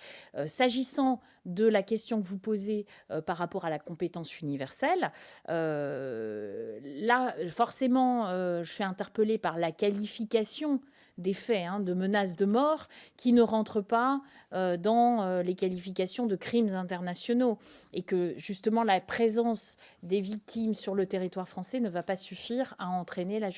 S'agissant de la question que vous posez par rapport à la compétence universelle, là, forcément, je suis interpellée par la qualification des faits, de menaces de mort, qui ne rentrent pas dans les qualifications de crimes internationaux, et que justement la présence des victimes sur le territoire français ne va pas suffire à entraîner la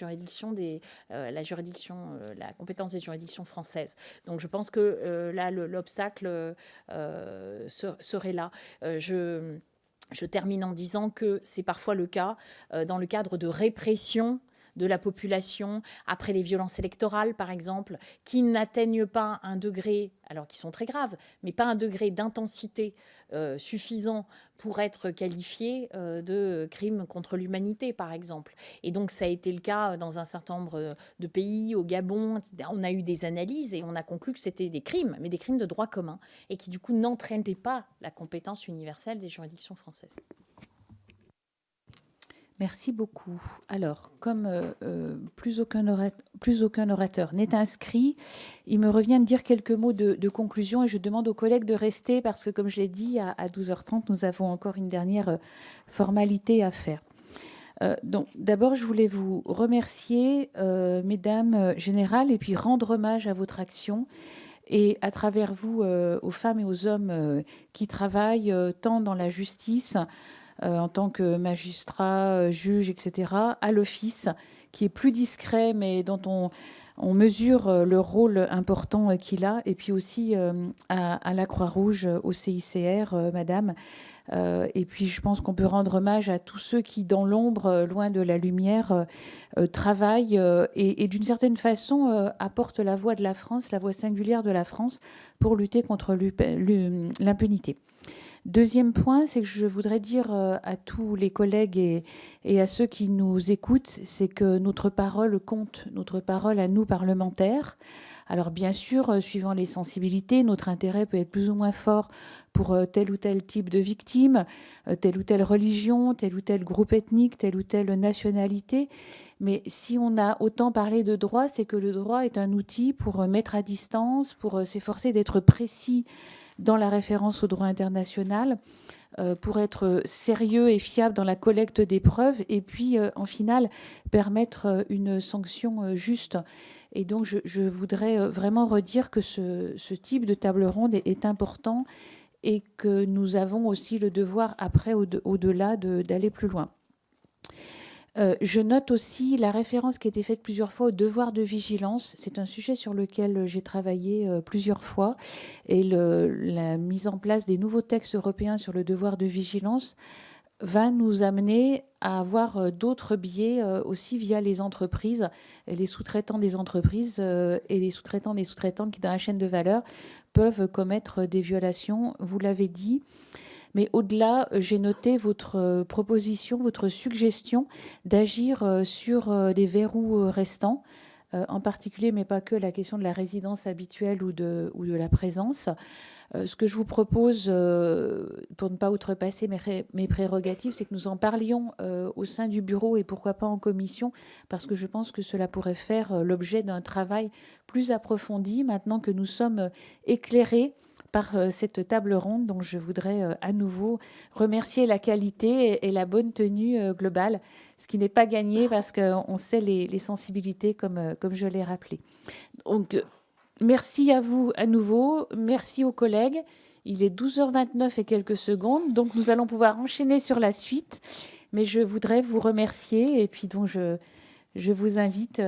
compétence des juridictions françaises. Donc je pense que là, l'obstacle serait là. Je termine en disant que c'est parfois le cas dans le cadre de répression de la population, après les violences électorales, par exemple, qui n'atteignent pas un degré, alors qui sont très graves, mais pas un degré d'intensité suffisant pour être qualifié de crime contre l'humanité, par exemple. Et donc, ça a été le cas dans un certain nombre de pays, au Gabon, etc. On a eu des analyses et on a conclu que c'était des crimes, mais des crimes de droit commun, et qui, du coup, n'entraînaient pas la compétence universelle des juridictions françaises. Merci beaucoup. Alors, comme plus aucun orateur n'est inscrit, il me revient de dire quelques mots de conclusion et je demande aux collègues de rester parce que, comme je l'ai dit, à 12h30, nous avons encore une dernière formalité à faire. Donc, d'abord, je voulais vous remercier, mesdames générales, et puis rendre hommage à votre action et à travers vous aux femmes et aux hommes qui travaillent tant dans la justice, en tant que magistrat, juge, etc., à l'office, qui est plus discret, mais dont on mesure le rôle important qu'il a, et puis aussi à la Croix-Rouge, au CICR, madame. Et puis je pense qu'on peut rendre hommage à tous ceux qui, dans l'ombre, loin de la lumière, travaillent et d'une certaine façon apportent la voix de la France, la voix singulière de la France, pour lutter contre l'impunité. Deuxième point, c'est que je voudrais dire à tous les collègues et à ceux qui nous écoutent, c'est que notre parole compte, notre parole à nous parlementaires. Alors bien sûr, suivant les sensibilités, notre intérêt peut être plus ou moins fort pour tel ou tel type de victime, telle ou telle religion, tel ou tel groupe ethnique, telle ou telle nationalité. Mais si on a autant parlé de droit, c'est que le droit est un outil pour mettre à distance, pour s'efforcer d'être précis dans la référence au droit international, pour être sérieux et fiable dans la collecte des preuves, et puis, en finale, permettre une sanction juste. Et donc, je voudrais vraiment redire que ce type de table ronde est important et que nous avons aussi le devoir, après, au-delà, d'aller plus loin. Je note aussi la référence qui a été faite plusieurs fois au devoir de vigilance. C'est un sujet sur lequel j'ai travaillé plusieurs fois. Et la mise en place des nouveaux textes européens sur le devoir de vigilance va nous amener à avoir d'autres biais aussi via les entreprises, les sous-traitants des entreprises et les sous-traitants des sous-traitants qui, dans la chaîne de valeur, peuvent commettre des violations. Vous l'avez dit. Mais au-delà, j'ai noté votre proposition, votre suggestion d'agir sur les verrous restants, en particulier, mais pas que, la question de la résidence habituelle ou de la présence. Ce que je vous propose, pour ne pas outrepasser mes prérogatives, c'est que nous en parlions au sein du bureau et pourquoi pas en commission, parce que je pense que cela pourrait faire l'objet d'un travail plus approfondi, maintenant que nous sommes éclairés par cette table ronde. Donc je voudrais à nouveau remercier la qualité et la bonne tenue globale, ce qui n'est pas gagné parce qu'on sait les sensibilités comme je l'ai rappelé. Donc merci à vous à nouveau, merci aux collègues. Il est 12h29 et quelques secondes, donc nous allons pouvoir enchaîner sur la suite. Mais je voudrais vous remercier et puis donc je vous invite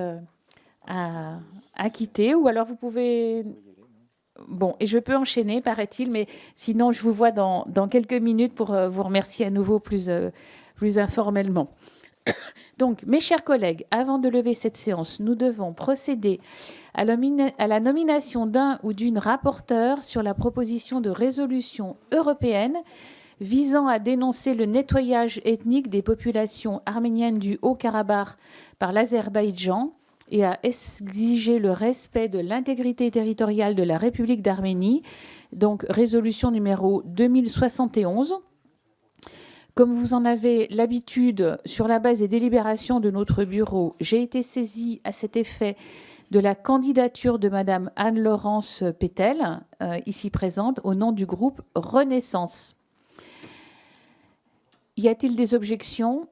à quitter, ou alors vous pouvez... Bon, et je peux enchaîner, paraît-il, mais sinon, je vous vois dans quelques minutes pour vous remercier à nouveau plus informellement. Donc, mes chers collègues, avant de lever cette séance, nous devons procéder à la nomination d'un ou d'une rapporteure sur la proposition de résolution européenne visant à dénoncer le nettoyage ethnique des populations arméniennes du Haut-Karabakh par l'Azerbaïdjan et à exiger le respect de l'intégrité territoriale de la République d'Arménie, donc résolution numéro 2071. Comme vous en avez l'habitude, sur la base des délibérations de notre bureau, j'ai été saisie à cet effet de la candidature de Madame Anne-Laurence Pétel, ici présente, au nom du groupe Renaissance. Y a-t-il des objections ?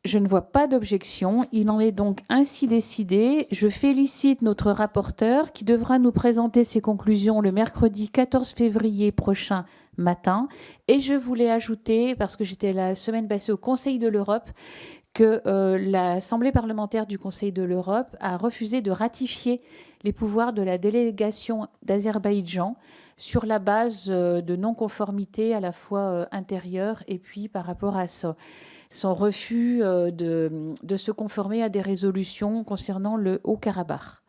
Je ne vois pas d'objection. Il en est donc ainsi décidé. Je félicite notre rapporteur qui devra nous présenter ses conclusions le mercredi 14 février prochain matin. Et je voulais ajouter, parce que j'étais la semaine passée au Conseil de l'Europe, que l'Assemblée parlementaire du Conseil de l'Europe a refusé de ratifier les pouvoirs de la délégation d'Azerbaïdjan sur la base de non-conformité à la fois intérieure et puis par rapport à son refus de se conformer à des résolutions concernant le Haut-Karabakh.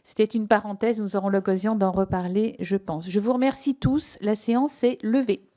C'était une parenthèse, nous aurons l'occasion d'en reparler, je pense. Je vous remercie tous. La séance est levée.